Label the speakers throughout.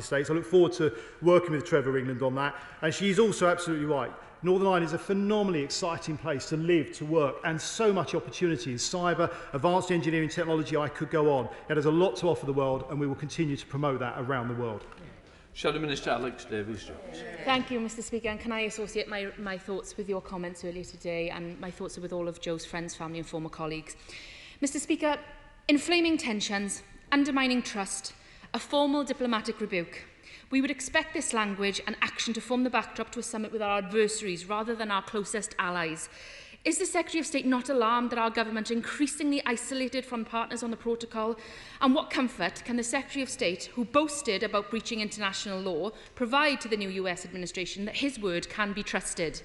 Speaker 1: States. I look forward to working with Trevor England on that. And she's also absolutely right. Northern Ireland is a phenomenally exciting place to live, to work, and so much opportunity in cyber, advanced engineering technology. I could go on. It has a lot to offer the world, and we will continue to promote that around the world.
Speaker 2: Shadow Minister Alex Davies-Jones.
Speaker 3: Thank you, Mr Speaker. And can I associate my thoughts with your comments earlier today, and my thoughts are with all of Joe's friends, family and former colleagues. Mr Speaker, inflaming tensions, undermining trust, a formal diplomatic rebuke. We would expect this language and action to form the backdrop to a summit with our adversaries rather than our closest allies. Is the Secretary of State not alarmed that our government are increasingly isolated from partners on the protocol? And what comfort can the Secretary of State, who boasted about breaching international law, provide to the new US administration that his word can be trusted?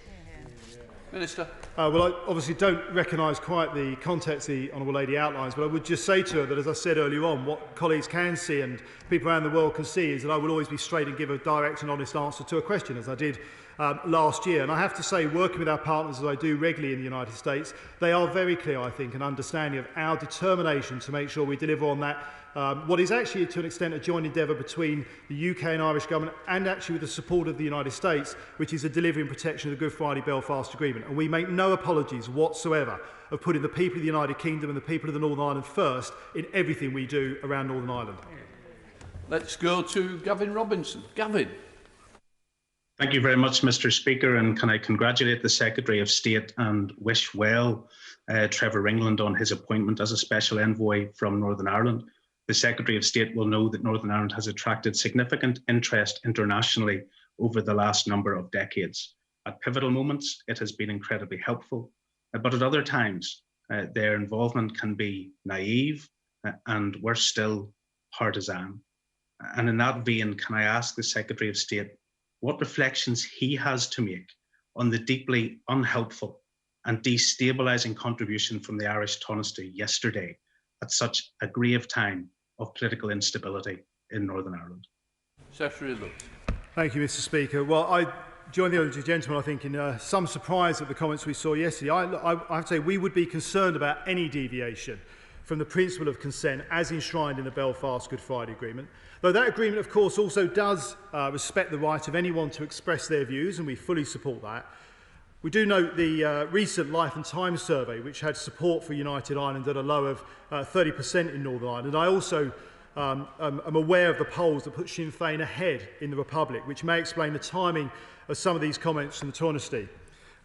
Speaker 2: Minister.
Speaker 1: Well, I obviously don't recognise quite the context the Honourable Lady outlines, but I would just say to her that, as I said earlier on, what colleagues can see and people around the world can see is that I will always be straight and give a direct and honest answer to a question, as I did last year. And I have to say, working with our partners, as I do regularly in the United States, they are very clear, I think, and understanding of our determination to make sure we deliver on that. What is actually, to an extent, a joint endeavour between the UK and Irish government, and actually with the support of the United States, which is the delivery and protection of the Good Friday Belfast Agreement. And we make no apologies whatsoever of putting the people of the United Kingdom and the people of the Northern Ireland first in everything we do around Northern Ireland.
Speaker 2: Let's go to Gavin Robinson. Gavin.
Speaker 4: Thank you very much, Mr Speaker, and can I congratulate the Secretary of State and wish well Trevor England on his appointment as a Special Envoy from Northern Ireland. The Secretary of State will know that Northern Ireland has attracted significant interest internationally over the last number of decades. At pivotal moments, it has been incredibly helpful, but at other times, their involvement can be naive and, worse still, partisan. And in that vein, can I ask the Secretary of State what reflections he has to make on the deeply unhelpful and destabilising contribution from the Irish Tánaiste yesterday at such a grave time of political instability in Northern Ireland?
Speaker 2: Secretary of State.
Speaker 1: Thank you, Mr Speaker. Well, I join the other gentleman, I think, in some surprise at the comments we saw yesterday. I have to say we would be concerned about any deviation from the principle of consent as enshrined in the Belfast Good Friday Agreement. Though that agreement, of course, also does respect the right of anyone to express their views, and we fully support that. We do note the recent Life and Times survey, which had support for United Ireland at a low of 30% in Northern Ireland. I also am aware of the polls that put Sinn Féin ahead in the Republic, which may explain the timing of some of these comments from the Tánaiste.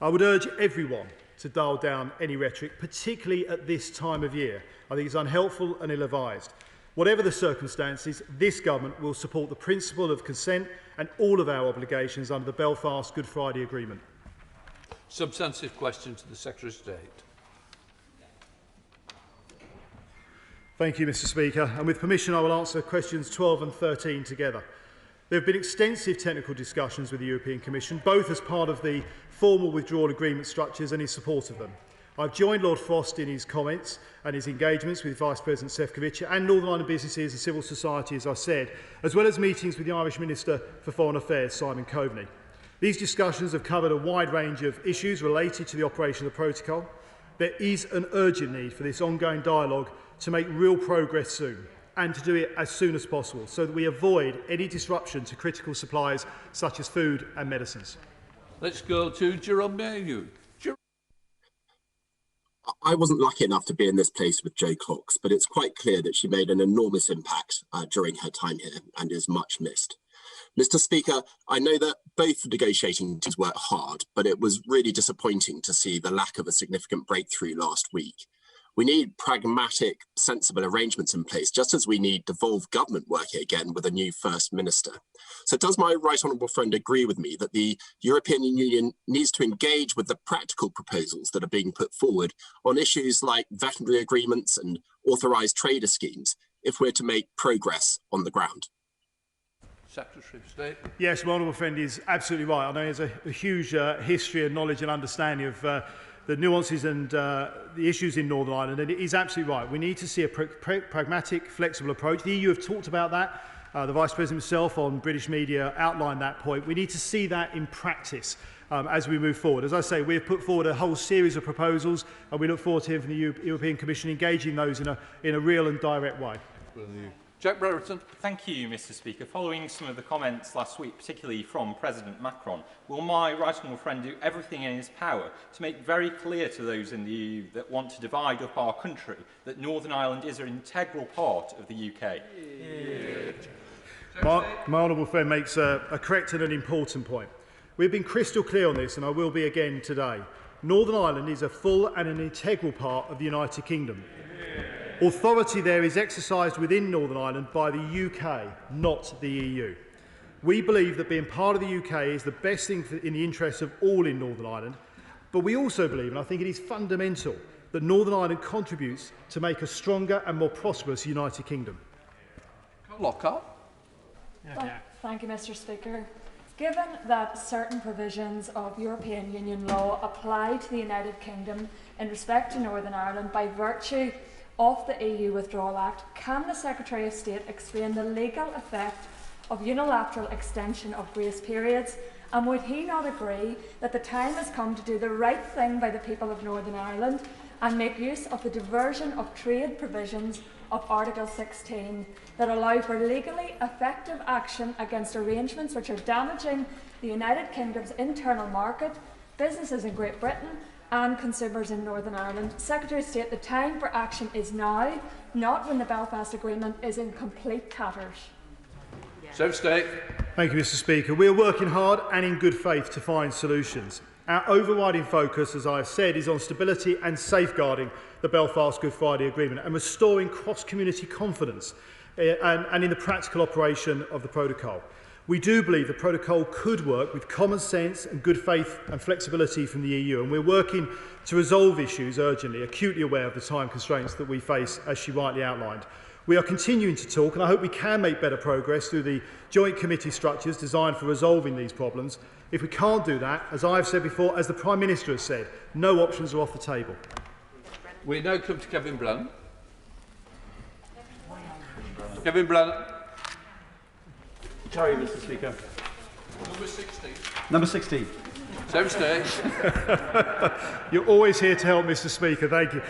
Speaker 1: I would urge everyone to dial down any rhetoric, particularly at this time of year. I think it's unhelpful and ill-advised. Whatever the circumstances, this government will support the principle of consent and all of our obligations under the Belfast Good Friday Agreement.
Speaker 2: Substantive question to the Secretary of State.
Speaker 1: Thank you, Mr Speaker. And with permission, I will answer questions 12 and 13 together. There have been extensive technical discussions with the European Commission, both as part of the formal withdrawal agreement structures and in support of them. I've joined Lord Frost in his comments and his engagements with Vice President Šefčovič and Northern Ireland businesses and civil society, as I said, as well as meetings with the Irish Minister for Foreign Affairs, Simon Coveney. These discussions have covered a wide range of issues related to the operation of the protocol. There is an urgent need for this ongoing dialogue to make real progress soon, and to do it as soon as possible, so that we avoid any disruption to critical supplies such as food and medicines.
Speaker 2: Let's go to Jerome Mayhew.
Speaker 5: I wasn't lucky enough to be in this place with Jo Cox, but it's quite clear that she made an enormous impact during her time here and is much missed. Mr Speaker, I know that both negotiating teams worked hard, but it was really disappointing to see the lack of a significant breakthrough last week. We need pragmatic, sensible arrangements in place, just as we need devolved government working again with a new First Minister. So does my right honourable friend agree with me that the European Union needs to engage with the practical proposals that are being put forward on issues like veterinary agreements and authorised trader schemes if we're to make progress on the ground?
Speaker 2: Secretary of State.
Speaker 1: Yes, my honourable friend is absolutely right. I know he has a huge history and knowledge and understanding of the nuances and the issues in Northern Ireland, and it is absolutely right. We need to see a pragmatic, flexible approach. The EU have talked about that. The Vice President himself on British media outlined that point. We need to see that in practice as we move forward. As I say, we have put forward a whole series of proposals, and we look forward to hearing from the European Commission engaging those in a real and direct way.
Speaker 2: Jack Brereton.
Speaker 6: Thank you, Mr. Speaker. Following some of the comments last week, particularly from President Macron, will my right honourable friend do everything in his power to make very clear to those in the EU that want to divide up our country that Northern Ireland is an integral part of the UK?
Speaker 1: My honourable friend makes a correct and an important point. We've been crystal clear on this, and I will be again today. Northern Ireland is a full and an integral part of the United Kingdom. Authority there is exercised within Northern Ireland by the UK, not the EU. We believe that being part of the UK is the best thing in the interests of all in Northern Ireland, but we also believe, and I think it is fundamental, that Northern Ireland contributes to make a stronger and more prosperous United Kingdom.
Speaker 2: Lockhart.
Speaker 7: Thank you, Mr. Speaker. Given that certain provisions of European Union law apply to the United Kingdom in respect to Northern Ireland by virtue of the EU Withdrawal Act, can the Secretary of State explain the legal effect of unilateral extension of grace periods? And would he not agree that the time has come to do the right thing by the people of Northern Ireland and make use of the diversion of trade provisions of Article 16 that allow for legally effective action against arrangements which are damaging the United Kingdom's internal market, businesses in Great Britain and consumers in Northern Ireland? Secretary of State, the time for action is now, not when the Belfast Agreement is in complete tatters.
Speaker 2: Secretary of State.
Speaker 1: Thank you, Mr. Speaker. We are working hard and in good faith to find solutions. Our overriding focus, as I have said, is on stability and safeguarding the Belfast Good Friday Agreement and restoring cross-community confidence and in the practical operation of the protocol. We do believe the protocol could work with common sense and good faith and flexibility from the EU, and we're working to resolve issues urgently, acutely aware of the time constraints that we face, as she rightly outlined. We are continuing to talk, and I hope we can make better progress through the joint committee structures designed for resolving these problems. If we can't do that, as I have said before, as the Prime Minister has said, no options are off the table.
Speaker 2: We now come to Kevin Blunt. Kevin Blunt.
Speaker 8: Sorry, Mr. Speaker.
Speaker 2: Number 16.
Speaker 8: Number 16.
Speaker 2: Secretary of State.
Speaker 1: You're always here to help, Mr. Speaker. Thank you.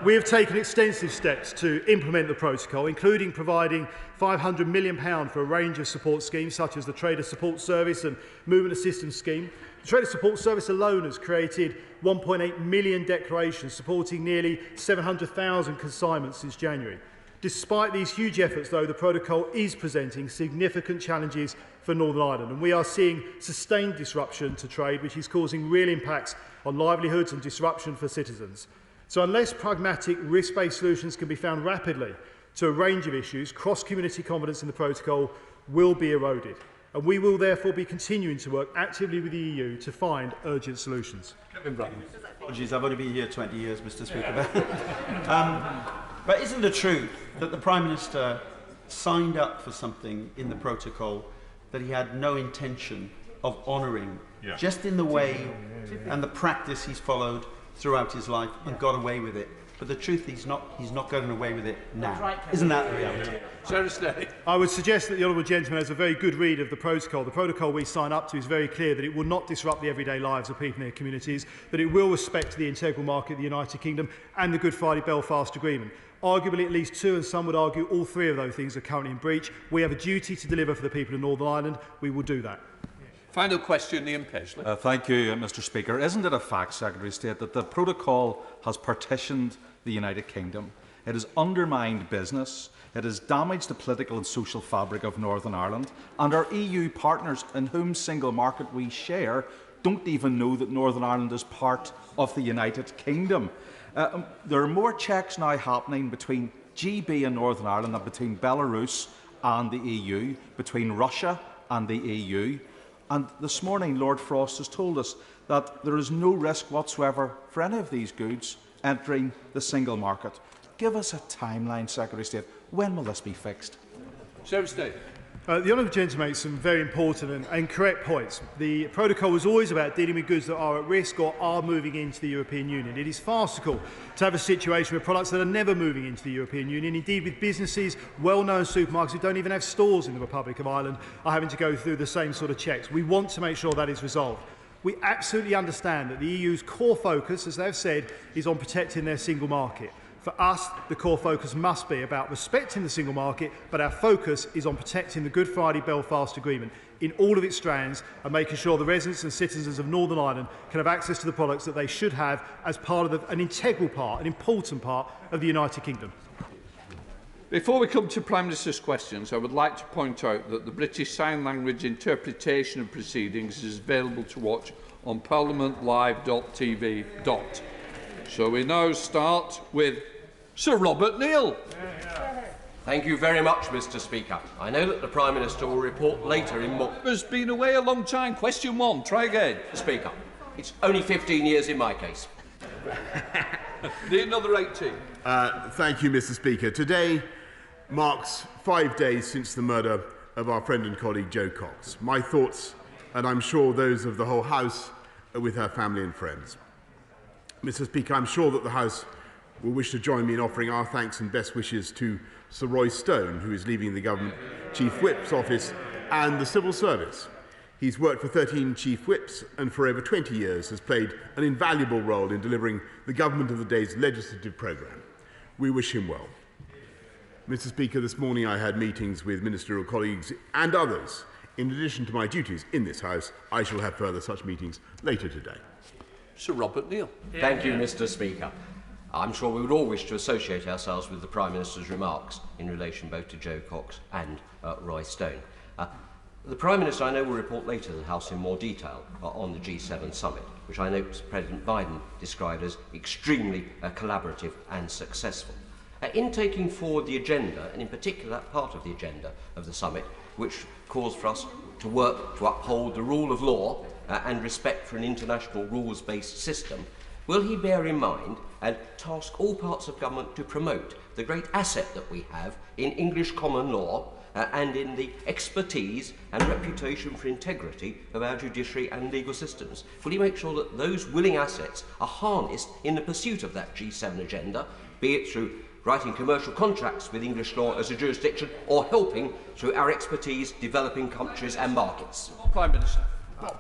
Speaker 1: We have taken extensive steps to implement the protocol, including providing £500 million for a range of support schemes, such as the Trader Support Service and Movement Assistance Scheme. The Trader Support Service alone has created 1.8 million declarations, supporting nearly 700,000 consignments since January. Despite these huge efforts, though, the protocol is presenting significant challenges for Northern Ireland, and we are seeing sustained disruption to trade, which is causing real impacts on livelihoods and disruption for citizens. So unless pragmatic, risk-based solutions can be found rapidly to a range of issues, cross-community confidence in the protocol will be eroded. And we will therefore be continuing to work actively with the EU to find urgent solutions.
Speaker 2: Kevin Blunt.
Speaker 8: Apologies, I've only been here 20 years, Mr. Speaker. But isn't it true that the Prime Minister signed up for something in the protocol that he had no intention of honouring, just in the way and the practice he's followed throughout his life and got away with it? But the truth, he's not going away with it now. Isn't that the reality?
Speaker 2: Secretary.
Speaker 1: I would suggest that the honourable gentleman has a very good read of the protocol. The protocol we sign up to is very clear that it will not disrupt the everyday lives of people in their communities, that it will respect the integral market of the United Kingdom and the Good Friday Belfast Agreement. Arguably at least two, and some would argue all three of those things are currently in breach. We have a duty to deliver for the people of Northern Ireland. We will do that.
Speaker 2: Final question, Ian Paisley.
Speaker 9: Thank you, Mr. Speaker. Isn't it a fact, Secretary of State, that the protocol has partitioned the United Kingdom? It has undermined business, it has damaged the political and social fabric of Northern Ireland, and our EU partners, in whom single market we share, don't even know that Northern Ireland is part of the United Kingdom. There are more checks now happening between GB and Northern Ireland than between Belarus and the EU, between Russia and the EU. And this morning, Lord Frost has told us that there is no risk whatsoever for any of these goods entering the single market. Give us a timeline, Secretary of State. When will this be fixed?
Speaker 2: Secretary of State.
Speaker 1: The honourable gentleman makes some very important and correct points. The protocol was always about dealing with goods that are at risk or are moving into the European Union. It is farcical to have a situation with products that are never moving into the European Union. Indeed, with businesses, well-known supermarkets who don't even have stores in the Republic of Ireland are having to go through the same sort of checks. We want to make sure that is resolved. We absolutely understand that the EU's core focus, as they've said, is on protecting their single market. For us, the core focus must be about respecting the single market, but our focus is on protecting the Good Friday Belfast Agreement in all of its strands and making sure the residents and citizens of Northern Ireland can have access to the products that they should have as part of an integral part, an important part of the United Kingdom.
Speaker 2: Before we come to Prime Minister's questions, I would like to point out that the British Sign Language interpretation of proceedings is available to watch on parliamentlive.tv. So we now start with Sir Robert Neal.
Speaker 10: Thank you very much, Mr. Speaker. I know that the Prime Minister will report later in more.
Speaker 2: Has been away a long time. Question 1. Try again.
Speaker 10: Speaker, it's only 15 years in my case.
Speaker 2: Need another 18.
Speaker 11: Thank you, Mr. Speaker. Today marks 5 days since the murder of our friend and colleague Jo Cox. My thoughts, and I'm sure those of the whole House, are with her family and friends. Mr. Speaker, I'm sure that the House will wish to join me in offering our thanks and best wishes to Sir Roy Stone, who is leaving the Government Chief Whip's office and the civil service. He's worked for 13 Chief Whips and for over 20 years has played an invaluable role in delivering the Government of the Day's legislative programme. We wish him well. Mr. Speaker, this morning I had meetings with ministerial colleagues and others. In addition to my duties in this House, I shall have further such meetings later today.
Speaker 2: Sir Robert Neal.
Speaker 10: Thank you, Mr. Speaker. I'm sure we would all wish to associate ourselves with the Prime Minister's remarks in relation both to Jo Cox and Roy Stone. The Prime Minister, I know, will report later to the House in more detail on the G7 summit, which I note President Biden described as extremely collaborative and successful. In taking forward the agenda, and in particular that part of the agenda of the summit, which calls for us to work to uphold the rule of law and respect for an international rules-based system, will he bear in mind and task all parts of government to promote the great asset that we have in English common law and in the expertise and reputation for integrity of our judiciary and legal systems? Will he make sure that those willing assets are harnessed in the pursuit of that G7 agenda, be it through writing commercial contracts with English law as a jurisdiction or helping through our expertise developing countries and markets?
Speaker 2: Prime Minister.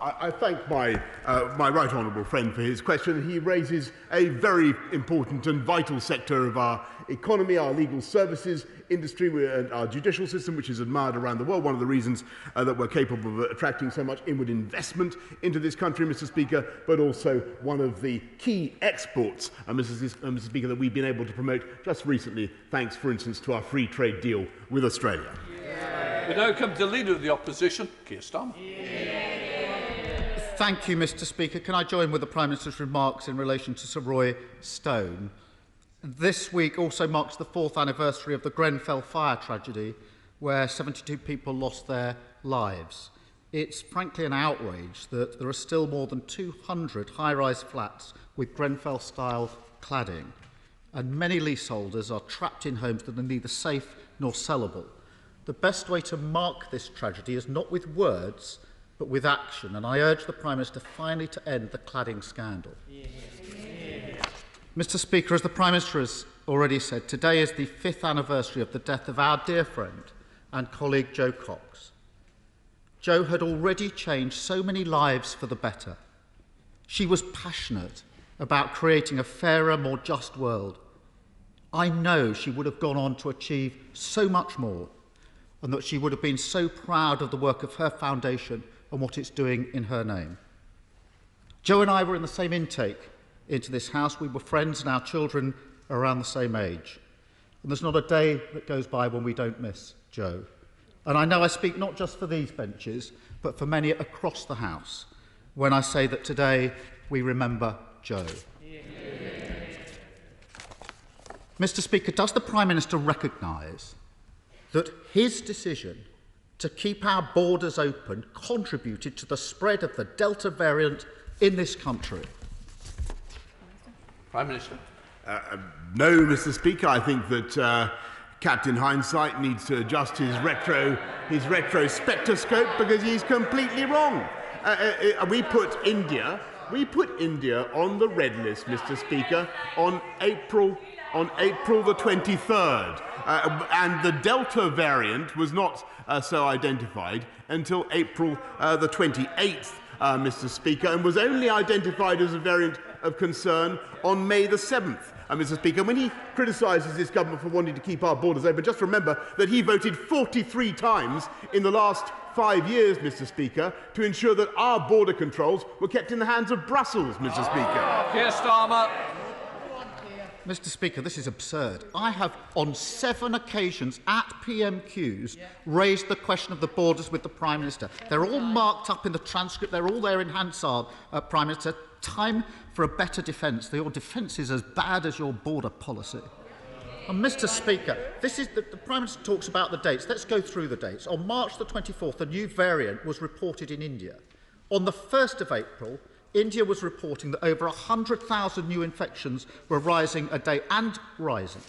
Speaker 11: I thank my right honourable friend for his question. He raises a very important and vital sector of our economy, our legal services industry and our judicial system, which is admired around the world. One of the reasons that we're capable of attracting so much inward investment into this country, Mr. Speaker, but also one of the key exports, Mr. Speaker, that we've been able to promote just recently, thanks, for instance, to our free trade deal with Australia.
Speaker 2: We now come to the Leader of the Opposition, Keir Starmer.
Speaker 12: Thank you, Mr. Speaker. Can I join with the Prime Minister's remarks in relation to Sir Roy Stone? This week also marks the 4th anniversary of the Grenfell fire tragedy, where 72 people lost their lives. It's frankly an outrage that there are still more than 200 high-rise flats with Grenfell-style cladding, and many leaseholders are trapped in homes that are neither safe nor sellable. The best way to mark this tragedy is not with words, but with action, and I urge the Prime Minister finally to end the cladding scandal. Mr. Speaker, as the Prime Minister has already said, today is the 5th anniversary of the death of our dear friend and colleague Jo Cox. Jo had already changed so many lives for the better. She was passionate about creating a fairer, more just world. I know she would have gone on to achieve so much more, and that she would have been so proud of the work of her foundation and what it's doing in her name. Jo and I were in the same intake into this house. We were friends and our children are around the same age. And there's not a day that goes by when we don't miss Jo. And I know I speak not just for these benches, but for many across the House, when I say that today we remember Jo. Mr. Speaker, does the Prime Minister recognise that his decision to keep our borders open contributed to the spread of the Delta variant in this country?
Speaker 2: Prime Minister.
Speaker 11: No, Mr. Speaker. I think that Captain Hindsight needs to adjust his retrospectoscope because he's completely wrong. We put India on the red list, Mr. Speaker, on April the 23rd. And the Delta variant was not so identified until April the 28th, Mr. Speaker, and was only identified as a variant of concern on May the 7th. Mr. Speaker, when he criticises this government for wanting to keep our borders open, just remember that he voted 43 times in the last 5 years, Mr. Speaker, to ensure that our border controls were kept in the hands of Brussels, Mr. Speaker.
Speaker 2: Keir Starmer.
Speaker 12: Mr. Speaker, this is absurd. I have, on 7 occasions at PMQs, raised the question of the borders with the Prime Minister. They're all marked up in the transcript. They're all there in Hansard, Prime Minister. Time for a better defence. Your defence is as bad as your border policy. And Mr. Speaker, this is the Prime Minister talks about the dates. Let's go through the dates. On March the 24th, a new variant was reported in India. On the 1st of April, India was reporting that over 100,000 new infections were rising a day and rising.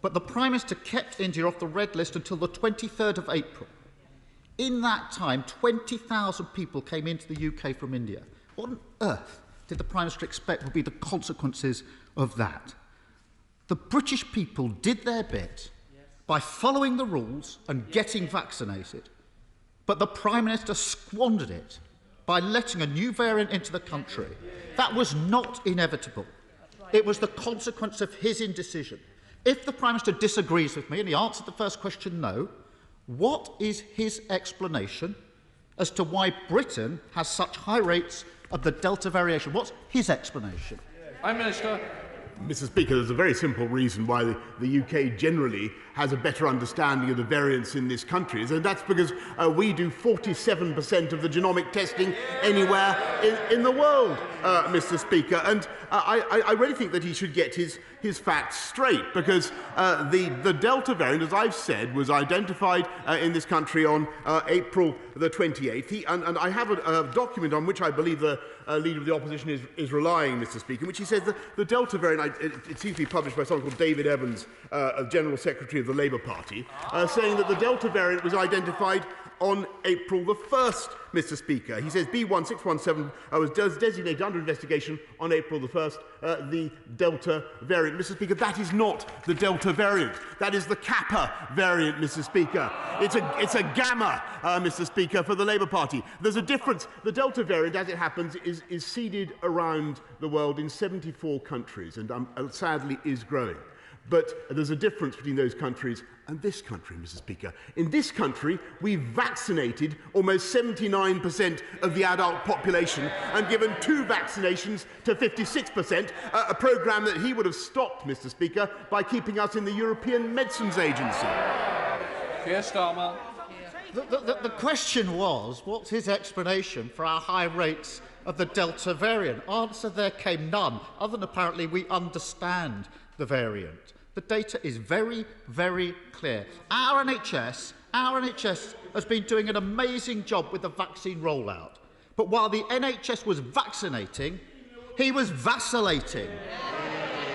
Speaker 12: But the Prime Minister kept India off the red list until the 23rd of April. In that time, 20,000 people came into the UK from India. What on earth did the Prime Minister expect would be the consequences of that? The British people did their bit by following the rules and getting vaccinated, but the Prime Minister squandered it by letting a new variant into the country. That was not inevitable. It was the consequence of his indecision. If the Prime Minister disagrees with me, and he answered the first question no, what is his explanation as to why Britain has such high rates of the Delta variation? What's his explanation?
Speaker 2: Prime Minister.
Speaker 11: Mr. Speaker, there's a very simple reason why the UK generally has a better understanding of the variants in this country, and that's because we do 47% of the genomic testing anywhere in the world, Mr. Speaker. And I really think that he should get his facts straight, because the Delta variant, as I've said, was identified in this country on April the 28th. And I have a document on which I believe the Leader of the Opposition is relying, Mr. Speaker, in which he says that the Delta variant, it seems to be published by someone called David Evans, General Secretary of the Labour Party, saying that the Delta variant was identified on April the 1st, Mr. Speaker. He says B1617 was designated under investigation on April the 1st, the Delta variant. Mr. Speaker, that is not the Delta variant. That is the Kappa variant, Mr. Speaker. It's a gamma, Mr. Speaker, for the Labour Party. There's a difference. The Delta variant, as it happens, is seeded around the world in 74 countries and sadly is growing. But there's a difference between those countries and this country, Mr. Speaker. In this country, we've vaccinated almost 79% of the adult population and given 2 vaccinations to 56%, a programme that he would have stopped, Mr. Speaker, by keeping us in the European Medicines Agency.
Speaker 2: Keir Starmer.
Speaker 12: The question was, what's his explanation for our high rates of the Delta variant? Answer there came none, other than apparently we understand the variant. The data is very, very clear. Our NHS has been doing an amazing job with the vaccine rollout. But while the NHS was vaccinating, he was vacillating.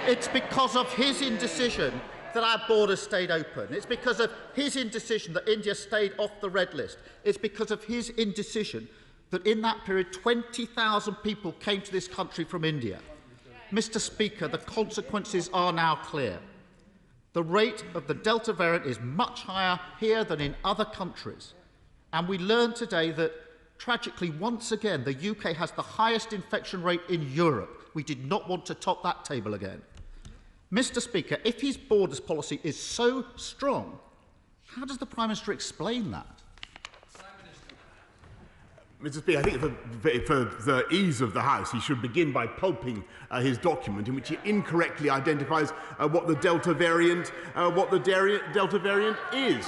Speaker 12: It's because of his indecision that our borders stayed open. It's because of his indecision that India stayed off the red list. It's because of his indecision that in that period 20,000 people came to this country from India. Mr. Speaker, the consequences are now clear. The rate of the Delta variant is much higher here than in other countries. And we learned today that, tragically, once again, the UK has the highest infection rate in Europe. We did not want to top that table again. Mr. Speaker, if his borders policy is so strong, how does the Prime Minister explain that?
Speaker 11: Mr. Speaker, I think for the ease of the House, he should begin by pulping his document, in which he incorrectly identifies what the Delta variant is.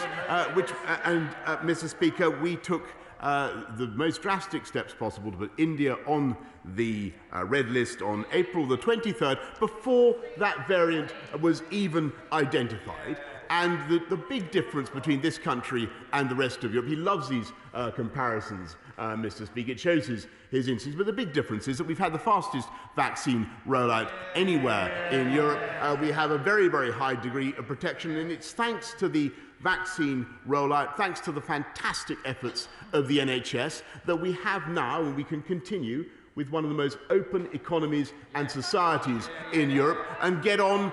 Speaker 11: Mr. Speaker, we took the most drastic steps possible to put India on the red list on April the 23rd, before that variant was even identified. And the big difference between this country and the rest of Europe, he loves these comparisons, Mr. Speaker. It shows his instincts. But the big difference is that we've had the fastest vaccine rollout anywhere in Europe. We have a very, very high degree of protection, and it's thanks to the vaccine rollout, thanks to the fantastic efforts of the NHS, that we have now, and we can continue, with one of the most open economies and societies in Europe, and get on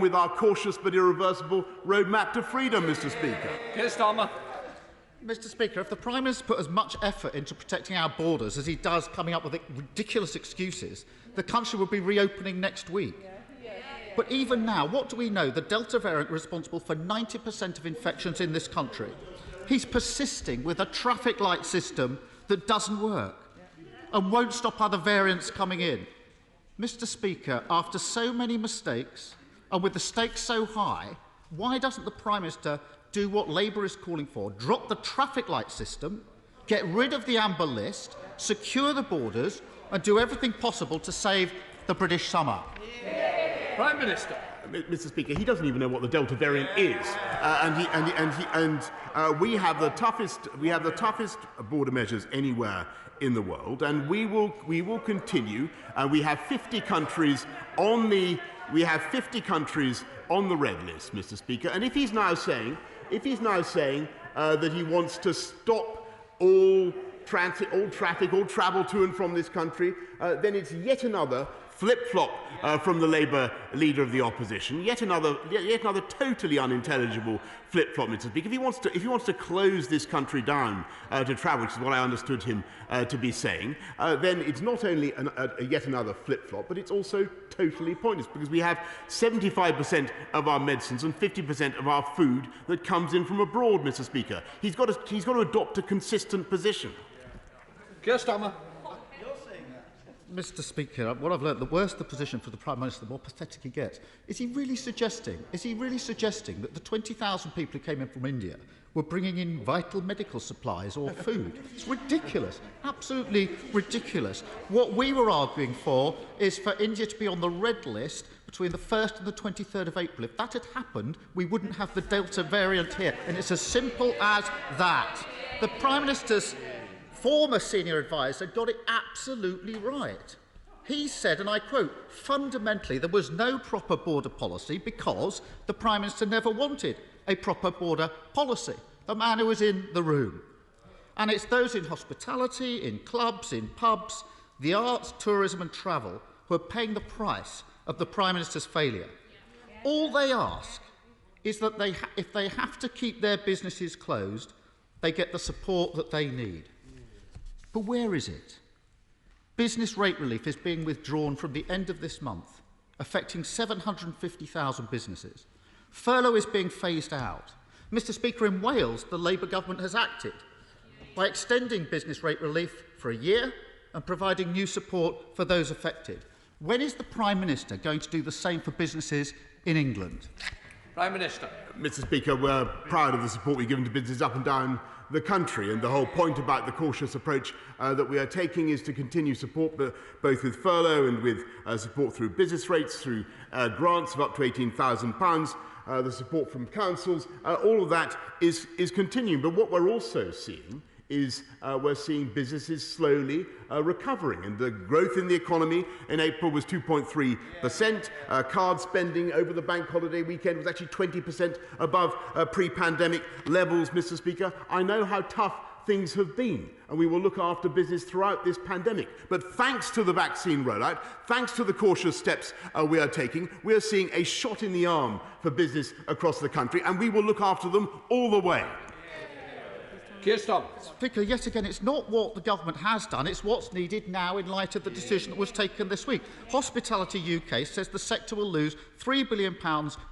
Speaker 11: with our cautious but irreversible roadmap to freedom, Mr. Speaker.
Speaker 2: Keir Starmer.
Speaker 12: Mr. Speaker, if the Prime Minister put as much effort into protecting our borders as he does coming up with ridiculous excuses, the country would be reopening next week. But even now, what do we know? The Delta variant responsible for 90% of infections in this country. He's persisting with a traffic light system that doesn't work and won't stop other variants coming in. Mr. Speaker, after so many mistakes and with the stakes so high, why doesn't the Prime Minister do what Labour is calling for? Drop the traffic light system, get rid of the amber list, secure the borders and do everything possible to save the British summer.
Speaker 2: Prime Minister.
Speaker 11: Mr. Speaker, he doesn't even know what the Delta variant is, we have the toughest border measures anywhere in the world, and we will continue. We have 50 countries on the red list, Mr. Speaker. And if he's now saying that he wants to stop all transit, all traffic, all travel to and from this country, then it's yet another flip-flop from the Labour leader of the opposition. Yet another totally unintelligible flip-flop, Mr. Speaker. If he wants to close this country down to travel, which is what I understood him to be saying, then it's not only yet another flip-flop, but it's also totally pointless, because we have 75% of our medicines and 50% of our food that comes in from abroad, Mr. Speaker. He's got to adopt a consistent position.
Speaker 2: Keir Starmer.
Speaker 12: Mr. Speaker, what I've learned, the worse the position for the Prime Minister, the more pathetic he gets. Is he really suggesting that the 20,000 people who came in from India were bringing in vital medical supplies or food? It's ridiculous, absolutely ridiculous. What we were arguing for is for India to be on the red list between the 1st and the 23rd of April. If that had happened, we wouldn't have the Delta variant here. And it's as simple as that. The Prime Minister's former senior adviser got it absolutely right. He said, and I quote, fundamentally there was no proper border policy because the Prime Minister never wanted a proper border policy. The man who was in the room. And it's those in hospitality, in clubs, in pubs, the arts, tourism and travel who are paying the price of the Prime Minister's failure. All they ask is that if they have to keep their businesses closed, they get the support that they need. But where is it? Business rate relief is being withdrawn from the end of this month, affecting 750,000 businesses. Furlough is being phased out. Mr. Speaker, in Wales, the Labour government has acted by extending business rate relief for a year and providing new support for those affected. When is the Prime Minister going to do the same for businesses in England?
Speaker 2: Prime Minister.
Speaker 11: Mr. Speaker, we're proud of the support we've given to businesses up and down the country, and the whole point about the cautious approach that we are taking is to continue support both with furlough and with support through business rates, through grants of up to £18,000, the support from councils. All of that is continuing. But what we're also seeing is we're seeing businesses slowly recovering, and the growth in the economy in April was 2.3%. Card spending over the bank holiday weekend was actually 20% above pre-pandemic levels, Mr. Speaker. I know how tough things have been, and we will look after business throughout this pandemic. But thanks to the vaccine rollout, thanks to the cautious steps we are taking, we are seeing a shot in the arm for business across the country, and we will look after them all the way.
Speaker 2: Keir Starmer.
Speaker 12: Speaker, yet again, it's not what the government has done, it's what's needed now in light of the decision that was taken this week. Hospitality UK says the sector will lose £3 billion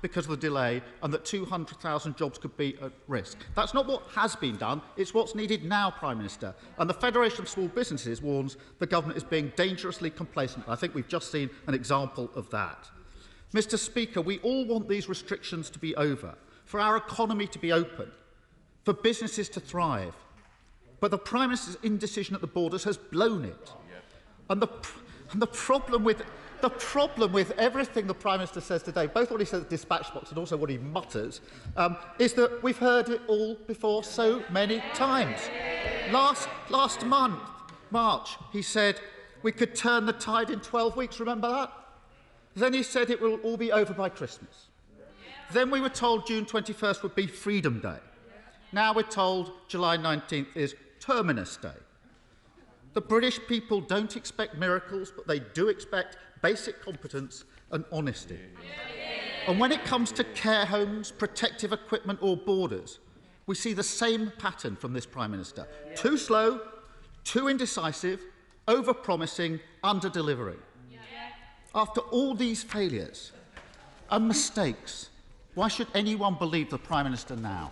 Speaker 12: because of the delay and that 200,000 jobs could be at risk. That's not what has been done, it's what's needed now, Prime Minister. And the Federation of Small Businesses warns the government is being dangerously complacent. I think we've just seen an example of that. Mr. Speaker, we all want these restrictions to be over, for our economy to be open, for businesses to thrive. But the Prime Minister's indecision at the borders has blown it. And the problem with everything the Prime Minister says today, both what he says at dispatch box and also what he mutters, is that we've heard it all before so many times. Last month, March, he said we could turn the tide in 12 weeks, remember that? Then he said it will all be over by Christmas. Then we were told June 21st would be Freedom Day. Now we're told July 19th is Terminus Day. The British people don't expect miracles, but they do expect basic competence and honesty. And when it comes to care homes, protective equipment or borders, We see the same pattern from this Prime Minister. Too slow, too indecisive, over-promising, under-delivering. After all these failures and mistakes, why should anyone believe the Prime Minister now?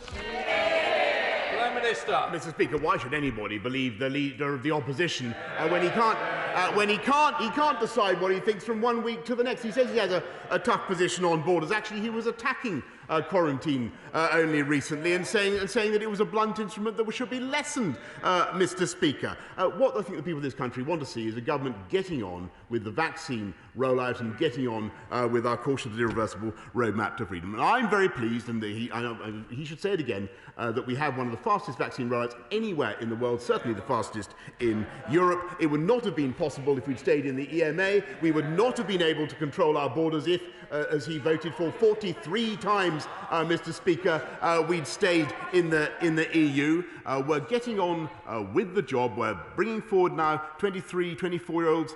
Speaker 2: Prime Minister.
Speaker 11: Mr. Speaker, why should anybody believe the leader of the opposition when he can't decide what he thinks from one week to the next? He says he has a tough position on borders. Actually, he was attacking quarantine only recently and saying that it was a blunt instrument that should be lessened, Mr. Speaker. What I think the people of this country want to see is a government getting on with the vaccine rollout and getting on with our cautious irreversible roadmap to freedom. And I'm very pleased, and he should say it again, that we have one of the fastest vaccine rollouts anywhere in the world, certainly the fastest in Europe. It would not have been possible if we'd stayed in the EMA. We would not have been able to control our borders if, as he voted for 43 times, Mr. Speaker, we'd stayed in the EU. We're getting on with the job. We're bringing forward now 23, 24-year-olds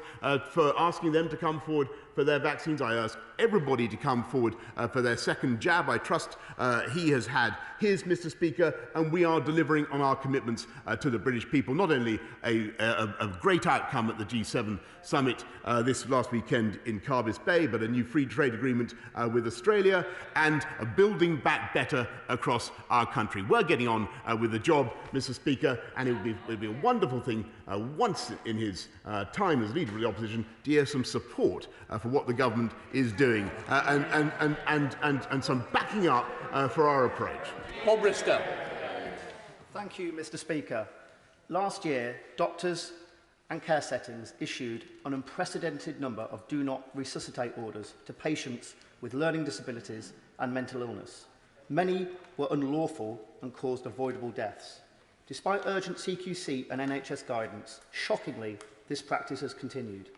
Speaker 11: for asking them to come forward for their vaccines. I ask everybody to come forward for their second jab. I trust he has had his, Mr. Speaker, and we are delivering on our commitments to the British people. Not only a great outcome at the G7 summit this last weekend in Carbis Bay, but a new free trade agreement with Australia and a building back better across our country. We're getting on with the job, Mr. Speaker, and it would be a wonderful thing once in his time as leader of the opposition to hear some support for what the government is doing and some backing up for our approach.
Speaker 2: Boris Johnson.
Speaker 13: Thank you, Mr. Speaker. Last year, doctors and care settings issued an unprecedented number of do not resuscitate orders to patients with learning disabilities and mental illness. Many were unlawful and caused avoidable deaths. Despite urgent CQC and NHS guidance, shockingly, this practice has continued.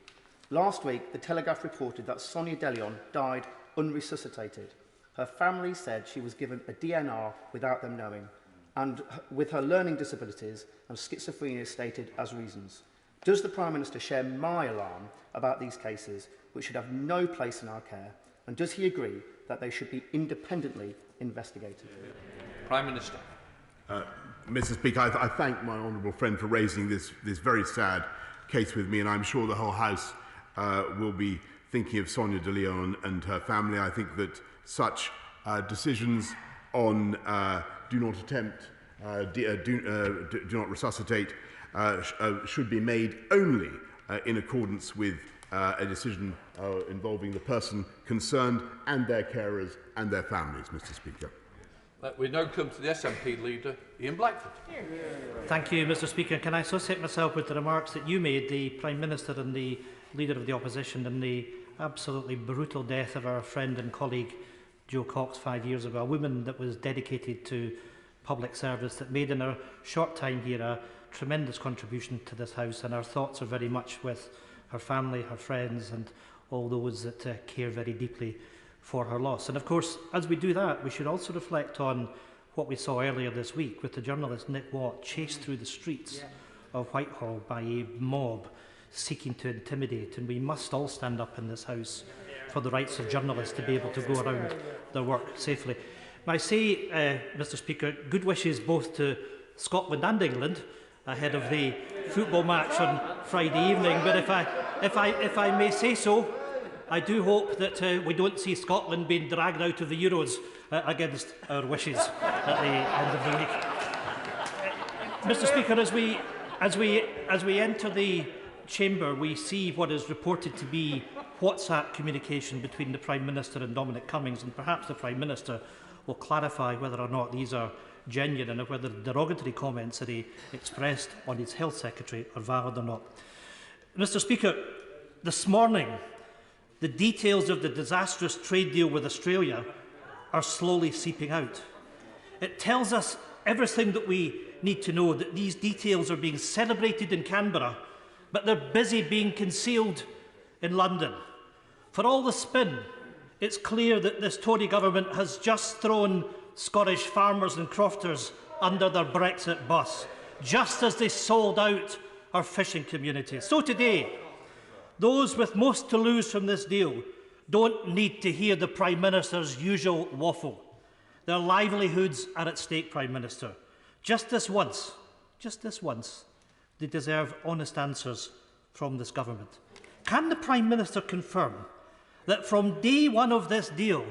Speaker 13: Last week, the Telegraph reported that Sonia Delion died unresuscitated. Her family said she was given a DNR without them knowing, and with her learning disabilities and schizophrenia stated as reasons. Does the Prime Minister share my alarm about these cases, which should have no place in our care, and does he agree that they should be independently investigated?
Speaker 2: Prime Minister.
Speaker 11: Mr. Speaker, I thank my honourable friend for raising this very sad case with me, and I'm sure the whole House will be thinking of Sonia de Leon and her family. I think that such decisions on do not attempt, do not resuscitate, should be made only in accordance with a decision involving the person concerned and their carers and their families, Mr. Speaker.
Speaker 2: We now come to the SNP leader, Ian Blackford.
Speaker 14: Thank you, Mr. Speaker. Can I associate myself with the remarks that you made, the Prime Minister and the Leader of the Opposition, and the absolutely brutal death of our friend and colleague Jo Cox 5 years ago, a woman that was dedicated to public service, that made in her short time here a tremendous contribution to this House, and our thoughts are very much with her family, her friends, and all those that care very deeply for her loss. And of course, as we do that, we should also reflect on what we saw earlier this week with the journalist Nick Watt chased through the streets of Whitehall by a mob seeking to intimidate. And we must all stand up in this House for the rights of journalists to be able to go around their work safely. I say, Mr. Speaker, good wishes both to Scotland and England ahead of the football match on Friday evening. But if I may say so, I do hope that we don't see Scotland being dragged out of the Euros against our wishes at the end of the week. Mr. Speaker, as we enter the chamber, we see what is reported to be WhatsApp communication between the Prime Minister and Dominic Cummings, and perhaps the Prime Minister will clarify whether or not these are genuine and whether the derogatory comments that he expressed on his Health Secretary are valid or not. Mr. Speaker, this morning, the details of the disastrous trade deal with Australia are slowly seeping out. It tells us everything that we need to know, that these details are being celebrated in Canberra, but they're busy being concealed in London. For all the spin, it's clear that this Tory government has just thrown Scottish farmers and crofters under their Brexit bus, just as they sold out our fishing communities. So today, those with most to lose from this deal don't need to hear the Prime Minister's usual waffle. Their livelihoods are at stake, Prime Minister. Just this once, they deserve honest answers from this government. Can the Prime Minister confirm that from day one of this deal,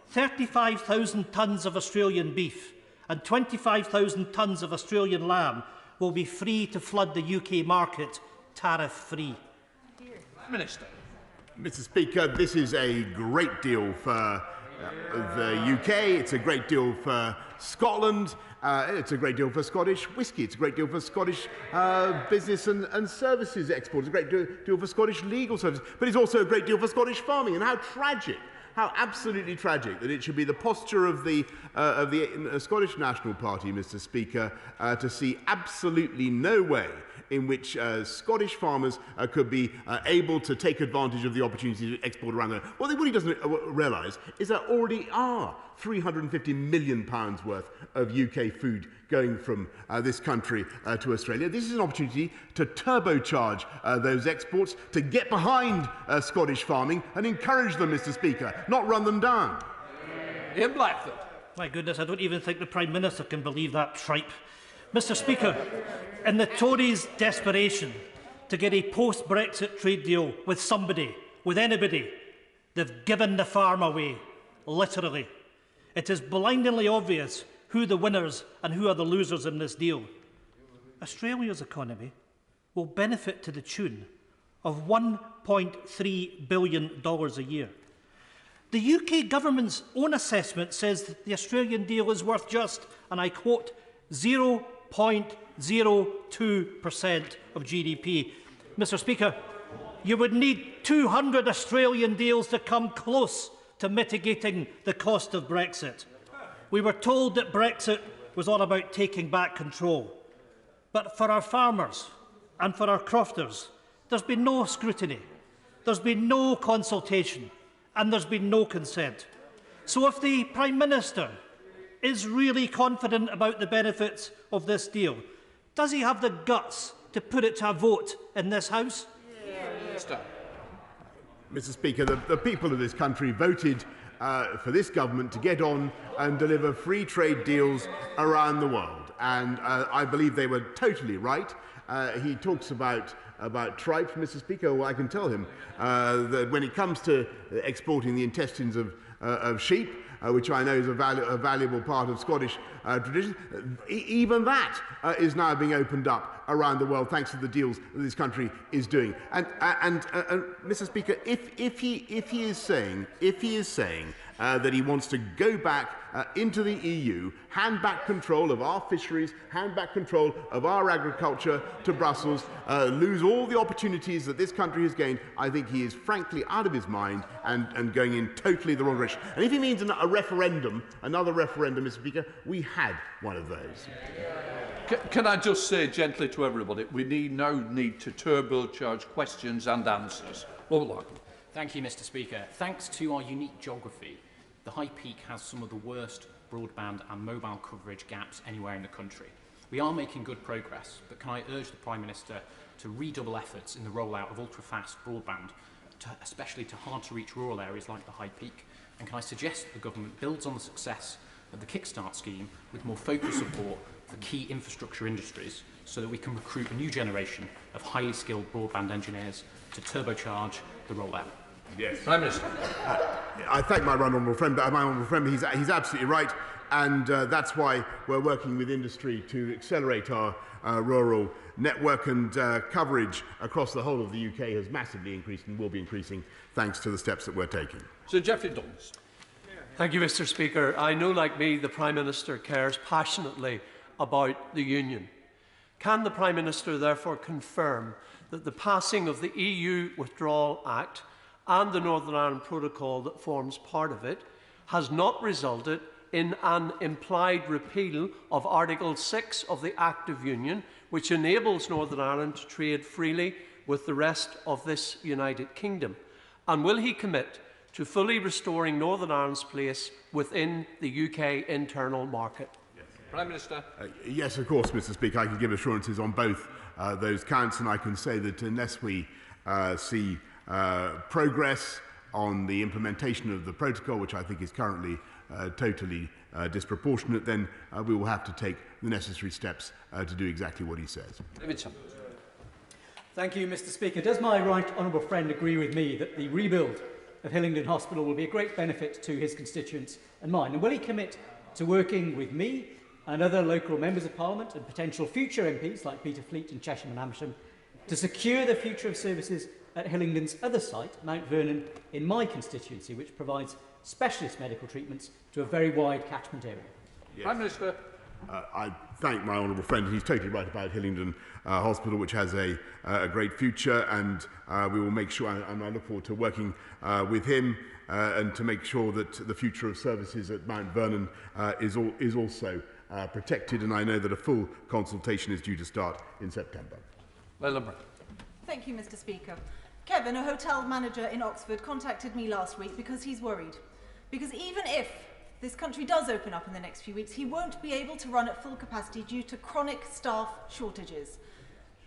Speaker 14: 35,000 tonnes of Australian beef and 25,000 tonnes of Australian lamb will be free to flood the UK market tariff-free?
Speaker 2: Minister.
Speaker 11: Mr. Speaker, this is a great deal for the UK, it's a great deal for Scotland, it's a great deal for Scottish whisky, it's a great deal for Scottish business and services export, it's a great deal for Scottish legal services, but it's also a great deal for Scottish farming. And how tragic, how absolutely tragic that it should be the posture of the Scottish National Party, Mr. Speaker, to see absolutely no way in which Scottish farmers could be able to take advantage of the opportunity to export around the world. What he doesn't realise is there already are £350 million worth of UK food going from this country to Australia. This is an opportunity to turbocharge those exports, to get behind Scottish farming and encourage them, Mr. Speaker, not run them down.
Speaker 2: Ian Blackford.
Speaker 14: My goodness, I don't even think the Prime Minister can believe that tripe. Mr. Speaker, in the Tories' desperation to get a post-Brexit trade deal with somebody, with anybody, they've given the farm away, literally. It is blindingly obvious who the winners and who are the losers in this deal. Australia's economy will benefit to the tune of $1.3 billion a year. The UK government's own assessment says that the Australian deal is worth just, and I quote, 0.02% of GDP. Mr. Speaker, you would need 200 Australian deals to come close to mitigating the cost of Brexit. We were told that Brexit was all about taking back control. But for our farmers and for our crofters, there's been no scrutiny, there's been no consultation, and there's been no consent. So if the Prime Minister is really confident about the benefits of this deal, does he have the guts to put it to a vote in this House?
Speaker 11: Mr. Speaker, the people of this country voted for this government to get on and deliver free trade deals around the world. And I believe they were totally right. He talks about tripe, Mr. Speaker. Well, I can tell him that when it comes to exporting the intestines of sheep, which I know is a valuable part of Scottish tradition, even that is now being opened up around the world thanks to the deals that this country is doing. And Mr. Speaker, if he is saying that he wants to go back into the EU, hand back control of our fisheries, hand back control of our agriculture to Brussels, lose all the opportunities that this country has gained, I think he is frankly out of his mind and going in totally the wrong direction. And if he means a referendum, another referendum, Mr. Speaker, we had one of those.
Speaker 2: Can I just say gently to everybody, we need to turbocharge questions and answers.
Speaker 15: Thank you, Mr. Speaker. Thanks to our unique geography, the High Peak has some of the worst broadband and mobile coverage gaps anywhere in the country. We are making good progress, but can I urge the Prime Minister to redouble efforts in the rollout of ultra-fast broadband, especially to hard-to-reach rural areas like the High Peak? And can I suggest that the government builds on the success of the Kickstart scheme with more focused support for key infrastructure industries so that we can recruit a new generation of highly skilled broadband engineers to turbocharge the rollout?
Speaker 11: Yes.
Speaker 2: Prime Minister.
Speaker 11: I thank my honourable friend. He's absolutely right, and that's why we're working with industry to accelerate our rural network, and coverage across the whole of the UK has massively increased and will be increasing thanks to the steps that we're taking.
Speaker 2: Sir Geoffrey Dawes.
Speaker 16: Thank you, Mr. Speaker. I know, like me, the Prime Minister cares passionately about the Union. Can the Prime Minister therefore confirm that the passing of the EU Withdrawal Act and the Northern Ireland Protocol that forms part of it has not resulted in an implied repeal of Article 6 of the Act of Union, which enables Northern Ireland to trade freely with the rest of this United Kingdom? And will he commit to fully restoring Northern Ireland's place within the UK internal market?
Speaker 2: Prime Minister.
Speaker 11: Yes, of course, Mr. Speaker. I can give assurances on both those counts, and I can say that unless we see progress on the implementation of the protocol, which I think is currently totally disproportionate, then we will have to take the necessary steps to do exactly what he says.
Speaker 17: Thank you, Mr. Speaker. Does my right honourable friend agree with me that the rebuild of Hillingdon Hospital will be a great benefit to his constituents and mine? And will he commit to working with me and other local members of Parliament and potential future MPs like Peter Fleet and Chesham and Amersham to secure the future of services at Hillingdon's other site, Mount Vernon, in my constituency, which provides specialist medical treatments to a very wide catchment area?
Speaker 11: Yes. Prime Minister. I thank my honourable friend, and he's totally right about Hillingdon Hospital, which has a great future, and we will make sure, and I look forward to working with him and to make sure that the future of services at Mount Vernon is also protected, and I know that a full consultation is due to start in September.
Speaker 18: Thank you, Mr. Speaker. Kevin, a hotel manager in Oxford, contacted me last week because he's worried. Because even if this country does open up in the next few weeks, he won't be able to run at full capacity due to chronic staff shortages.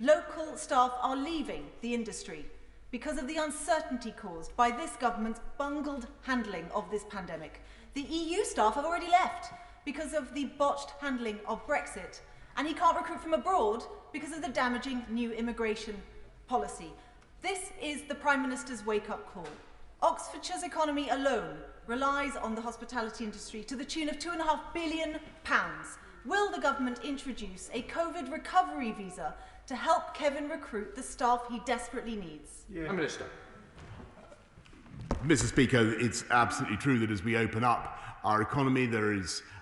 Speaker 18: Local staff are leaving the industry because of the uncertainty caused by this government's bungled handling of this pandemic. The EU staff have already left because of the botched handling of Brexit, and he can't recruit from abroad because of the damaging new immigration policy. This is the Prime Minister's wake-up call. Oxfordshire's economy alone relies on the hospitality industry to the tune of £2.5 billion. Will the government introduce a COVID recovery visa to help Kevin recruit the staff he desperately needs?
Speaker 11: Prime Minister. Mr. Speaker, it's absolutely true that as we open up our economy, there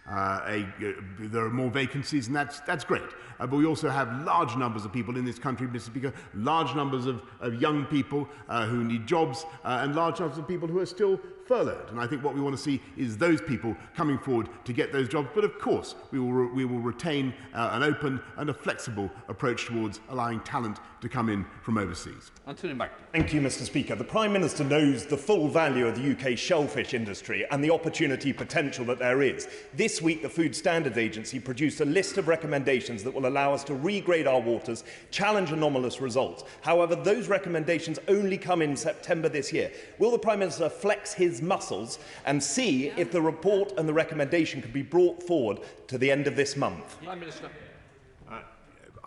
Speaker 11: are more vacancies, and that's great. But we also have large numbers of people in this country, Mr. Speaker, large numbers of young people who need jobs, and large numbers of people who are still furloughed. And I think what we want to see is those people coming forward to get those jobs. But of course, we will retain an open and a flexible approach towards allowing talent to come in from overseas.
Speaker 2: Anthony Mack.
Speaker 19: Thank you, Mr. Speaker. The Prime Minister knows the full value of the UK shellfish industry and the opportunity potential that there is. This week, the Food Standards Agency produced a list of recommendations that will allow us to regrade our waters, challenge anomalous results. However, those recommendations only come in September this year. Will the Prime Minister flex his muscles and see if the report and the recommendation can be brought forward to the end of this month?
Speaker 2: Prime Minister.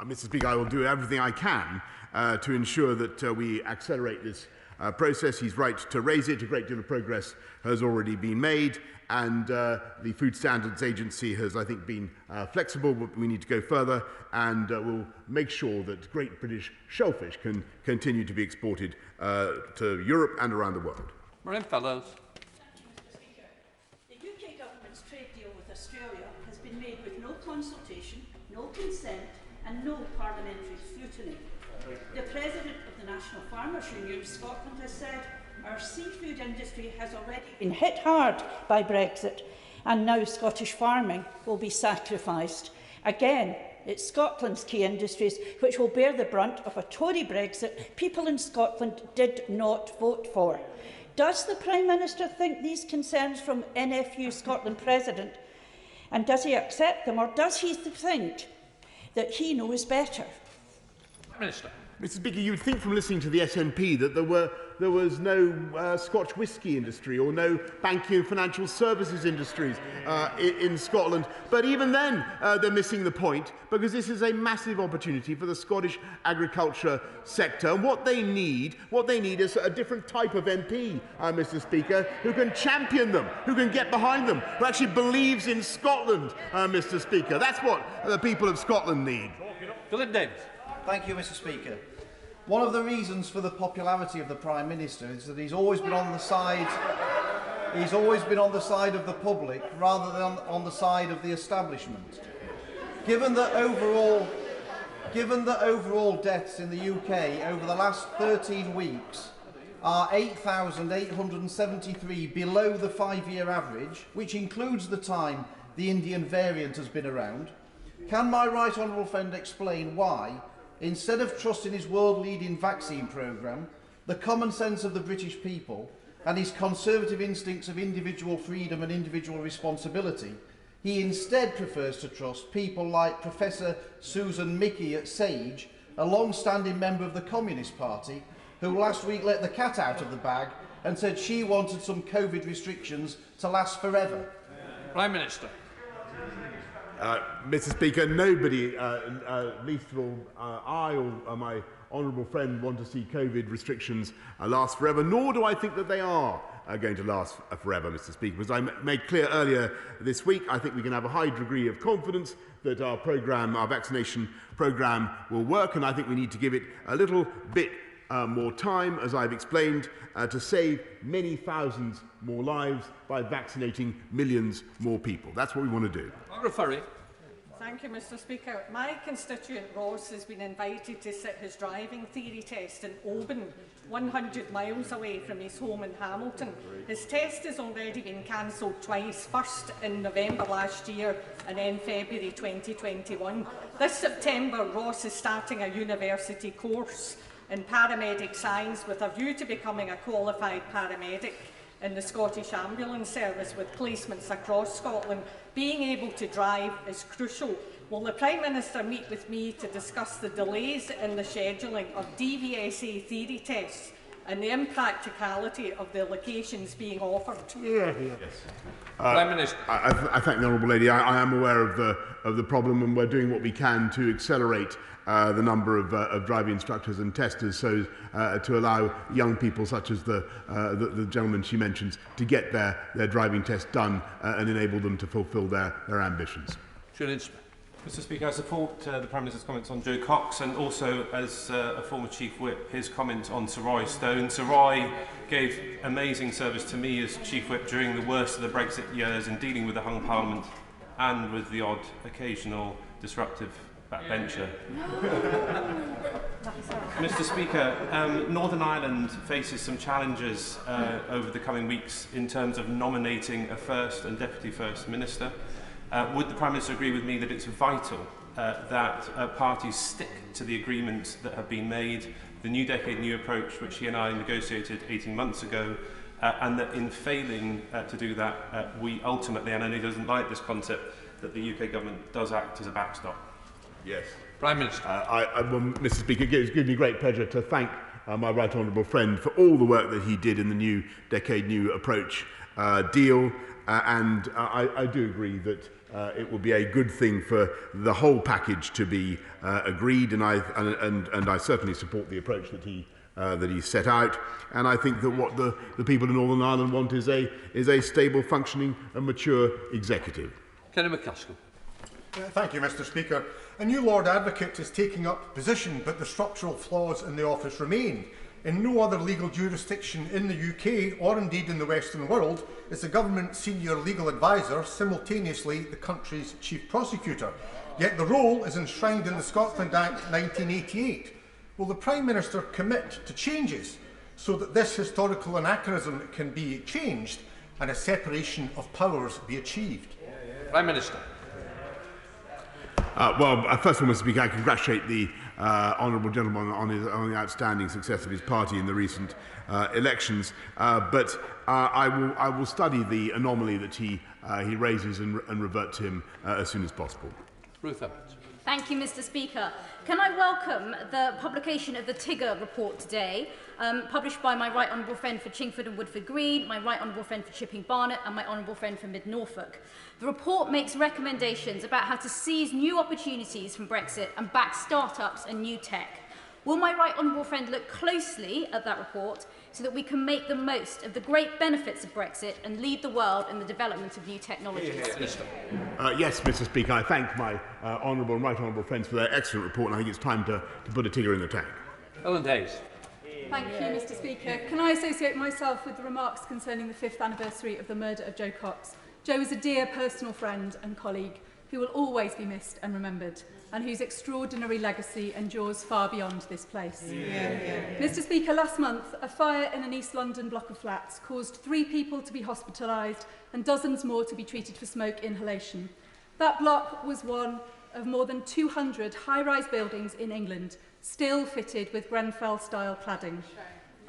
Speaker 11: Mr. Speaker, I will do everything I can to ensure that we accelerate this process. He's right to raise it. A great deal of progress has already been made, and the Food Standards Agency has, I think, been flexible, but we need to go further, and we'll make sure that great British shellfish can continue to be exported to Europe and around the world.
Speaker 2: Maureen Fellows.
Speaker 20: The UK government's trade deal with Australia has been made with no consultation, no consent and no parliamentary scrutiny. The President of the National Farmers Union, Scotland, has said our seafood industry has already been hit hard by Brexit, and now Scottish farming will be sacrificed. Again, it's Scotland's key industries which will bear the brunt of a Tory Brexit people in Scotland did not vote for. Does the Prime Minister think these concerns from NFU Scotland President, and does he accept them, or does he think that he knows better?
Speaker 2: Minister.
Speaker 11: Mr. Speaker, you would think from listening to the SNP that there was no Scotch whisky industry or no banking and financial services industries in Scotland. But even then, they're missing the point, because this is a massive opportunity for the Scottish agriculture sector. And what they need is a different type of MP, Mr. Speaker, who can champion them, who can get behind them, who actually believes in Scotland, Mr. Speaker. That's what the people of Scotland need.
Speaker 2: Philip Davis.
Speaker 21: Thank you, Mr. Speaker. One of the reasons for the popularity of the Prime Minister is that he's always been on the side of the public rather than on the side of the establishment. Given that overall deaths in the UK over the last 13 weeks are 8,873 below the 5-year average, which includes the time the Indian variant has been around, can my right honourable friend explain why, instead of trusting his world-leading vaccine programme, the common sense of the British people and his conservative instincts of individual freedom and individual responsibility, he instead prefers to trust people like Professor Susan Mickey at Sage, a long-standing member of the Communist Party, who last week let the cat out of the bag and said she wanted some COVID restrictions to last forever?
Speaker 2: Prime Minister.
Speaker 11: Mr. Speaker, nobody, least of all I or my honourable friend, want to see COVID restrictions last forever, nor do I think that they are going to last forever, Mr. Speaker. As I made clear earlier this week, I think we can have a high degree of confidence that our vaccination programme will work, and I think we need to give it a little bit more time, as I've explained, to save many thousands more lives by vaccinating millions more people. That's what we want to do.
Speaker 3: Thank you, Mr. Speaker. My constituent Ross has been invited to sit his driving theory test in Oban, 100 miles away from his home in Hamilton. His test has already been cancelled twice, first in November last year and then February 2021. This September, Ross is starting a university course in paramedic science with a view to becoming a qualified paramedic in the Scottish Ambulance Service with placements across Scotland. Being able to drive is crucial. Will the Prime Minister meet with me to discuss the delays in the scheduling of DVSA theory tests and the impracticality of the locations being offered?
Speaker 11: Yes. Prime Minister. I thank the honourable lady. I am aware of the problem, and we're doing what we can to accelerate the number of driving instructors and testers, so to allow young people such as the gentleman she mentions to get their driving test done and enable them to fulfil their ambitions.
Speaker 22: Mr. Speaker, I support the Prime Minister's comments on Joe Cox, and also, as a former Chief Whip, his comment on Sir Roy Stone. Sir Roy gave amazing service to me as Chief Whip during the worst of the Brexit years in dealing with the hung Parliament and with the odd occasional disruptive backbencher. Mr. Speaker, Northern Ireland faces some challenges over the coming weeks in terms of nominating a First and Deputy First Minister. Would the Prime Minister agree with me that it's vital that parties stick to the agreements that have been made, the New Decade New approach which he and I negotiated 18 months ago, and that in failing to do that, we ultimately, and I know he doesn't like this concept, that the UK government does act as a backstop?
Speaker 11: Yes.
Speaker 22: Prime Minister.
Speaker 11: Well, Mr. Speaker, it gives me great pleasure to thank my right honourable friend for all the work that he did in the New Decade New approach deal, and I do agree that it would be a good thing for the whole package to be agreed, and I certainly support the approach that he set out. And I think that what the people in Northern Ireland want is a stable, functioning, and mature executive.
Speaker 22: Kenny McCaskill.
Speaker 23: Thank you, Mr. Speaker. A new Lord Advocate is taking up position, but the structural flaws in the office remain. In no other legal jurisdiction in the UK, or indeed in the Western world, is the government senior legal advisor simultaneously the country's chief prosecutor. Yet the role is enshrined in the Scotland Act 1988. Will the Prime Minister commit to changes so that this historical anachronism can be changed and a separation of powers be achieved?
Speaker 22: Prime Minister.
Speaker 11: First of all, Mr. Speaker, I congratulate the honourable gentleman on the outstanding success of his party in the recent elections. But I will study the anomaly that he raises and revert to him as soon as possible.
Speaker 22: Ruth Evans.
Speaker 24: Thank you, Mr. Speaker. Can I welcome the publication of the Tigger report today, published by my right honourable friend for Chingford and Woodford Green, my right honourable friend for Chipping Barnet, and my honourable friend for Mid-Norfolk. The report makes recommendations about how to seize new opportunities from Brexit and back start-ups and new tech. Will my right honourable friend look closely at that report so that we can make the most of the great benefits of Brexit and lead the world in the development of new technologies?
Speaker 11: Yes, Mr. Speaker, I thank my honourable and right honourable friends for their excellent report, and I think it's time to put a Tigger in the tank.
Speaker 22: Ellen Hayes.
Speaker 25: Thank you, Mr. Speaker. Can I associate myself with the remarks concerning the 5th anniversary of the murder of Joe Cox? Joe is a dear personal friend and colleague who will always be missed and remembered, and whose extraordinary legacy endures far beyond this place. Mr. Speaker, last month, a fire in an East London block of flats caused 3 people to be hospitalised and dozens more to be treated for smoke inhalation. That block was one of more than 200 high-rise buildings in England, still fitted with Grenfell-style cladding.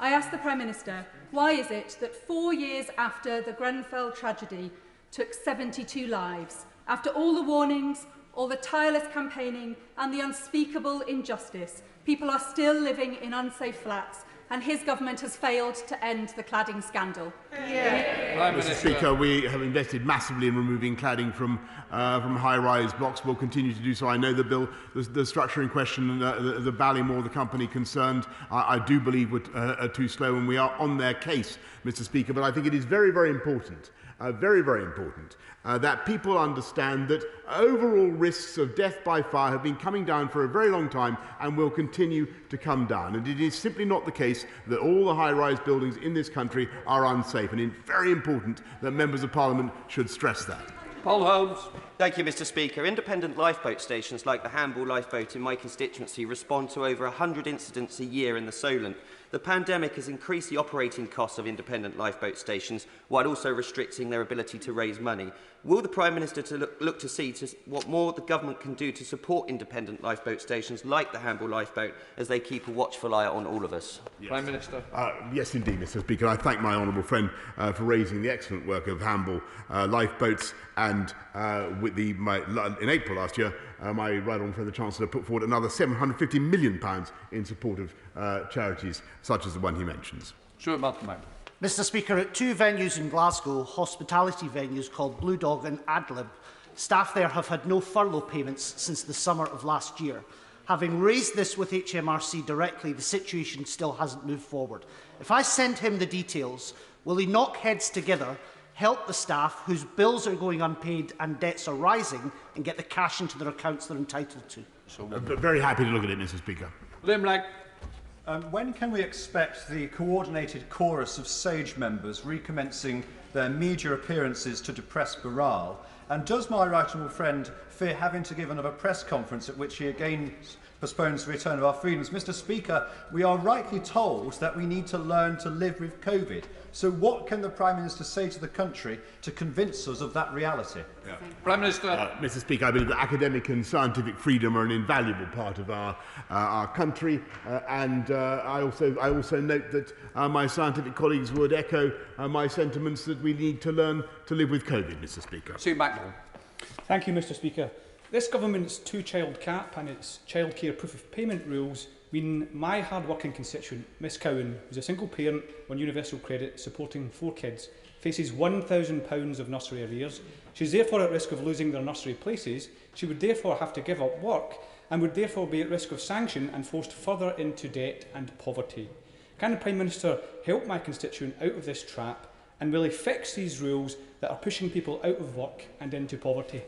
Speaker 25: I asked the Prime Minister, why is it that 4 years after the Grenfell tragedy took 72 lives, after all the warnings, all the tireless campaigning and the unspeakable injustice, people are still living in unsafe flats, and his government has failed to end the cladding scandal?
Speaker 11: Mr. Speaker, we have invested massively in removing cladding from high-rise blocks. We'll continue to do so. I know the bill, the structure in question, the Ballymore, the company concerned, I do believe are too slow, and we are on their case, Mr. Speaker. But I think it is very, very important, very important, that people understand that overall risks of death by fire have been coming down for a very long time and will continue to come down. And it is simply not the case that all the high-rise buildings in this country are unsafe. And it's very important that members of Parliament should stress that.
Speaker 2: Paul Holmes.
Speaker 4: Thank you, Mr. Speaker. Independent lifeboat stations like the Hamble lifeboat in my constituency respond to over 100 incidents a year in the Solent. The pandemic has increased the operating costs of independent lifeboat stations while also restricting their ability to raise money. Will the Prime Minister look to see what more the government can do to support independent lifeboat stations like the Hamble lifeboat as they keep a watchful eye on all of us?
Speaker 2: Yes. Prime Minister.
Speaker 11: Yes, indeed, Mr. Speaker. I thank my honourable friend for raising the excellent work of Hamble lifeboats, and in April last year, my right honourable friend, the Chancellor, put forward another £750 million in support of charities such as the one he mentions.
Speaker 2: Sure, Martin.
Speaker 13: Mr. Speaker, at two venues in Glasgow, hospitality venues called Blue Dog and Adlib, staff there have had no furlough payments since the summer of last year. Having raised this with HMRC directly, the situation still hasn't moved forward. If I send him the details, will he knock heads together, help the staff whose bills are going unpaid and debts are rising, and get the cash into their accounts they're entitled to?
Speaker 11: Very happy to look at it, Mr. Speaker.
Speaker 2: Limerick.
Speaker 5: When can we expect the coordinated chorus of SAGE members recommencing their media appearances to depress morale? And does my right honourable friend fear having to give another press conference at which he again postpones the return of our freedoms? Mr. Speaker, we are rightly told that we need to learn to live with COVID. So what can the Prime Minister say to the country to convince us of that reality?
Speaker 2: Yeah. Prime Minister.
Speaker 11: Mr. Speaker, I believe that academic and scientific freedom are an invaluable part of our country, and I also note that my scientific colleagues would echo my sentiments that we need to learn to live with COVID, Mr. Speaker.
Speaker 2: Sue Macdonald.
Speaker 6: Thank you, Mr. Speaker. This government's two-child cap and its childcare proof of payment rules mean my hard-working constituent, Miss Cowan, who's a single parent on universal credit supporting 4 kids, faces £1,000 of nursery arrears. She's therefore at risk of losing their nursery places. She would therefore have to give up work and would therefore be at risk of sanction and forced further into debt and poverty. Can the Prime Minister help my constituent out of this trap, and will he fix these rules that are pushing people out of work and into poverty?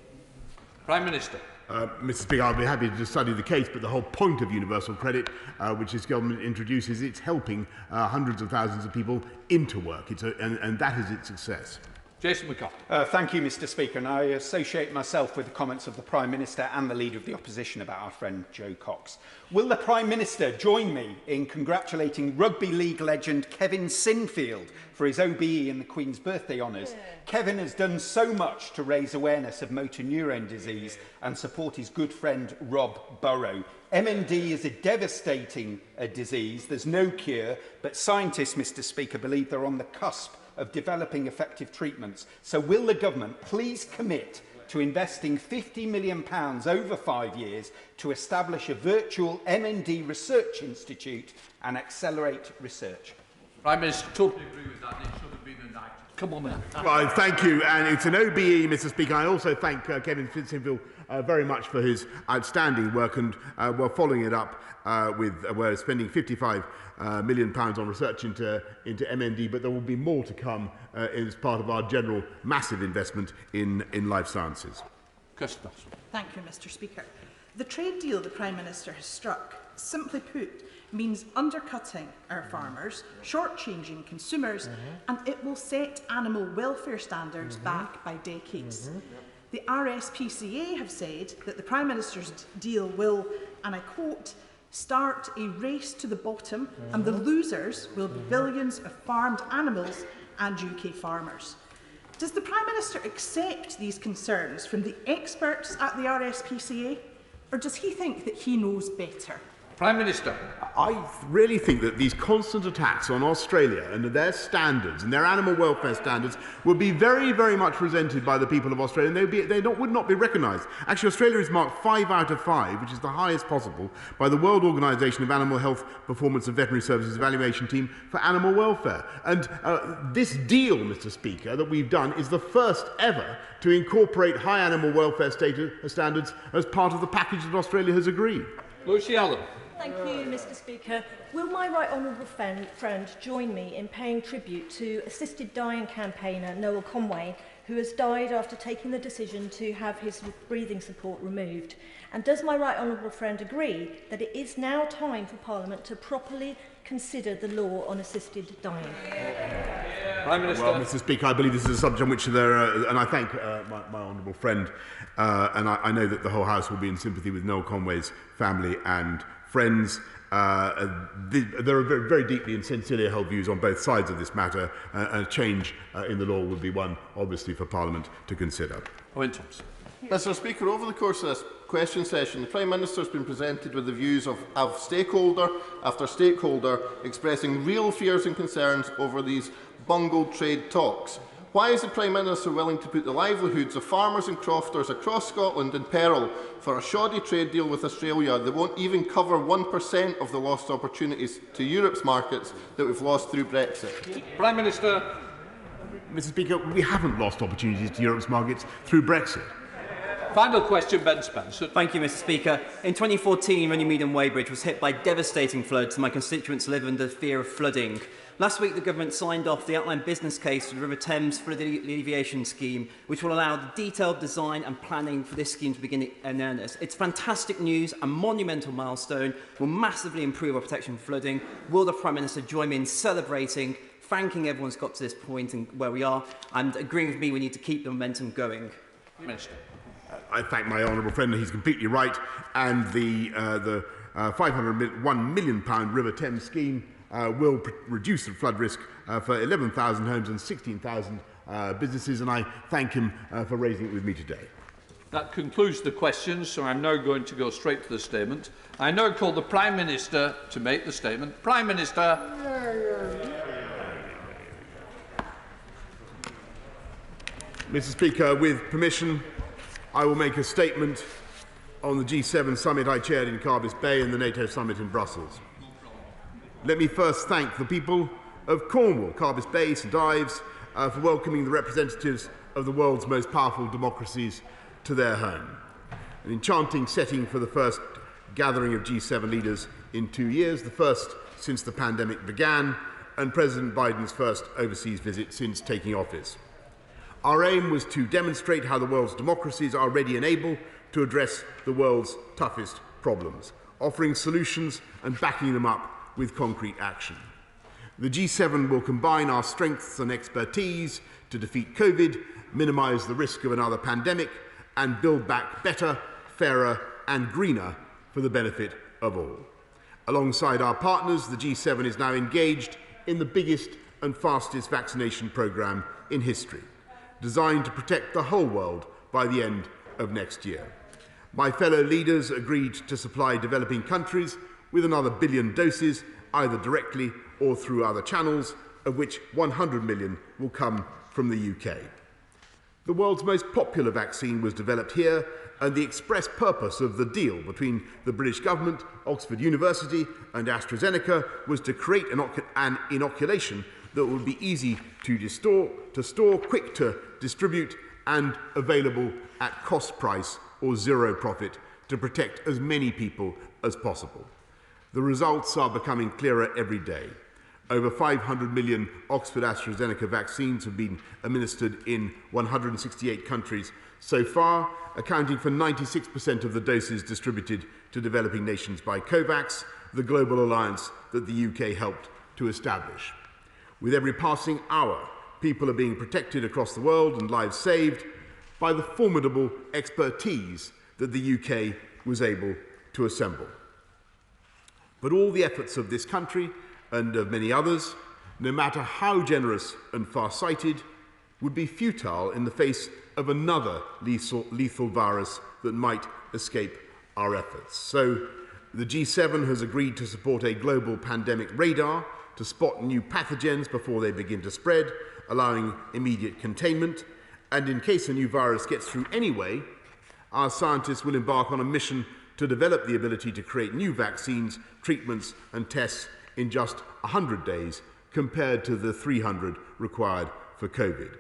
Speaker 2: Prime Minister.
Speaker 11: Mr. Speaker, I'll be happy to study the case, but the whole point of universal credit, which this government introduces, it's helping hundreds of thousands of people into work, and that is its success.
Speaker 2: Jason McCall.
Speaker 7: Thank you, Mr. Speaker, and I associate myself with the comments of the Prime Minister and the Leader of the Opposition about our friend Joe Cox. Will the Prime Minister join me in congratulating rugby league legend Kevin Sinfield for his OBE in the Queen's birthday honours? Yeah. Kevin has done so much to raise awareness of motor neurone disease and support his good friend Rob Burrow. MND is a devastating disease. There's no cure, but scientists, Mr. Speaker, believe they're on the cusp of developing effective treatments. So will the government please commit to investing £50 million over 5 years to establish a virtual MND research institute and accelerate research?
Speaker 2: Prime Minister, totally agree with that. It should have been a night. Come on, man.
Speaker 11: Well, thank you, and it's an OBE, Mr. Speaker. I also thank Kevin Sinfield very much for his outstanding work, and we're following it up we're spending £55 million on research into MND, but there will be more to come as part of our general massive investment in life sciences.
Speaker 8: Thank you, Mr. Speaker. The trade deal the Prime Minister has struck, simply put, means undercutting our farmers, shortchanging consumers, and it will set animal welfare standards back by decades. The RSPCA have said that the Prime Minister's deal will, and I quote, start a race to the bottom, and the losers will be billions of farmed animals and UK farmers. Does the Prime Minister accept these concerns from the experts at the RSPCA, or does he think that he knows better?
Speaker 2: Prime Minister.
Speaker 11: I really think that these constant attacks on Australia and their standards and their animal welfare standards will be very, very much resented by the people of Australia, and would not be recognised. Actually, Australia is marked 5 out of 5, which is the highest possible, by the World Organisation of Animal Health Performance and Veterinary Services Evaluation Team for Animal Welfare. And this deal, Mr. Speaker, that we've done is the first ever to incorporate high animal welfare standards as part of the package that Australia has agreed.
Speaker 2: Lucy Allen.
Speaker 1: Thank you, Mr. Speaker. Will my right honourable friend join me in paying tribute to assisted dying campaigner Noel Conway, who has died after taking the decision to have his breathing support removed? And does my right honourable friend agree that it is now time for Parliament to properly consider the law on assisted dying?
Speaker 2: Prime Minister.
Speaker 11: Well, Mr. Speaker, I believe this is a subject on which there are, and I thank my honourable friend, and I know that the whole House will be in sympathy with Noel Conway's family and friends. There are very, very deeply and sincerely held views on both sides of this matter. A change in the law would be one, obviously, for Parliament to consider.
Speaker 2: Owen Thompson.
Speaker 9: Mr. Speaker, over the course of this question session, the Prime Minister has been presented with the views of stakeholder after stakeholder expressing real fears and concerns over these bungled trade talks. Why is the Prime Minister willing to put the livelihoods of farmers and crofters across Scotland in peril for a shoddy trade deal with Australia that won't even cover 1% of the lost opportunities to Europe's markets that we've lost through Brexit?
Speaker 2: Prime Minister.
Speaker 11: Mr. Speaker, we haven't lost opportunities to Europe's markets through Brexit.
Speaker 2: Final question, Ben Spencer.
Speaker 10: Thank you, Mr. Speaker. In 2014, Runnymede and Weybridge was hit by devastating floods, and my constituents live under fear of flooding. Last week, the government signed off the outline business case for the River Thames Flood Alleviation Scheme, which will allow the detailed design and planning for this scheme to begin in earnest. It's fantastic news, a monumental milestone, will massively improve our protection from flooding. Will the Prime Minister join me in celebrating, thanking everyone who's got to this point and where we are, and agreeing with me we need to keep the momentum going?
Speaker 2: Minister.
Speaker 11: I thank my honourable friend, he's completely right, and the £501 million River Thames scheme will reduce the flood risk for 11,000 homes and 16,000 businesses, and I thank him for raising it with me today.
Speaker 2: That concludes the questions, so I'm now going to go straight to the statement. I now call the Prime Minister to make the statement. Prime Minister.
Speaker 11: Mr. Speaker, with permission, I will make a statement on the G7 summit I chaired in Carbis Bay and the NATO summit in Brussels. Let me first thank the people of Cornwall, Carbis Bay, St Ives, for welcoming the representatives of the world's most powerful democracies to their home. An enchanting setting for the first gathering of G7 leaders in 2 years, the first since the pandemic began, and President Biden's first overseas visit since taking office. Our aim was to demonstrate how the world's democracies are ready and able to address the world's toughest problems, offering solutions and backing them up with concrete action. The G7 will combine our strengths and expertise to defeat COVID, minimise the risk of another pandemic, and build back better, fairer and greener for the benefit of all. Alongside our partners, the G7 is now engaged in the biggest and fastest vaccination programme in history, designed to protect the whole world by the end of next year. My fellow leaders agreed to supply developing countries with another 1 billion doses, either directly or through other channels, of which 100 million will come from the UK. The world's most popular vaccine was developed here, and the express purpose of the deal between the British government, Oxford University and AstraZeneca was to create an inoculation that would be easy to store, quick to distribute and available at cost price or zero profit to protect as many people as possible. The results are becoming clearer every day. Over 500 million Oxford AstraZeneca vaccines have been administered in 168 countries so far, accounting for 96% of the doses distributed to developing nations by COVAX, the global alliance that the UK helped to establish. With every passing hour, people are being protected across the world and lives saved by the formidable expertise that the UK was able to assemble. But all the efforts of this country and of many others, no matter how generous and far-sighted, would be futile in the face of another lethal virus that might escape our efforts. So The G7 has agreed to support a global pandemic radar to spot new pathogens before they begin to spread, allowing immediate containment. And in case a new virus gets through anyway, our scientists will embark on a mission to develop the ability to create new vaccines, treatments and tests in just 100 days compared to the 300 required for COVID.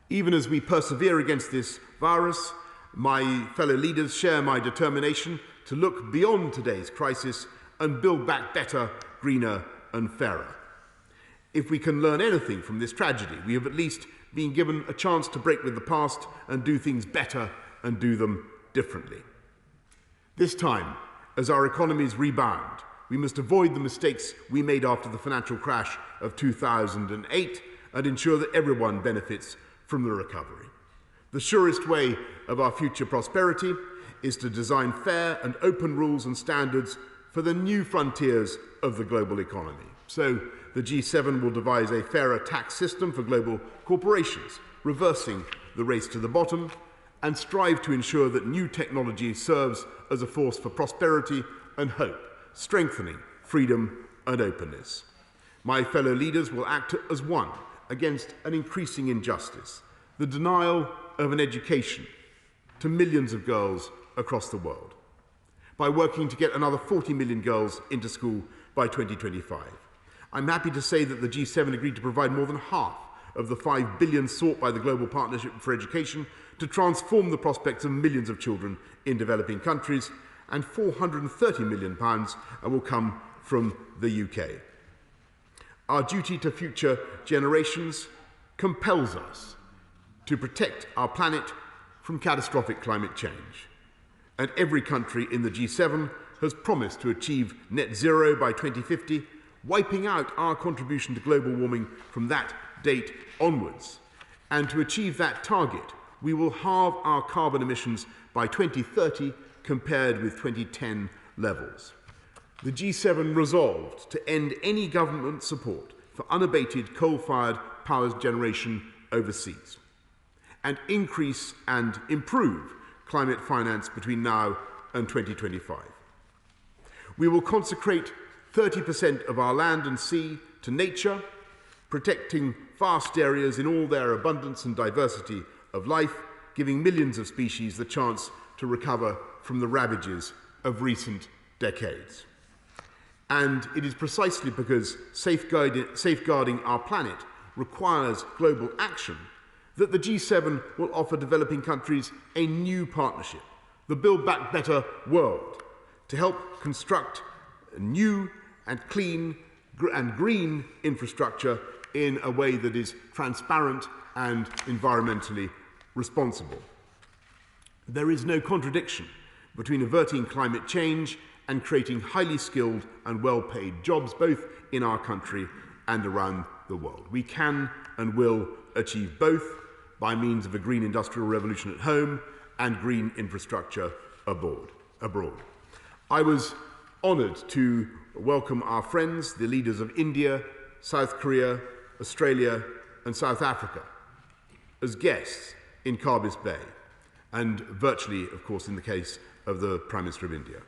Speaker 11: Even as we persevere against this virus, my fellow leaders share my determination to look beyond today's crisis and build back better, greener and fairer. If we can learn anything from this tragedy, we have at least been given a chance to break with the past and do things better and do them differently. This time, as our economies rebound, we must avoid the mistakes we made after the financial crash of 2008 and ensure that everyone benefits from the recovery. The surest way of our future prosperity is to design fair and open rules and standards for the new frontiers of the global economy. So, the G7 will devise a fairer tax system for global corporations, reversing the race to the bottom, and strive to ensure that new technology serves as a force for prosperity and hope, strengthening freedom and openness. My fellow leaders will act as one against an increasing injustice, the denial of an education to millions of girls across the world, by working to get another 40 million girls into school by 2025. I'm happy to say that the G7 agreed to provide more than half of the $5 billion sought by the Global Partnership for Education to transform the prospects of millions of children in developing countries, and £430 million will come from the UK. Our duty to future generations compels us to protect our planet from catastrophic climate change. And every country in the G7 has promised to achieve net zero by 2050, wiping out our contribution to global warming from that date onwards. And to achieve that target, we will halve our carbon emissions by 2030 compared with 2010 levels. The G7 resolved to end any government support for unabated coal-fired power generation overseas and increase and improve climate finance between now and 2025. We will consecrate 30% of our land and sea to nature, protecting vast areas in all their abundance and diversity of life, giving millions of species the chance to recover from the ravages of recent decades. And it is precisely because safeguarding our planet requires global action that the G7 will offer developing countries a new partnership, the Build Back Better world, to help construct a new and clean and green infrastructure in a way that is transparent and environmentally responsible. There is no contradiction between averting climate change and creating highly skilled and well-paid jobs both in our country and around the world. We can and will achieve both by means of a green industrial revolution at home and green infrastructure abroad. I was honoured to welcome our friends, the leaders of India, South Korea, Australia and South Africa, as guests in Carbis Bay, and virtually, of course, in the case of the Prime Minister of India.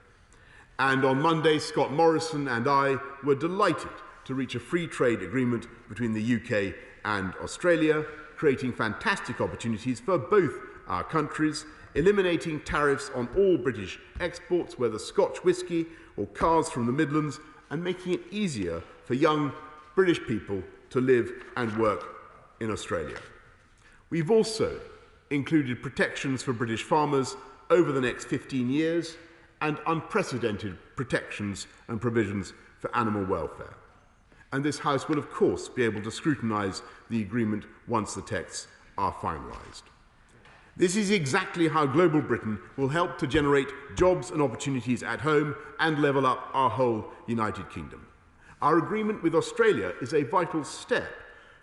Speaker 11: And on Monday, Scott Morrison and I were delighted to reach a free trade agreement between the UK and Australia, creating fantastic opportunities for both our countries, eliminating tariffs on all British exports, whether Scotch whisky or cars from the Midlands, and making it easier for young British people to live and work in Australia. We've also included protections for British farmers over the next 15 years and unprecedented protections and provisions for animal welfare. And this House will, of course, be able to scrutinise the agreement once the texts are finalised. This is exactly how Global Britain will help to generate jobs and opportunities at home and level up our whole United Kingdom. Our agreement with Australia is a vital step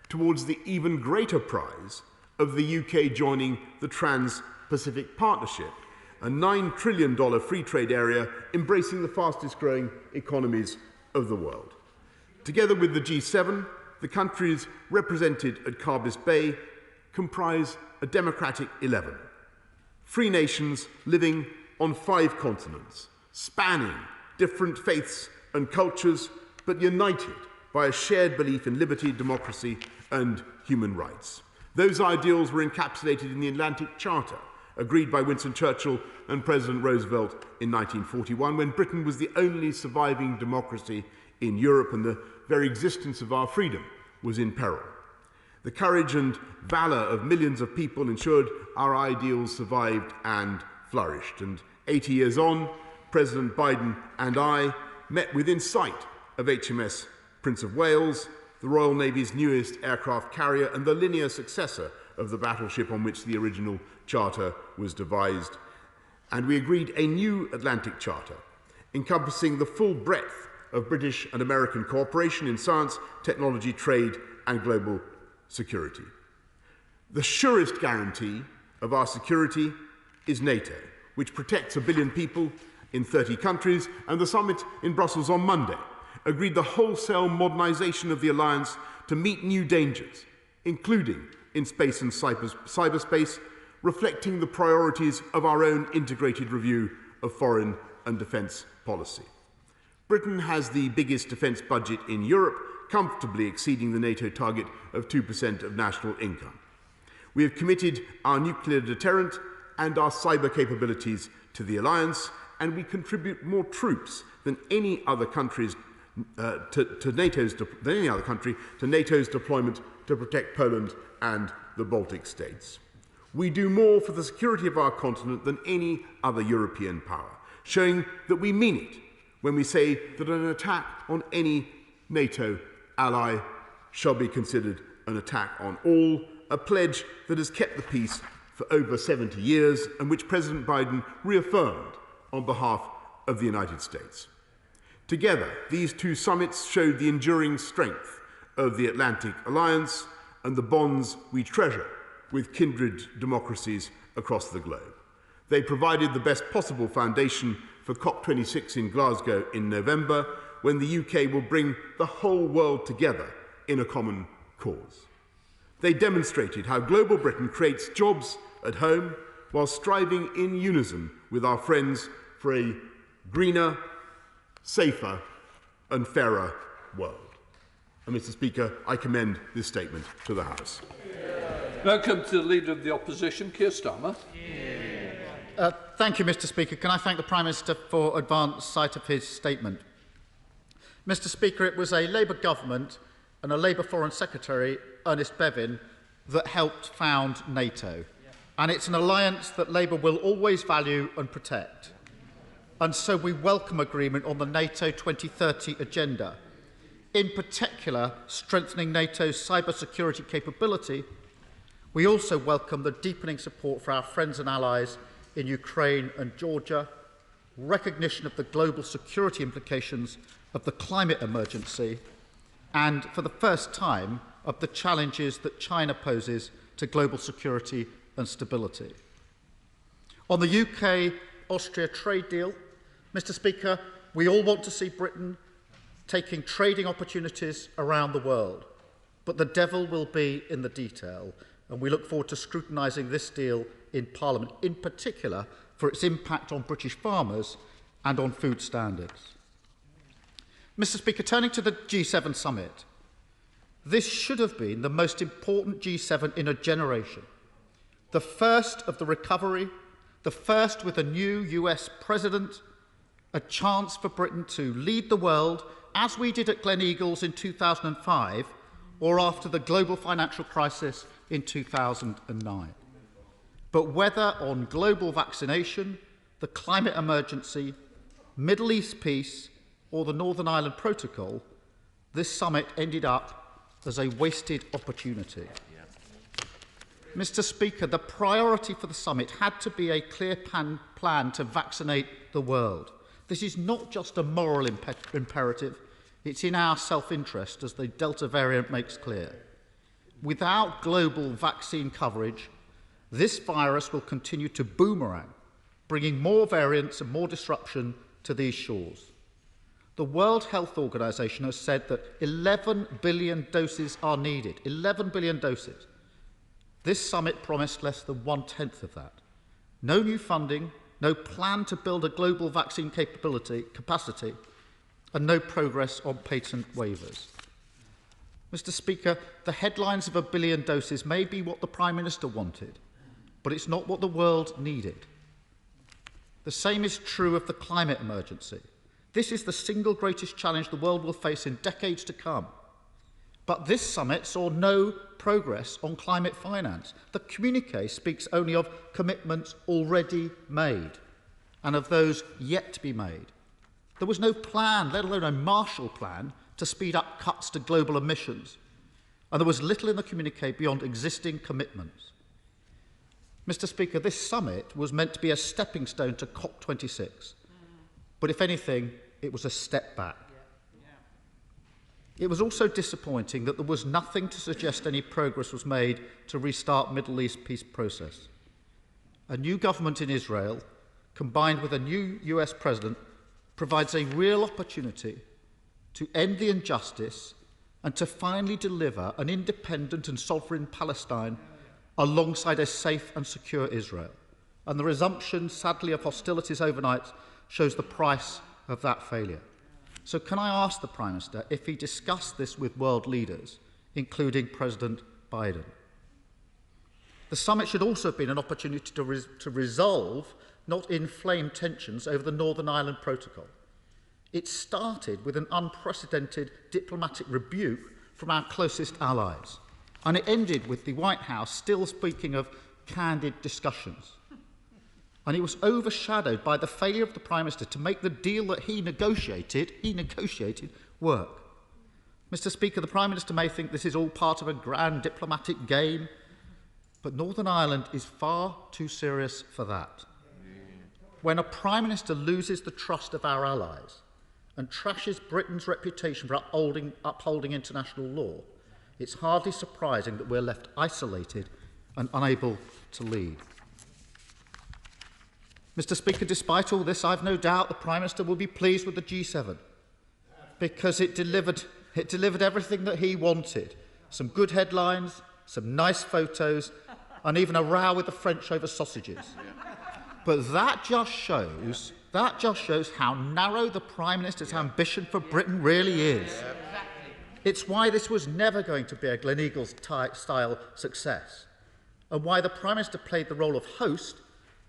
Speaker 11: towards the even greater prize of the UK joining the Trans-Pacific Partnership, a $9 trillion free trade area embracing the fastest growing economies of the world. Together with the G7, the countries represented at Carbis Bay comprise a democratic 11, free nations living on 5 continents, spanning different faiths and cultures, but united by a shared belief in liberty, democracy and human rights. Those ideals were encapsulated in the Atlantic Charter, agreed by Winston Churchill and President Roosevelt in 1941, when Britain was the only surviving democracy in Europe and the very existence of our freedom was in peril. The courage and valour of millions of people ensured our ideals survived and flourished. And 80 years on, President Biden and I met within sight of HMS Prince of Wales, the Royal Navy's newest aircraft carrier and the linear successor of the battleship on which the original charter was devised. And we agreed a new Atlantic Charter, encompassing the full breadth of British and American cooperation in science, technology, trade and global security. The surest guarantee of our security is NATO, which protects 1 billion people in 30 countries, and the summit in Brussels on Monday agreed the wholesale modernisation of the alliance to meet new dangers, including in space and cyberspace, reflecting the priorities of our own integrated review of foreign and defence policy. Britain has the biggest defence budget in Europe, comfortably exceeding the NATO target of 2% of national income. We have committed our nuclear deterrent and our cyber capabilities to the alliance, and we contribute more troops than any other country's to NATO's deployment to protect Poland and the Baltic states. We do more for the security of our continent than any other European power, showing that we mean it when we say that an attack on any NATO ally shall be considered an attack on all, a pledge that has kept the peace for over 70 years and which President Biden reaffirmed on behalf of the United States. Together, these two summits showed the enduring strength of the Atlantic Alliance and the bonds we treasure with kindred democracies across the globe. They provided the best possible foundation for COP26 in Glasgow in November, when the UK will bring the whole world together in a common cause. They demonstrated how global Britain creates jobs at home while striving in unison with our friends for a greener, safer and fairer world. And Mr. Speaker, I commend this statement to the House.
Speaker 2: Welcome to the Leader of the Opposition, Keir Starmer.
Speaker 12: Thank you, Mr. Speaker. Can I thank the Prime Minister for advance sight of his statement? Mr. Speaker, it was a Labour government and a Labour Foreign Secretary, Ernest Bevin, that helped found NATO. And it's an alliance that Labour will always value and protect. And so we welcome agreement on the NATO 2030 agenda, in particular strengthening NATO's cybersecurity capability. We also welcome the deepening support for our friends and allies in Ukraine and Georgia, recognition of the global security implications of the climate emergency, and for the first time of the challenges that China poses to global security and stability. On the UK-Austria trade deal, Mr. Speaker, we all want to see Britain taking trading opportunities around the world, but the devil will be in the detail, and we look forward to scrutinising this deal in Parliament, in particular for its impact on British farmers and on food standards. Mr. Speaker, turning to the G7 summit, this should have been the most important G7 in a generation. The first of the recovery, the first with a new US president, a chance for Britain to lead the world, as we did at Gleneagles in 2005, or after the global financial crisis in 2009. But whether on global vaccination, the climate emergency, Middle East peace, or the Northern Ireland Protocol, this summit ended up as a wasted opportunity. Mr. Speaker, the priority for the summit had to be a clear plan to vaccinate the world. This is not just a moral imperative, it's in our self-interest, as the Delta variant makes clear. Without global vaccine coverage, this virus will continue to boomerang, bringing more variants and more disruption to these shores. The World Health Organization has said that 11 billion doses are needed. 11 billion doses. This summit promised less than 1/10 of that. No new funding, no plan to build a global vaccine capacity, and no progress on patent waivers. Mr. Speaker, the headlines of 1 billion doses may be what the Prime Minister wanted, but it's not what the world needed. The same is true of the climate emergency. This is the single greatest challenge the world will face in decades to come. But this summit saw no progress on climate finance. The communiqué speaks only of commitments already made and of those yet to be made. There was no plan, let alone a Marshall Plan, to speed up cuts to global emissions. And there was little in the communiqué beyond existing commitments. Mr. Speaker, this summit was meant to be a stepping stone to COP26. But if anything, it was a step back. It was also disappointing that there was nothing to suggest any progress was made to restart Middle East peace process. A new government in Israel, combined with a new US president, provides a real opportunity to end the injustice and to finally deliver an independent and sovereign Palestine alongside a safe and secure Israel. And the resumption, sadly, of hostilities overnight shows the price of that failure. So can I ask the Prime Minister if he discussed this with world leaders, including President Biden? The summit should also have been an opportunity to resolve, not inflame, tensions over the Northern Ireland Protocol. It started with an unprecedented diplomatic rebuke from our closest allies, and it ended with the White House still speaking of candid discussions. And it was overshadowed by the failure of the Prime Minister to make the deal that he negotiated work. Mr. Speaker, the Prime Minister may think this is all part of a grand diplomatic game, but Northern Ireland is far too serious for that. When a Prime Minister loses the trust of our allies and trashes Britain's reputation for upholding international law, it's hardly surprising that we're left isolated and unable to lead. Mr. Speaker, despite all this, I've no doubt the Prime Minister will be pleased with the G7 because it delivered everything that he wanted. Some good headlines, some nice photos, and even a row with the French over sausages. But that just shows how narrow the Prime Minister's ambition for Britain really is. It's why this was never going to be a Gleneagles-style success, and why the Prime Minister played the role of host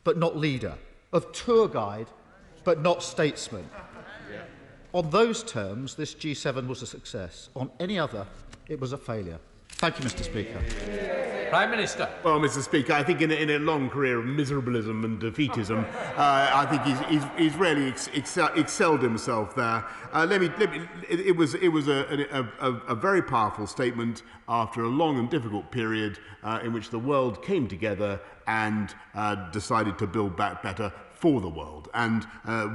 Speaker 12: but not leader, of tour guide but not statesman. On those terms, this G7 was a success. On any other, it was a failure. Thank you, Mr. Speaker.
Speaker 2: Prime Minister.
Speaker 11: Well, Mr. Speaker, I think in a long career of miserablism and defeatism, I think he's really excelled himself there. It was a very powerful statement after a long and difficult period in which the world came together and decided to build back better for the world. And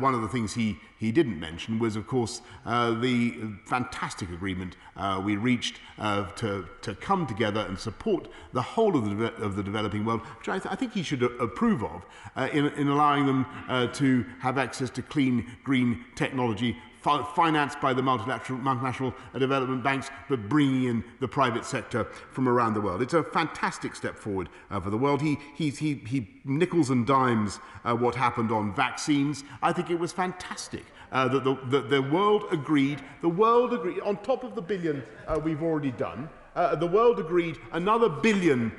Speaker 11: one of the things he didn't mention was, of course, the fantastic agreement we reached to come together and support the whole of the developing world, which I think he should approve of, in allowing them to have access to clean, green technology financed by the multinational development banks, but bringing in the private sector from around the world. It's a fantastic step forward for the world. He nickels and dimes what happened on vaccines. I think it was fantastic that the world agreed, on top of the billion we've already done, the world agreed another billion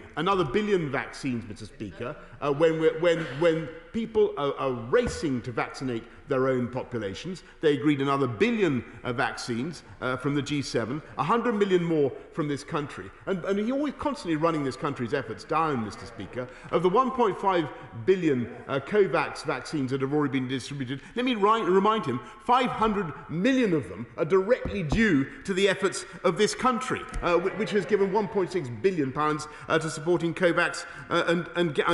Speaker 11: vaccines, Mr. Speaker, when people are racing to vaccinate their own populations. They agreed another billion vaccines from the G7, 100 million more from this country. And he's always constantly running this country's efforts down, Mr. Speaker. Of the 1.5 billion COVAX vaccines that have already been distributed, let me remind him, 500 million of them are directly due to the efforts of this country, which has given £1.6 billion to supporting COVAX and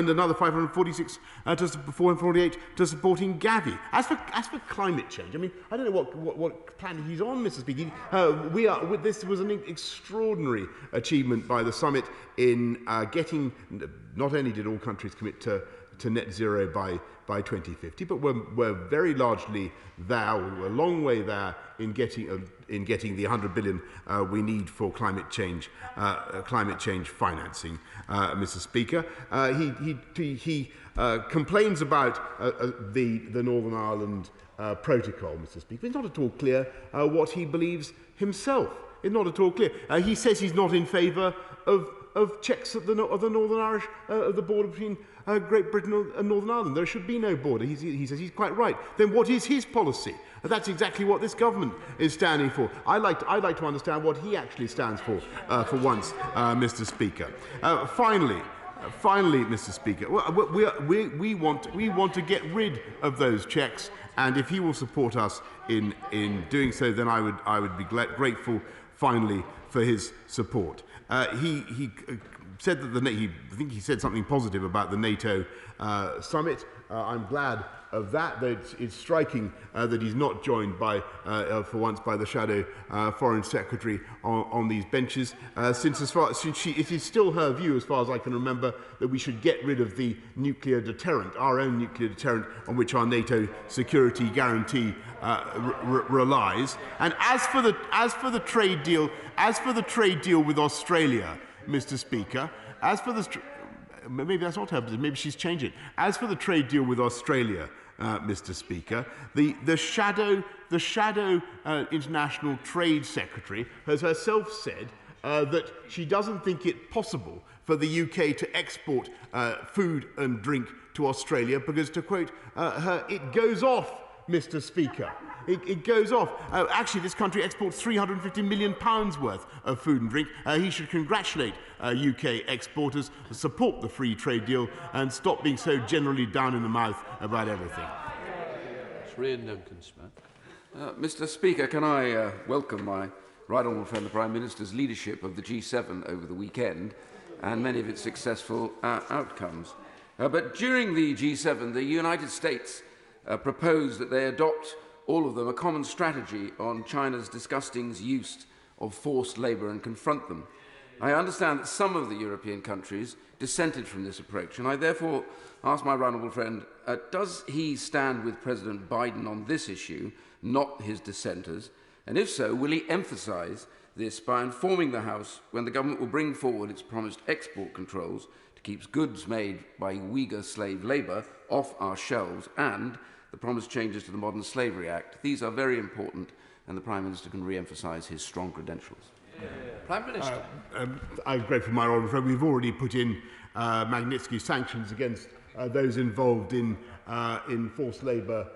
Speaker 11: another 548 to supporting Gavi. As for climate change, I mean, I don't know what plan he's on, Mr. Speaker. This was an extraordinary achievement by the summit in getting. Not only did all countries commit to net zero by by 2050, but we're very largely there. We're a long way there in getting the 100 billion we need for climate change financing, Mr. Speaker. He complains about the Northern Ireland protocol, Mr. Speaker. It's not at all clear what he believes himself. It's not at all clear. He says he's not in favour of checks at the Northern Irish, of the border between Great Britain and Northern Ireland. There should be no border. He says he's quite right. Then what is his policy? That's exactly what this government is standing for. I'd like to understand what he actually stands for once, Mr. Speaker. Finally, Mr. Speaker, we want to get rid of those checks, and if he will support us in doing so, then I would be grateful. Finally, for his support. He said that I think he said something positive about the NATO summit. I'm glad of that. It's striking that he's not joined for once by the shadow foreign secretary on these benches. Since it is still her view, as far as I can remember, that we should get rid of the nuclear deterrent, our own nuclear deterrent, on which our NATO security guarantee relies. And as for the trade deal with Australia, Mr. Speaker, maybe that's not her position, maybe she's changed it. As for the trade deal with Australia, Mr. Speaker, the shadow International Trade Secretary has herself said that she doesn't think it possible for the UK to export food and drink to Australia because, to quote her, it goes off, Mr. Speaker. It goes off. Actually, this country exports £350 million worth of food and drink. He should congratulate UK exporters, support the free trade deal, and stop being so generally down in the mouth about everything.
Speaker 14: Mr. Speaker, can I welcome my right honourable friend, the Prime Minister's leadership of the G7 over the weekend and many of its successful outcomes. But during the G7, the United States proposed that they adopt, all of them, a common strategy on China's disgusting use of forced labour and confront them. I understand that some of the European countries dissented from this approach, and I therefore ask my right honourable friend, does he stand with President Biden on this issue, not his dissenters? And if so, will he emphasise this by informing the House when the government will bring forward its promised export controls to keep goods made by Uyghur slave labour off our shelves and the promised changes to the Modern Slavery Act? These are very important, and the Prime Minister can re-emphasise his strong credentials.
Speaker 2: Prime Minister.
Speaker 11: I'm grateful, my honourable friend. We've already put in Magnitsky sanctions against those involved in forced labour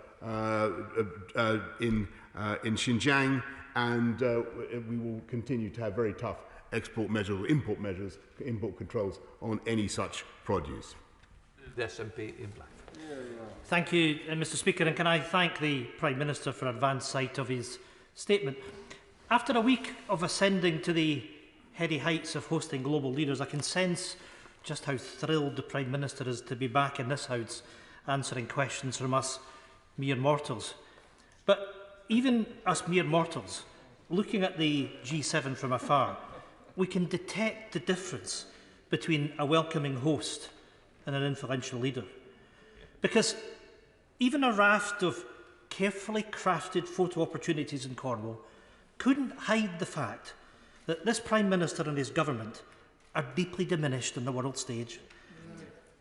Speaker 11: in Xinjiang, and we will continue to have very tough import controls on any such produce.
Speaker 2: The SNP in black.
Speaker 15: Thank you, Mr. Speaker, and can I thank the Prime Minister for advance sight of his statement. After a week of ascending to the heady heights of hosting global leaders, I can sense just how thrilled the Prime Minister is to be back in this House answering questions from us mere mortals. But even us mere mortals, looking at the G7 from afar, we can detect the difference between a welcoming host and an influential leader. Because even a raft of carefully crafted photo opportunities in Cornwall couldn't hide the fact that this Prime Minister and his government are deeply diminished on the world stage.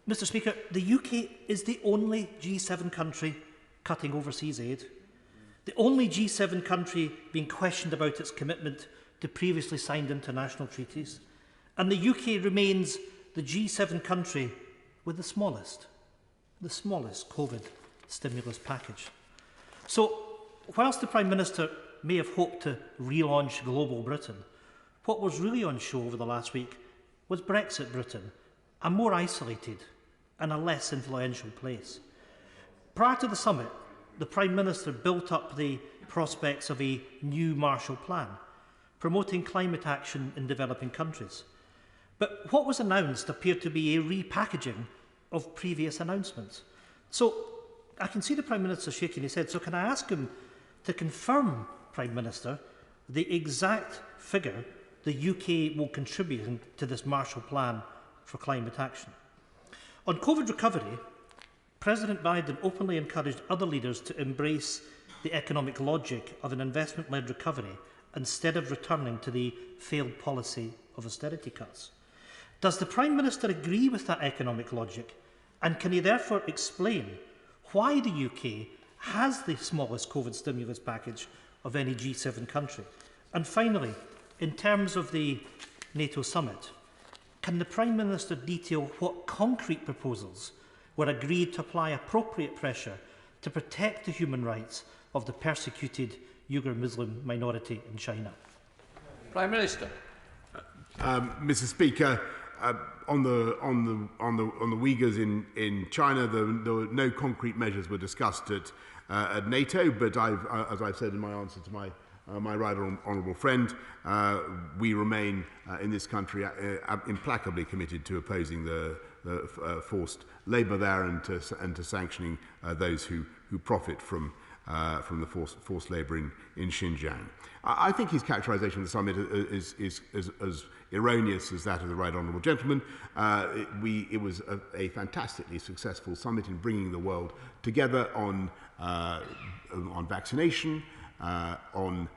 Speaker 15: Mr. Speaker, the UK is the only G7 country cutting overseas aid, the only G7 country being questioned about its commitment to previously signed international treaties, and the UK remains the G7 country with the smallest COVID stimulus package. So, whilst the Prime Minister may have hoped to relaunch global Britain, what was really on show over the last week was Brexit Britain, a more isolated and a less influential place. Prior to the summit, the Prime Minister built up the prospects of a new Marshall Plan, promoting climate action in developing countries. But what was announced appeared to be a repackaging of previous announcements. So I can see the Prime Minister shaking his head, so can I ask him to confirm, Prime Minister, the exact figure the UK will contribute to this Marshall Plan for climate action? On COVID recovery, President Biden openly encouraged other leaders to embrace the economic logic of an investment-led recovery instead of returning to the failed policy of austerity cuts. Does the Prime Minister agree with that economic logic, and can he therefore explain why the UK has the smallest COVID stimulus package of any G7 country? And finally, in terms of the NATO summit, can the Prime Minister detail what concrete proposals were agreed to apply appropriate pressure to protect the human rights of the persecuted Uyghur Muslim minority in China?
Speaker 2: Prime Minister.
Speaker 11: Mr. Speaker, on the Uyghurs in China, there were no concrete measures were discussed at NATO. But as I've said in my answer to my right honourable friend, we remain in this country implacably committed to opposing the forced labour there and to sanctioning those who profit from the forced labour in Xinjiang. I think his characterisation of the summit is as erroneous as that of the right honourable gentleman. It was a fantastically successful summit in bringing the world together on vaccination, on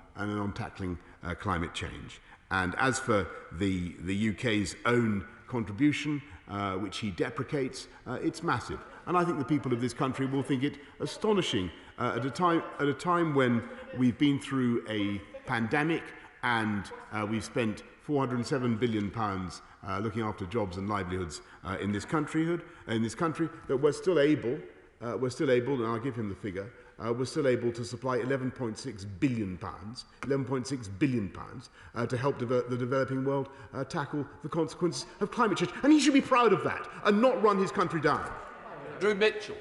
Speaker 11: tackling climate change. And as for the UK's own contribution, which he deprecates, it's massive. And I think the people of this country will think it astonishing at a time when we've been through a pandemic and we've spent £407 billion looking after jobs and livelihoods in this country, that we're still able, and I'll give him the figure, we're still able to supply £11.6 billion to help the developing world tackle the consequences of climate change. And he should be proud of that and not run his country down.
Speaker 2: Drew Mitchell.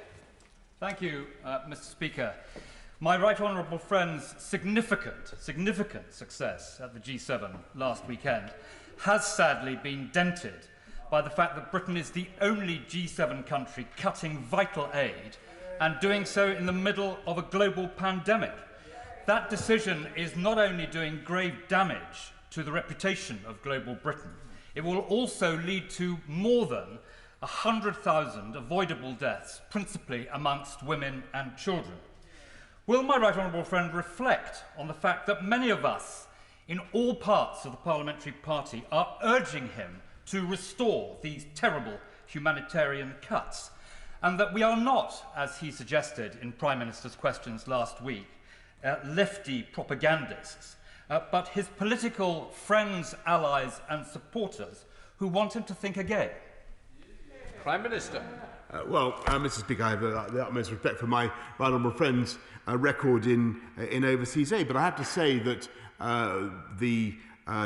Speaker 16: Thank you, Mr. Speaker. My right honourable friend's significant success at the G7 last weekend has sadly been dented by the fact that Britain is the only G7 country cutting vital aid and doing so in the middle of a global pandemic. That decision is not only doing grave damage to the reputation of global Britain, it will also lead to more than 100,000 avoidable deaths, principally amongst women and children. Will my right honourable friend reflect on the fact that many of us in all parts of the parliamentary party are urging him to restore these terrible humanitarian cuts, and that we are not, as he suggested in Prime Minister's questions last week, lefty propagandists, but his political friends, allies and supporters who want him to think again?
Speaker 2: Prime Minister.
Speaker 11: Mr. Speaker, I have the utmost respect for my right honourable friend's record in overseas aid, but I have to say that the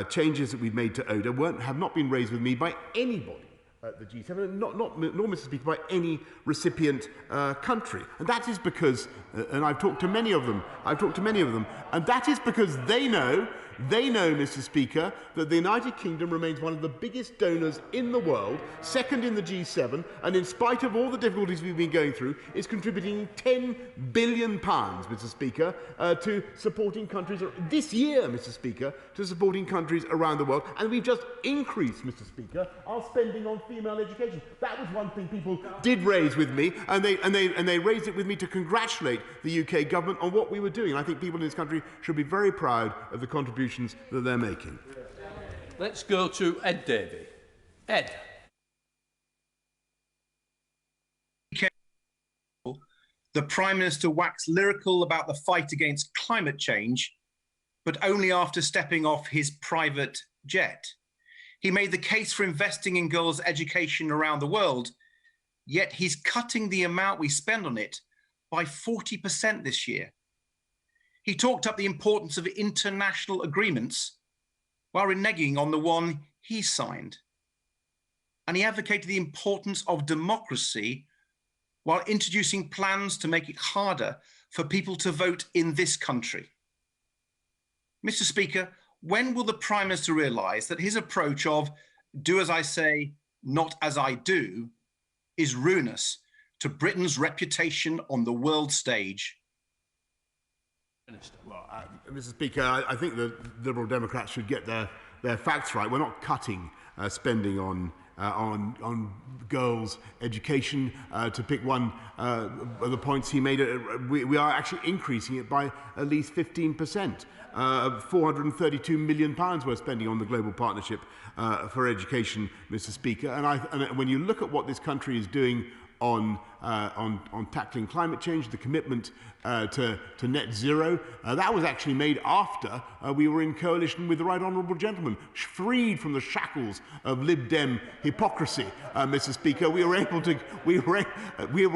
Speaker 11: changes that we've made to ODA have not been raised with me by anybody at the G7, nor, Mr. Speaker, by any recipient country. And that is because, and I've talked to many of them, and that is because they know, Mr. Speaker, that the United Kingdom remains one of the biggest donors in the world, second in the G7, and in spite of all the difficulties we've been going through, is contributing £10 billion, Mr. Speaker, to supporting countries this year, Mr. Speaker, to supporting countries around the world. And we've just increased, Mr. Speaker, our spending on female education. That was one thing people did raise with me, and they raised it with me to congratulate the UK government on what we were doing. And I think people in this country should be very proud of the contributions that they're making.
Speaker 2: Let's go to Ed Davey. Ed.
Speaker 17: The Prime Minister waxed lyrical about the fight against climate change, but only after stepping off his private jet. He made the case for investing in girls' education around the world, yet he's cutting the amount we spend on it by 40% this year. He talked up the importance of international agreements while reneging on the one he signed. And he advocated the importance of democracy while introducing plans to make it harder for people to vote in this country. Mr. Speaker, when will the Prime Minister realise that his approach of do as I say, not as I do, is ruinous to Britain's reputation on the world stage?
Speaker 11: Mr. Speaker, I think the Liberal Democrats should get their facts right. We're not cutting spending on on girls' education, to pick one of the points he made. We are actually increasing it by at least 15%. £432 million we're spending on the Global Partnership for Education, Mr. Speaker. And when you look at what this country is doing on tackling climate change, the commitment to net zero, that was actually made after we were in coalition with the right honourable gentleman, freed from the shackles of Lib Dem hypocrisy, Mr. Speaker. We were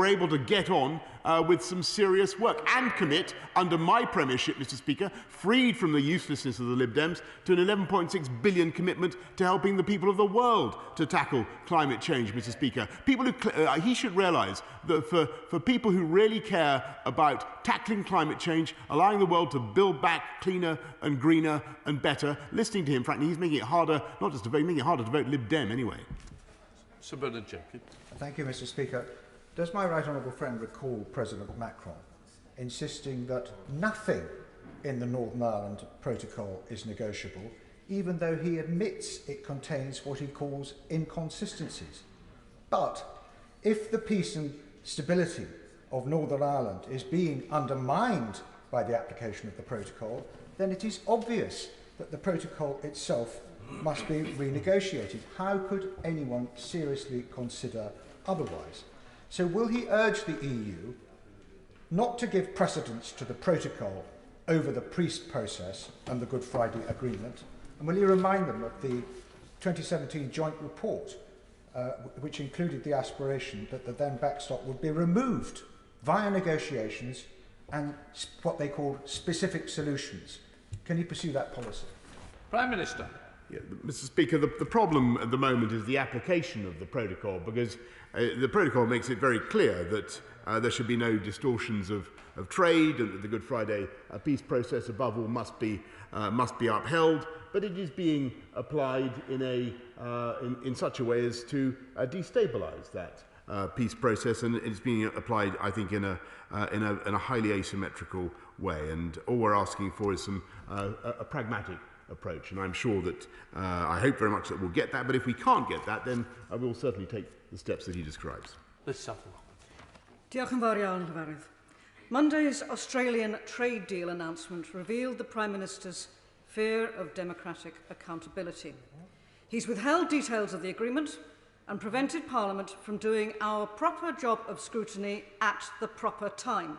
Speaker 11: able to get on with some serious work and commit, under my premiership, Mr. Speaker, freed from the uselessness of the Lib Dems, to an £11.6 billion commitment to helping the people of the world to tackle climate change, Mr. Speaker. People who he should realise that for people who really care about tackling climate change, allowing the world to build back cleaner and greener and better, listening to him, frankly, he's making it harder, not just to vote, making it harder to vote Lib Dem anyway.
Speaker 2: Sir Bernard Jenkins.
Speaker 3: Thank you, Mr. Speaker. Does my right honourable friend recall President Macron insisting that nothing in the Northern Ireland Protocol is negotiable, even though he admits it contains what he calls inconsistencies? But if the peace and stability of Northern Ireland is being undermined by the application of the protocol, then it is obvious that the protocol itself must be renegotiated. How could anyone seriously consider otherwise? So will he urge the EU not to give precedence to the protocol over the peace process and the Good Friday Agreement? And will he remind them of the 2017 joint report, which included the aspiration that the then backstop would be removed via negotiations and what they call specific solutions? Can he pursue that policy?
Speaker 2: Prime Minister.
Speaker 11: Yeah, Mr. Speaker, the problem at the moment is the application of the protocol, because the protocol makes it very clear that there should be no distortions of trade, and that the Good Friday peace process, above all, must be upheld. But it is being applied in such a way as to destabilise that peace process, and it's being applied, I think, in a highly asymmetrical way. And all we're asking for is a pragmatic approach, and I'm sure that I hope very much that we'll get that, but if we can't get that, then I will certainly take the steps that he describes.
Speaker 2: Let's settle.
Speaker 18: Diolch yn fawr iawn, Llyfarydd. Monday's Australian trade deal announcement revealed the Prime Minister's fear of democratic accountability. He's withheld details of the agreement and prevented Parliament from doing our proper job of scrutiny at the proper time.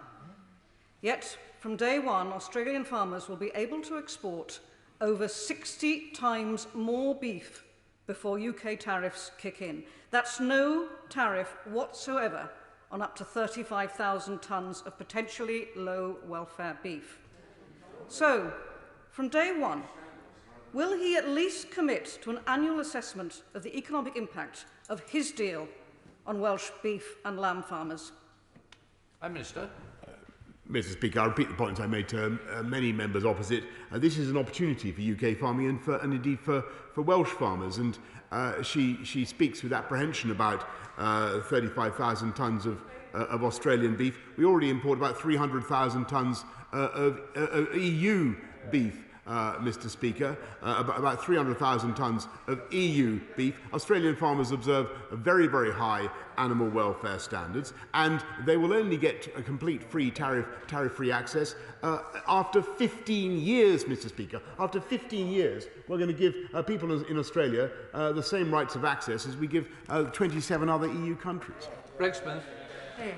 Speaker 18: Yet, from day one, Australian farmers will be able to export over 60 times more beef before UK tariffs kick in. That's no tariff whatsoever on up to 35,000 tonnes of potentially low welfare beef. So, from day one, will he at least commit to an annual assessment of the economic impact of his deal on Welsh beef and lamb farmers?
Speaker 2: Prime Minister.
Speaker 11: Mr. Speaker, I'll repeat the points I made to many members opposite. This is an opportunity for UK farming and indeed for Welsh farmers. And she speaks with apprehension about 35,000 tonnes of Australian beef. We already import about 300,000 tonnes of EU beef. Mr. Speaker, about 300,000 tonnes of EU beef. Australian farmers observe very, very high animal welfare standards, and they will only get a complete tariff-free access after 15 years, Mr. Speaker. After 15 years, we're going to give people in Australia the same rights of access as we give 27 other EU countries.
Speaker 2: Rex Smith.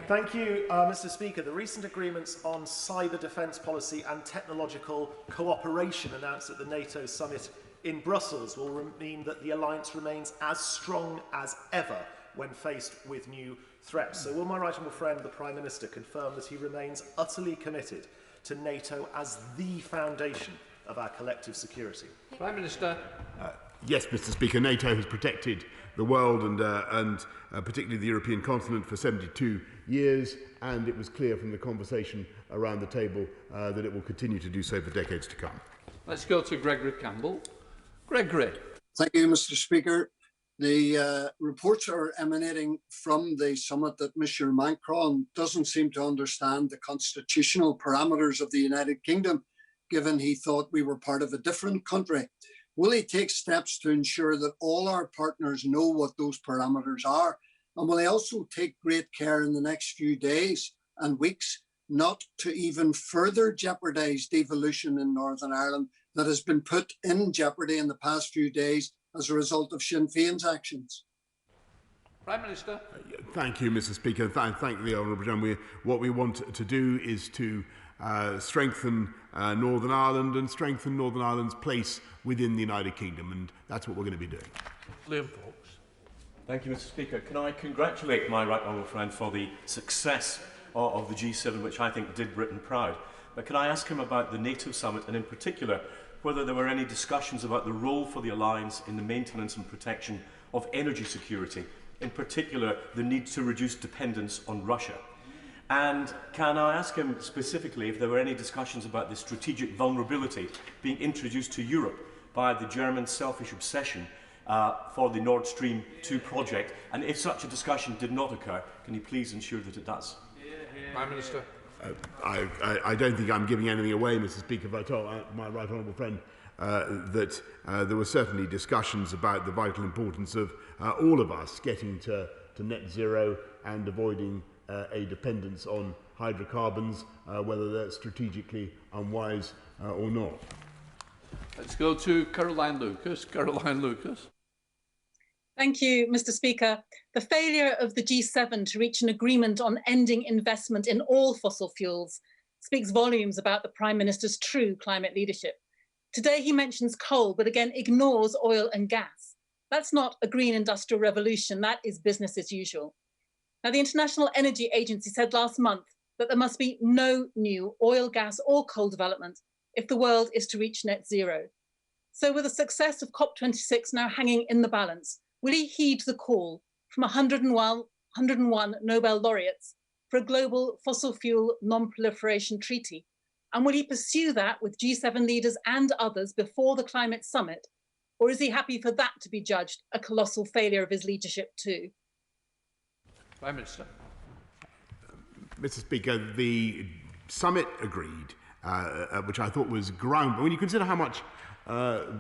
Speaker 19: Thank you, Mr. Speaker. The recent agreements on cyber defence policy and technological cooperation announced at the NATO summit in Brussels will mean that the alliance remains as strong as ever when faced with new threats. So will my right honourable friend, the Prime Minister, confirm that he remains utterly committed to NATO as the foundation of our collective security?
Speaker 2: Prime Minister.
Speaker 11: Yes, Mr. Speaker, NATO has protected the world and particularly the European continent for 72 years, and it was clear from the conversation around the table that it will continue to do so for decades to come.
Speaker 2: Let's go to Gregory Campbell. Gregory.
Speaker 20: Thank you, Mr. Speaker. The reports are emanating from the summit that Mr. Macron doesn't seem to understand the constitutional parameters of the United Kingdom, given he thought we were part of a different country. Will he take steps to ensure that all our partners know what those parameters are? And will he also take great care in the next few days and weeks not to even further jeopardise devolution in Northern Ireland that has been put in jeopardy in the past few days as a result of Sinn Féin's actions?
Speaker 2: Prime Minister.
Speaker 11: Thank you, Mr. Speaker. Thank the Honourable Gentleman. What we want to do is to strengthen Northern Ireland and strengthen Northern Ireland's place within the United Kingdom, and that's what we're going to be doing.
Speaker 2: Liam Fox.
Speaker 21: Thank you, Mr. Speaker. Can I congratulate my right honourable friend for the success of the G7, which I think did Britain proud. But can I ask him about the NATO summit, and in particular, whether there were any discussions about the role for the alliance in the maintenance and protection of energy security, in particular, the need to reduce dependence on Russia? And can I ask him specifically if there were any discussions about the strategic vulnerability being introduced to Europe by the German selfish obsession for the Nord Stream 2 project? And if such a discussion did not occur, can he please ensure that it does?
Speaker 2: Prime Minister.
Speaker 11: I don't think I'm giving anything away, Mr. Speaker, if I told my right honourable friend that there were certainly discussions about the vital importance of all of us getting to net zero and avoiding a dependence on hydrocarbons, whether that's strategically unwise or not.
Speaker 2: Let's go to Caroline Lucas. Caroline Lucas.
Speaker 22: Thank you, Mr. Speaker. The failure of the G7 to reach an agreement on ending investment in all fossil fuels speaks volumes about the Prime Minister's true climate leadership. Today he mentions coal, but again ignores oil and gas. That's not a green industrial revolution, that is business as usual. Now, the International Energy Agency said last month that there must be no new oil, gas or coal development if the world is to reach net zero. So with the success of COP26 now hanging in the balance, will he heed the call from 101 Nobel laureates for a global fossil fuel non-proliferation treaty? And will he pursue that with G7 leaders and others before the climate summit? Or is he happy for that to be judged a colossal failure of his leadership too?
Speaker 2: Prime Minister.
Speaker 11: Mr. Speaker, the summit agreed, which I thought was groundbreaking. When you consider how much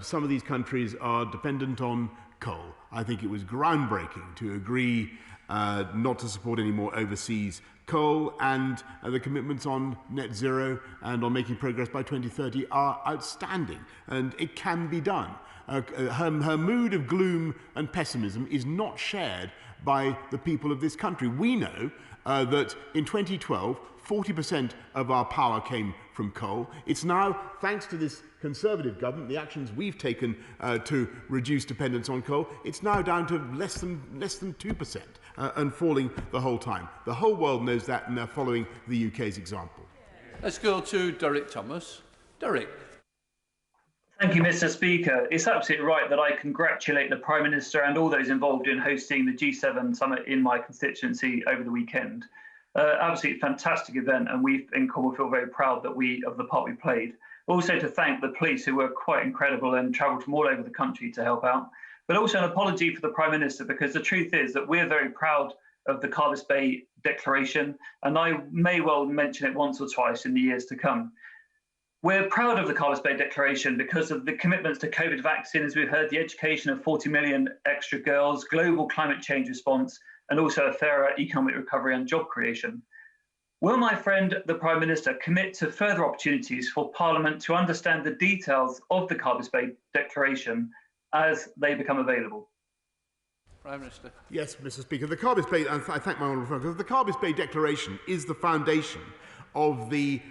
Speaker 11: some of these countries are dependent on coal, I think it was groundbreaking to agree not to support any more overseas coal, and the commitments on net zero and on making progress by 2030 are outstanding, and it can be done. Her mood of gloom and pessimism is not shared by the people of this country. We know that in 2012, 40% of our power came from coal. It's now, thanks to this Conservative government, the actions we've taken to reduce dependence on coal, it's now down to less than 2% and falling the whole time. The whole world knows that, and they're following the UK's example.
Speaker 2: Let's go to Derek Thomas. Derek.
Speaker 23: Thank you, Mr. Speaker. It's absolutely right that I congratulate the Prime Minister and all those involved in hosting the G7 summit in my constituency over the weekend. Absolutely fantastic event, and we in Cornwall feel very proud that of the part we played. Also to thank the police, who were quite incredible and travelled from all over the country to help out. But also an apology for the Prime Minister, because the truth is that we're very proud of the Carbis Bay Declaration, and I may well mention it once or twice in the years to come. We're proud of the Carbis Bay Declaration because of the commitments to COVID vaccine, as we've heard, the education of 40 million extra girls, global climate change response, and also a fairer economic recovery and job creation. Will my friend, the Prime Minister, commit to further opportunities for Parliament to understand the details of the Carbis Bay Declaration as they become available?
Speaker 2: Prime Minister.
Speaker 11: Yes, Mr. Speaker. The Carbis Bay, and I thank my honourable friend, because the Carbis Bay Declaration is the foundation of the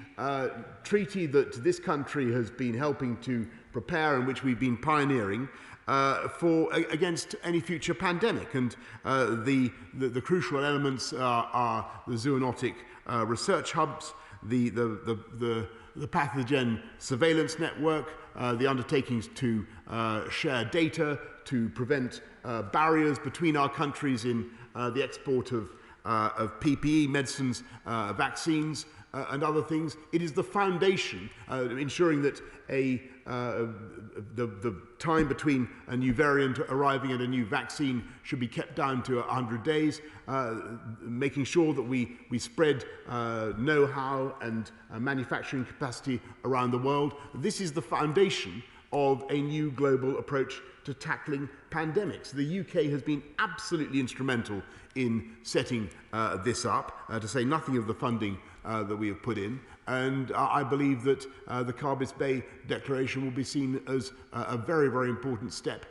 Speaker 11: treaty that this country has been helping to prepare and which we've been pioneering against any future pandemic. And the crucial elements are the zoonotic research hubs, the pathogen surveillance network, the undertakings to share data, to prevent barriers between our countries in the export of PPE, medicines, vaccines, and other things. It is the foundation, ensuring that the time between a new variant arriving and a new vaccine should be kept down to 100 days, making sure that we spread know-how and manufacturing capacity around the world. This is the foundation of a new global approach to tackling pandemics. The UK has been absolutely instrumental in setting this up, to say nothing of the funding that we have put in. And I believe that the Carbis Bay Declaration will be seen as a very, very important step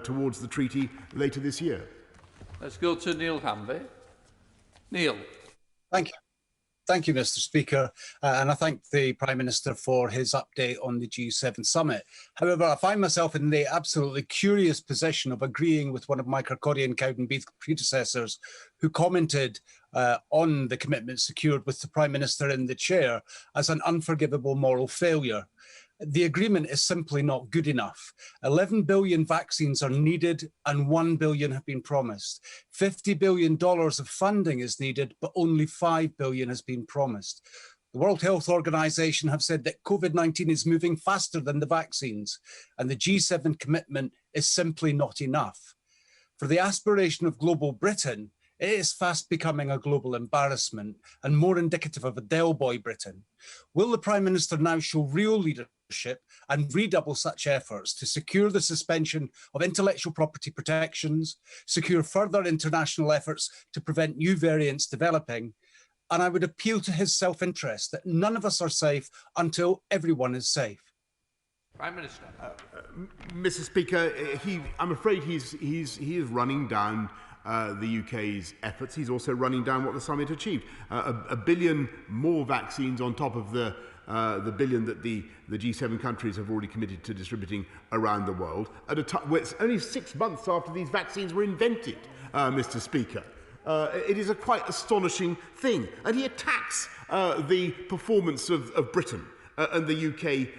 Speaker 11: towards the treaty later this year.
Speaker 2: Let's go to Neil Hanvey. Neil.
Speaker 4: Thank you. Thank you, Mr. Speaker, and I thank the Prime Minister for his update on the G7 summit. However, I find myself in the absolutely curious position of agreeing with one of my Kirkcaldy Cowdenbeath predecessors who commented on the commitment secured with the Prime Minister in the chair as an unforgivable moral failure. The agreement is simply not good enough. 11 billion vaccines are needed and 1 billion have been promised. $50 billion of funding is needed, but only 5 billion has been promised. The World Health Organization have said that COVID-19 is moving faster than the vaccines, and the G7 commitment is simply not enough. For the aspiration of global Britain, it is fast becoming a global embarrassment and more indicative of a Del Boy Britain. Will the Prime Minister now show real leadership and redouble such efforts to secure the suspension of intellectual property protections, secure further international efforts to prevent new variants developing? And I would appeal to his self-interest that none of us are safe until everyone is safe.
Speaker 2: Prime Minister.
Speaker 11: Mr. Speaker, I'm afraid he is running down the UK's efforts. He's also running down what the summit achieved. A billion more vaccines on top of the billion that the G7 countries have already committed to distributing around the world, at a time where it's only 6 months after these vaccines were invented, Mr. Speaker. It is a quite astonishing thing. And he attacks the performance of Britain. And the UK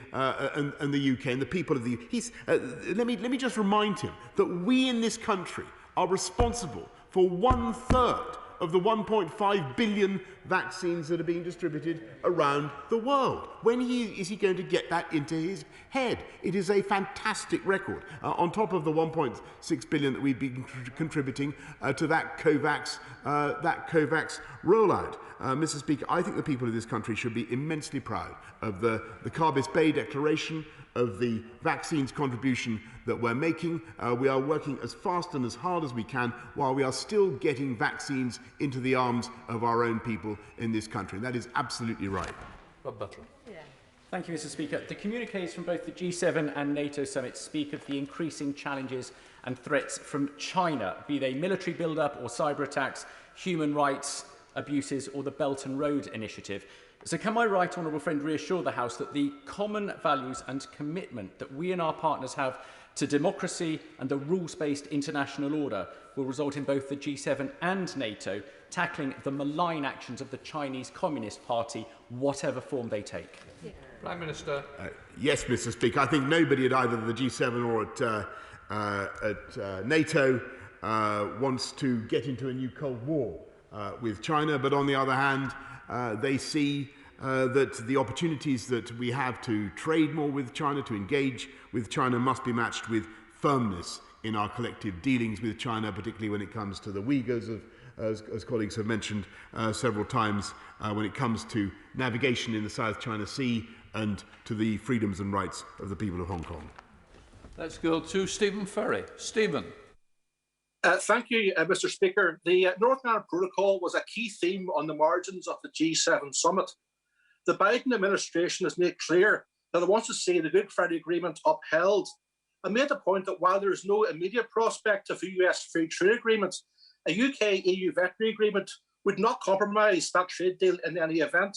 Speaker 11: and the UK and the people of the UK. Let me just remind him that we in this country are responsible for 1/3 of the 1.5 billion vaccines that are being distributed around the world. When is he going to get that into his head? It is a fantastic record, on top of the 1.6 billion that we've been contributing to that COVAX rollout. Mr. Speaker, I think the people of this country should be immensely proud of the Carbis Bay Declaration, of the vaccines contribution that we're making. We are working as fast and as hard as we can while we are still getting vaccines into the arms of our own people in this country. That is absolutely right.
Speaker 2: Rob Butler.
Speaker 7: Thank you, Mr. Speaker. The communiques from both the G7 and NATO summits speak of the increasing challenges and threats from China, be they military build-up or cyber attacks, human rights abuses or the Belt and Road Initiative. So can my right honourable friend reassure the House that the common values and commitment that we and our partners have to democracy and the rules-based international order will result in both the G7 and NATO tackling the malign actions of the Chinese Communist Party, whatever form they take?
Speaker 2: Prime Minister.
Speaker 11: Yes, Mr. Speaker. I think nobody at either the G7 or at NATO wants to get into a new Cold War with China, but on the other hand, they see that the opportunities that we have to trade more with China, to engage with China, must be matched with firmness in our collective dealings with China, particularly when it comes to the Uyghurs, as colleagues have mentioned several times, when it comes to navigation in the South China Sea and to the freedoms and rights of the people of Hong Kong.
Speaker 2: Let's go to Stephen Ferry. Stephen.
Speaker 5: Thank you, Mr. Speaker. The Northern Ireland Protocol was a key theme on the margins of the G7 summit. The Biden administration has made clear that it wants to see the Good Friday Agreement upheld and made the point that while there is no immediate prospect of a US free trade agreement, a UK-EU veterinary agreement would not compromise that trade deal in any event.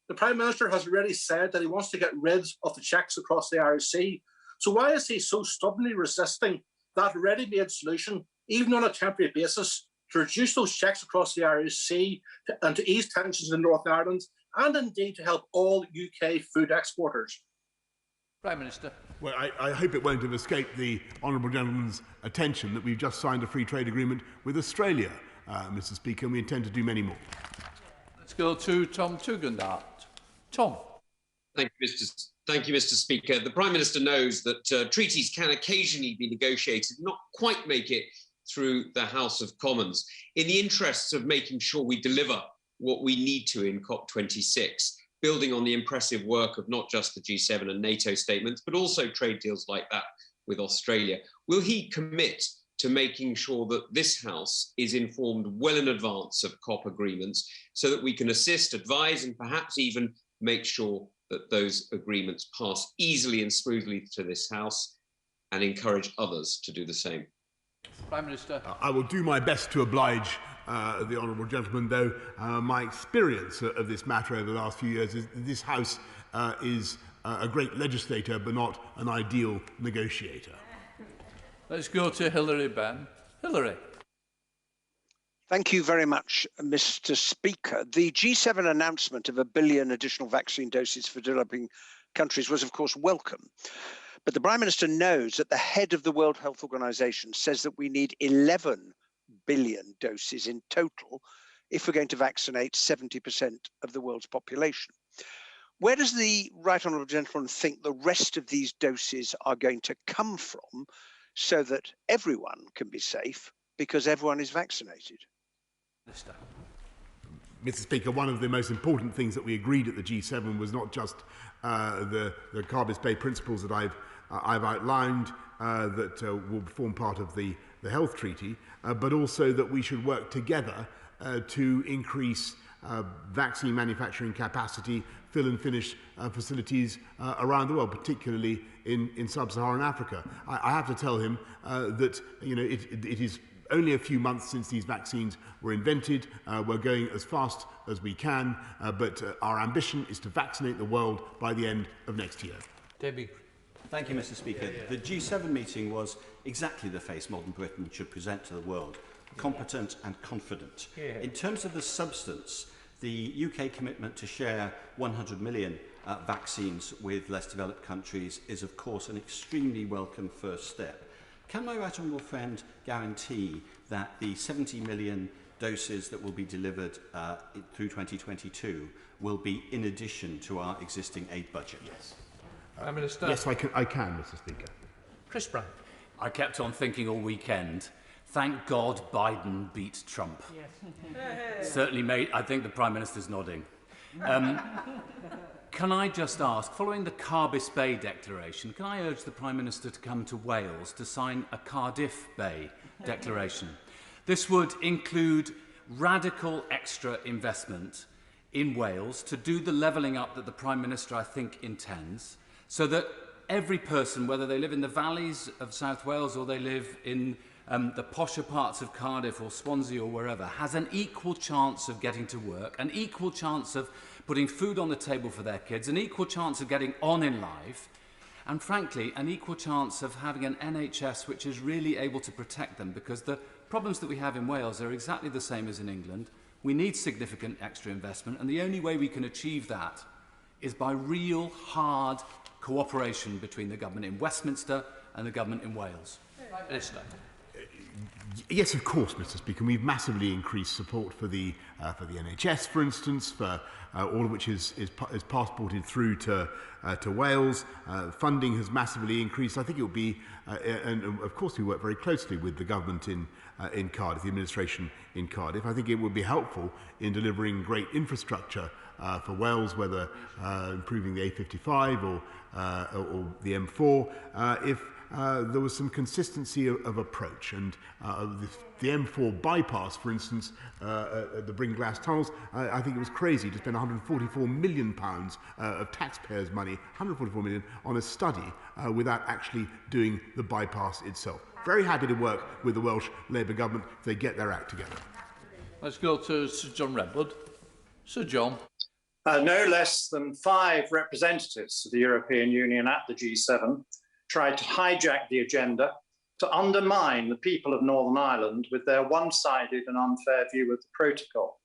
Speaker 5: The Prime Minister has already said that he wants to get rid of the checks across the Irish Sea. So why is he so stubbornly resisting that ready-made solution, even on a temporary basis, to reduce those checks across the Irish Sea and to ease tensions in Northern Ireland, and indeed to help all UK food exporters?
Speaker 2: Prime Minister.
Speaker 11: Well, I hope it won't have escaped the honourable gentleman's attention that we've just signed a free trade agreement with Australia, Mr. Speaker, and we intend to do many more.
Speaker 2: Let's go to Tom Tugendhat. Tom.
Speaker 13: Thank you, Mr. Speaker. The Prime Minister knows that treaties can occasionally be negotiated, not quite make it through the House of Commons. In the interests of making sure we deliver what we need to in COP26, building on the impressive work of not just the G7 and NATO statements, but also trade deals like that with Australia. Will he commit to making sure that this House is informed well in advance of COP agreements so that we can assist, advise, and perhaps even make sure that those agreements pass easily and smoothly to this House and encourage others to do the same?
Speaker 2: Prime Minister.
Speaker 11: I will do my best to oblige the honourable gentleman, though my experience of this matter over the last few years is that this House is a great legislator but not an ideal negotiator.
Speaker 2: Let's go to Hilary Benn. Hilary.
Speaker 1: Thank you very much, Mr. Speaker. The G7 announcement of 1 billion additional vaccine doses for developing countries was, of course, welcome. But the Prime Minister knows that the head of the World Health Organization says that we need 11 billion doses in total if we're going to vaccinate 70% of the world's population. Where does the Right Honourable Gentleman think the rest of these doses are going to come from so that everyone can be safe because everyone is vaccinated?
Speaker 11: Mr. Speaker, one of the most important things that we agreed at the G7 was not just the Carbis Bay principles that I've outlined that will form part of the health treaty, but also that we should work together to increase vaccine manufacturing capacity, fill and finish facilities around the world, particularly in sub-Saharan Africa. I have to tell him that it is only a few months since these vaccines were invented. We're going as fast as we can, but our ambition is to vaccinate the world by the end of next year.
Speaker 2: Debbie.
Speaker 6: Thank you, Mr. Speaker. The G7 meeting was exactly the face modern Britain should present to the world, competent and confident. In terms of the substance, the UK commitment to share 100 million vaccines with less developed countries is, of course, an extremely welcome first step. Can my right honourable friend guarantee that the 70 million doses that will be delivered through 2022 will be in addition to our existing aid budget?
Speaker 2: Yes. Prime Minister.
Speaker 11: Yes, I can, Mr. Speaker.
Speaker 2: Chris Brown.
Speaker 8: I kept on thinking all weekend, thank God Biden beat Trump. Yes. Certainly made, I think the Prime Minister's nodding. Can I just ask, following the Carbis Bay Declaration, can I urge the Prime Minister to come to Wales to sign a Cardiff Bay Declaration? This would include radical extra investment in Wales to do the levelling up that the Prime Minister, I think, intends, so that every person, whether they live in the valleys of South Wales or they live in the posher parts of Cardiff or Swansea or wherever, has an equal chance of getting to work, an equal chance of putting food on the table for their kids, an equal chance of getting on in life, and frankly, an equal chance of having an NHS which is really able to protect them, because the problems that we have in Wales are exactly the same as in England. We need significant extra investment, and the only way we can achieve that is by real, hard cooperation between the government in Westminster and the government in Wales.
Speaker 2: Minister.
Speaker 11: Yes, of course, Mr. Speaker. We've massively increased support for the NHS, for instance, for all of which is passported through to Wales. Funding has massively increased. I think it will be, and of course, we work very closely with the government in Cardiff, the administration in Cardiff. I think it would be helpful in delivering great infrastructure for Wales, whether improving the A55 or the M4, if there was some consistency of approach. And the M4 bypass, for instance, at the Bring Glass tunnels, I think it was crazy to spend £144 million of taxpayers' money, 144 million, on a study without actually doing the bypass itself. Very happy to work with the Welsh Labour government if they get their act together.
Speaker 2: Let's go to Sir John Redwood. Sir John.
Speaker 24: No less than 5 representatives of the European Union at the G7 tried to hijack the agenda to undermine the people of Northern Ireland with their one-sided and unfair view of the protocol.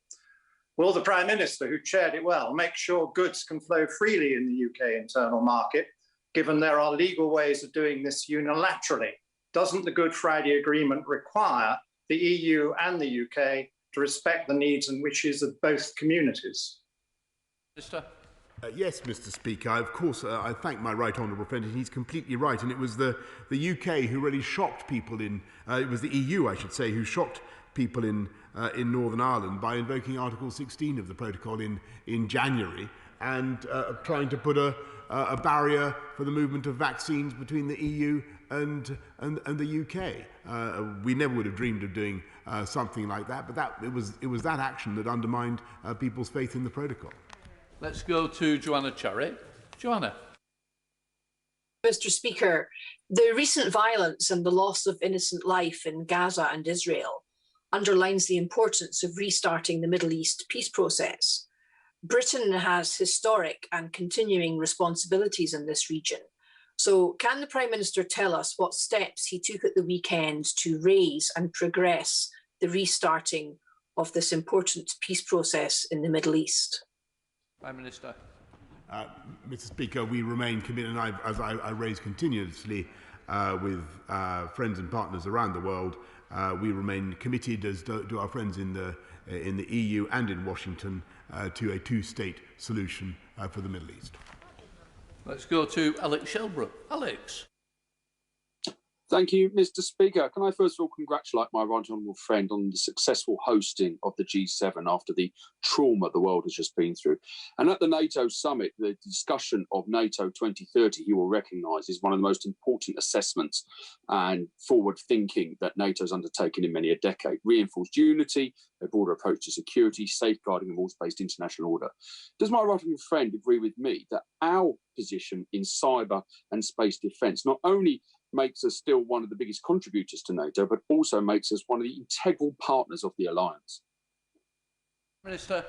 Speaker 24: Will the Prime Minister, who chaired it well, make sure goods can flow freely in the UK internal market, given there are legal ways of doing this unilaterally? Doesn't the Good Friday Agreement require the EU and the UK to respect the needs and wishes of both communities?
Speaker 2: Minister.
Speaker 11: Yes, Mr. Speaker. Of course, I thank my right honourable friend, and he's completely right. And it was the UK who really shocked people in. It was the EU, I should say, who shocked people in Northern Ireland by invoking Article 16 of the protocol in January, and trying to put a barrier for the movement of vaccines between the EU and the UK. We never would have dreamed of doing something like that, but it was that action that undermined people's faith in the protocol.
Speaker 2: Let's go to Joanna Cherry. Joanna.
Speaker 9: Mr. Speaker, the recent violence and the loss of innocent life in Gaza and Israel underlines the importance of restarting the Middle East peace process. Britain has historic and continuing responsibilities in this region. So can the Prime Minister tell us what steps he took at the weekend to raise and progress the restarting of this important peace process in the Middle East?
Speaker 2: Prime Minister.
Speaker 11: Mr. Speaker, we remain committed, and as I raise continuously with friends and partners around the world, we remain committed, as do our friends in the EU and in Washington, to a two-state solution for the Middle East.
Speaker 2: Let's go to Alex Shelbrook. Alex.
Speaker 10: Thank you, Mr. Speaker. Can I first of all congratulate my right honourable friend on the successful hosting of the G7 after the trauma the world has just been through. And at the NATO summit, the discussion of NATO 2030, you will recognise, is one of the most important assessments and forward thinking that NATO's undertaken in many a decade. Reinforced unity, a broader approach to security, safeguarding a rules-based international order. Does my right honourable friend agree with me that our position in cyber and space defence not only makes us still one of the biggest contributors to NATO, but also makes us one of the integral partners of the alliance?
Speaker 2: Minister.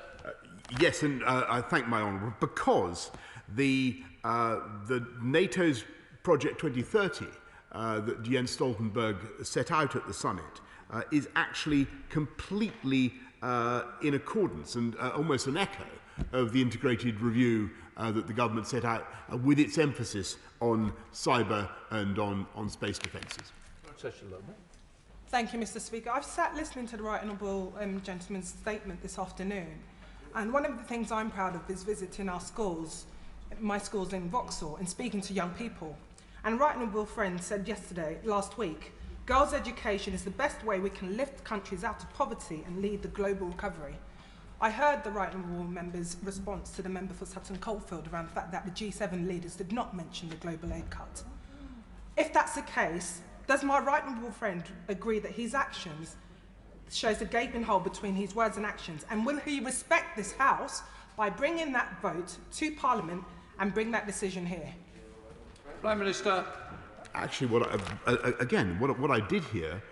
Speaker 11: Yes, and I thank my honourable, because the NATO's Project 2030 that Jens Stoltenberg set out at the summit is actually completely in accordance and almost an echo of the integrated review that the government set out with its emphasis on cyber and on space defences.
Speaker 12: Thank you, Mr. Speaker. I've sat listening to the right honourable gentleman's statement this afternoon, and one of the things I'm proud of is visiting our schools, my schools in Vauxhall, and speaking to young people. And right honourable friend said last week, girls' education is the best way we can lift countries out of poverty and lead the global recovery. I heard the right honourable member's response to the member for Sutton Coldfield around the fact that the G7 leaders did not mention the global aid cut. If that's the case, does my right honourable friend agree that his actions shows a gaping hole between his words and actions? And will he respect this House by bringing that vote to Parliament and bring that decision here?
Speaker 2: Prime Minister.
Speaker 11: Actually, what I did hear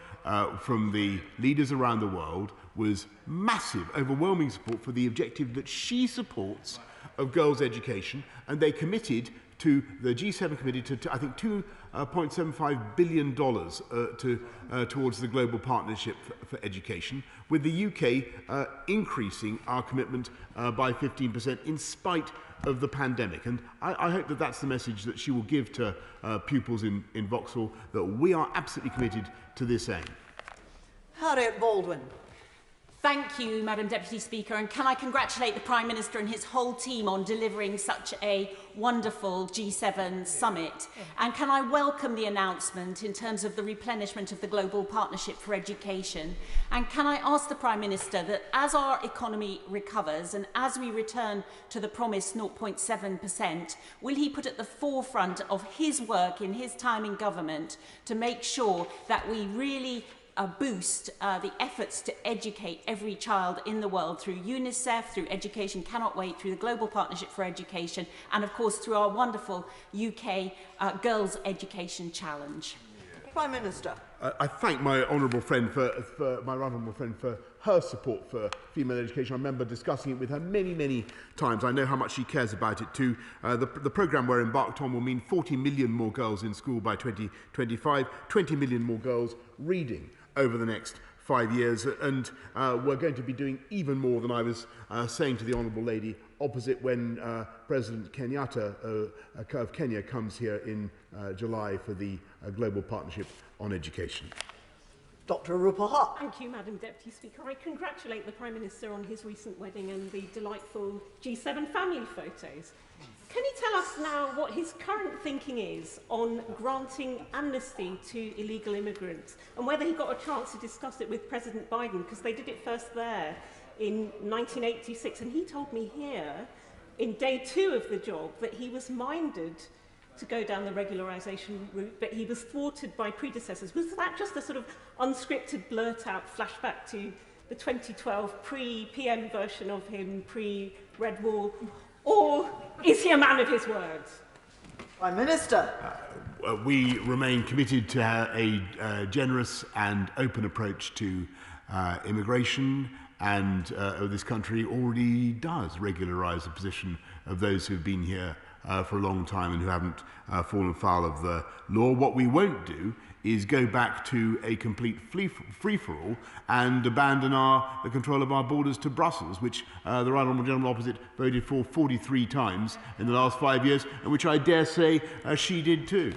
Speaker 11: from the leaders around the world was massive, overwhelming support for the objective that she supports of girls' education, and they committed to, the G7 committed to I think, $2.75 billion towards the global partnership for education, with the UK increasing our commitment by 15% in spite of the pandemic. And I hope that that's the message that she will give to pupils in Vauxhall, that we are absolutely committed to this aim.
Speaker 14: Harriet Baldwin.
Speaker 25: Thank you, Madam Deputy Speaker, and can I congratulate the Prime Minister and his whole team on delivering such a wonderful G7 summit, and can I welcome the announcement in terms of the replenishment of the Global Partnership for Education, and can I ask the Prime Minister that as our economy recovers and as we return to the promised 0.7%, will he put at the forefront of his work in his time in government to make sure that we really boost the efforts to educate every child in the world through UNICEF, through Education Cannot Wait, through the Global Partnership for Education, and of course through our wonderful UK Girls' Education Challenge?
Speaker 14: Prime Minister.
Speaker 11: I thank my honourable friend for her support for female education. I remember discussing it with her many times. I know how much she cares about it too. The programme we're embarked on will mean 40 million more girls in school by 2025, 20 million more girls reading over the next 5 years, and we're going to be doing even more than I was saying to the Honourable Lady opposite when President Kenyatta of Kenya comes here in July for the Global Partnership on Education.
Speaker 14: Dr. Rupa Haq.
Speaker 26: Thank you, Madam Deputy Speaker. I congratulate the Prime Minister on his recent wedding and the delightful G7 family photos. Can you tell us now what his current thinking is on granting amnesty to illegal immigrants, and whether he got a chance to discuss it with President Biden, because they did it first there in 1986, and he told me here in day 2 of the job that he was minded to go down the regularisation route, but he was thwarted by predecessors. Was that just a sort of unscripted blurt-out flashback to the 2012 pre-PM version of him, pre-Red Wall, or is he a man of his words?
Speaker 14: Prime Minister.
Speaker 11: We remain committed to a generous and open approach to immigration, and this country already does regularise the position of those who have been here for a long time and who haven't fallen foul of the law. What we won't do is go back to a complete free-for-all and abandon the control of our borders to Brussels, which the Right Honourable Gentleman opposite voted for 43 times in the last 5 years, and which I dare say she did too.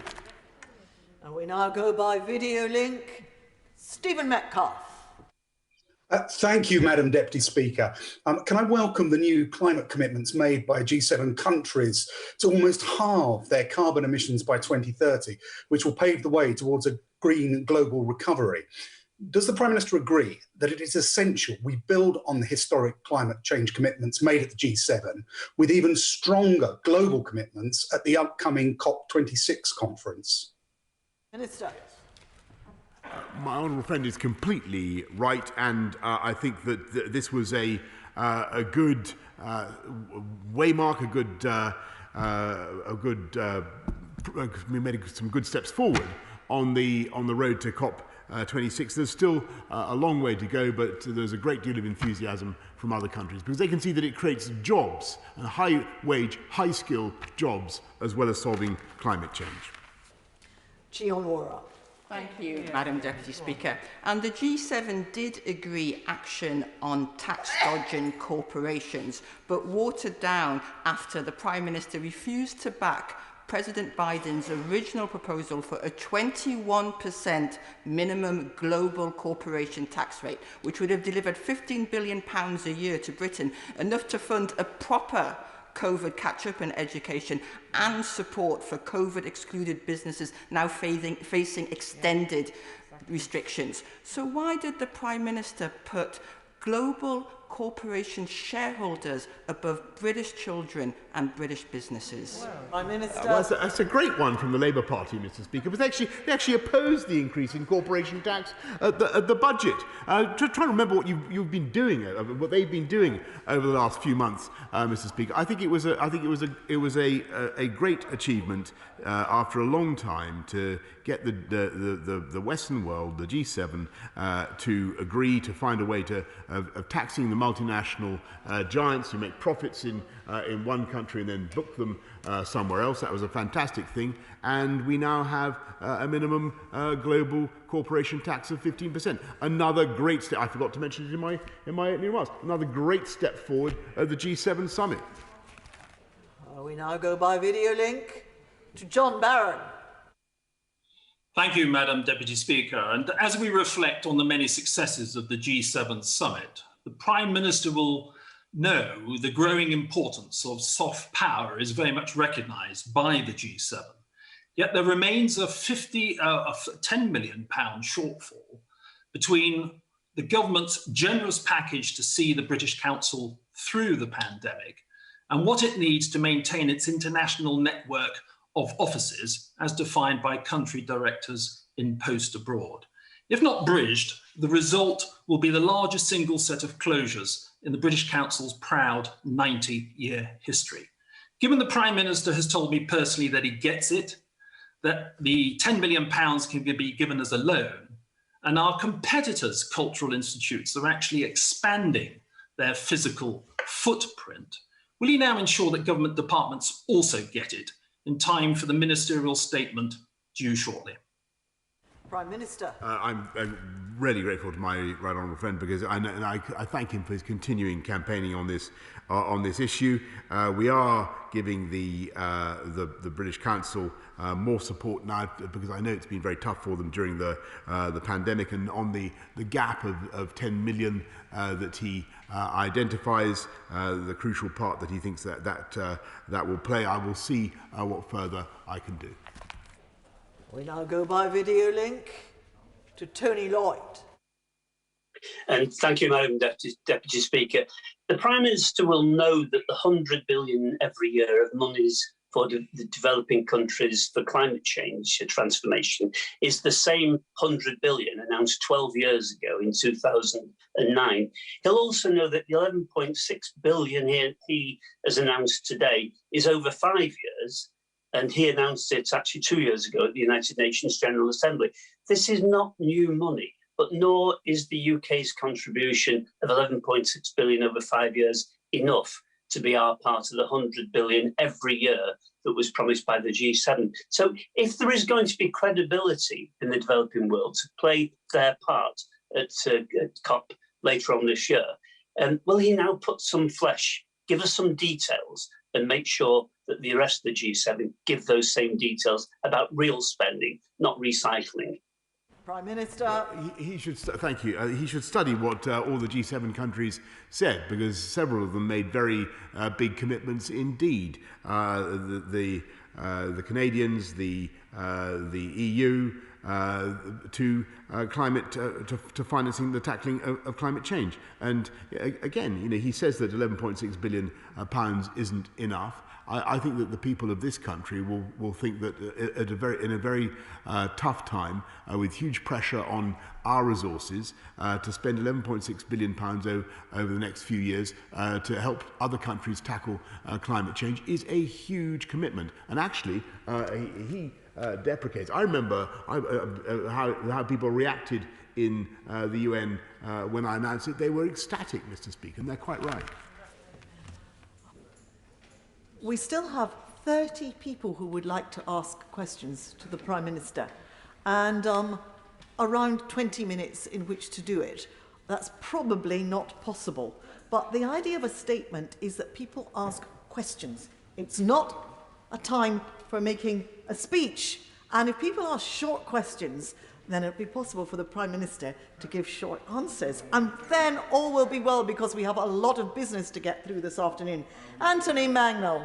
Speaker 14: And we now go by video link. Stephen Metcalfe.
Speaker 3: Thank you, Madam Deputy Speaker. Can I welcome the new climate commitments made by G7 countries to almost halve their carbon emissions by 2030, which will pave the way towards a green global recovery. Does the Prime Minister agree that it is essential we build on the historic climate change commitments made at the G7 with even stronger global commitments at the upcoming COP26 conference?
Speaker 14: Minister.
Speaker 11: My honourable friend is completely right, and I think that this was a good waymark, we made some good steps forward on the road to COP26. There's still a long way to go, but there's a great deal of enthusiasm from other countries because they can see that it creates jobs, and high-wage, high-skill jobs, as well as solving climate change.
Speaker 14: Chion.
Speaker 15: Thank you, Madam Deputy Speaker. And the G7 did agree action on tax-dodging corporations, but watered down after the Prime Minister refused to back President Biden's original proposal for a 21% minimum global corporation tax rate, which would have delivered £15 billion a year to Britain, enough to fund a proper COVID catch-up in education and support for COVID-excluded businesses now facing extended restrictions. So why did the Prime Minister put global corporation shareholders above British children and British businesses?
Speaker 14: Prime Minister.
Speaker 11: Well, that's a great one from the Labour Party, Mr. Speaker, but they actually opposed the increase in corporation tax at the budget. Try to remember what you've been doing, what they've been doing over the last few months, Mr. Speaker. I think it was a great achievement after a long time to get the Western world, the G7, to agree to find a way of taxing the multinational giants who make profits in one country and then book them somewhere else. That was a fantastic thing, and we now have a minimum global corporation tax of 15%. Another great step. I forgot to mention it in my opening remarks. Another great step forward at the G7 summit.
Speaker 14: We now go by video link to John Barron.
Speaker 16: Thank you, Madam Deputy Speaker. And as we reflect on the many successes of the G7 summit, the Prime Minister will know the growing importance of soft power is very much recognised by the G7. Yet there remains a £10 million shortfall between the government's generous package to see the British Council through the pandemic and what it needs to maintain its international network of offices as defined by country directors in post abroad. If not bridged, the result will be the largest single set of closures in the British Council's proud 90-year history. Given the Prime Minister has told me personally that he gets it, that the £10 million can be given as a loan, and our competitors' cultural institutes are actually expanding their physical footprint, will he now ensure that government departments also get it in time for the ministerial statement due shortly?
Speaker 14: Prime Minister.
Speaker 11: I'm really grateful to my right honourable friend because I thank him for his continuing campaigning on this issue. We are giving the British Council more support now because I know it's been very tough for them during the pandemic, and on the gap of 10 million that he identifies, the crucial part that he thinks that will play. I will see what further I can do.
Speaker 14: We now go by video link to Tony Lloyd.
Speaker 17: And thank you, Madam Deputy Speaker. The Prime Minister will know that the 100 billion every year of monies for the developing countries for climate change transformation is the same 100 billion announced 12 years ago in 2009. He'll also know that the 11.6 billion he has announced today is over 5 years, and he announced it actually 2 years ago at the United Nations General Assembly. This is not new money, but nor is the UK's contribution of 11.6 billion over 5 years enough to be our part of the 100 billion every year that was promised by the G7. So if there is going to be credibility in the developing world to play their part at COP later on this year, will he now put some flesh, give us some details, and make sure that the rest of the G7 give those same details about real spending, not recycling?
Speaker 14: Prime Minister.
Speaker 11: He should. Thank you. He should study what all the G7 countries said, because several of them made very big commitments indeed. The Canadians, the EU, to climate, to financing the tackling of climate change. And again, he says that 11.6 billion pounds isn't enough. I think that the people of this country will think that in a very tough time, with huge pressure on our resources, to spend 11.6 billion pounds over the next few years to help other countries tackle climate change is a huge commitment. And actually, he deprecates. I remember how people reacted in the UN when I announced it. They were ecstatic, Mr. Speaker, and they're quite right.
Speaker 14: We still have 30 people who would like to ask questions to the Prime Minister, and around 20 minutes in which to do it. That's probably not possible. But the idea of a statement is that people ask questions. It's not a time for making a speech. And if people ask short questions, then it'll be possible for the Prime Minister to give short answers. And then all will be well, because we have a lot of business to get through this afternoon. Anthony Mangnall.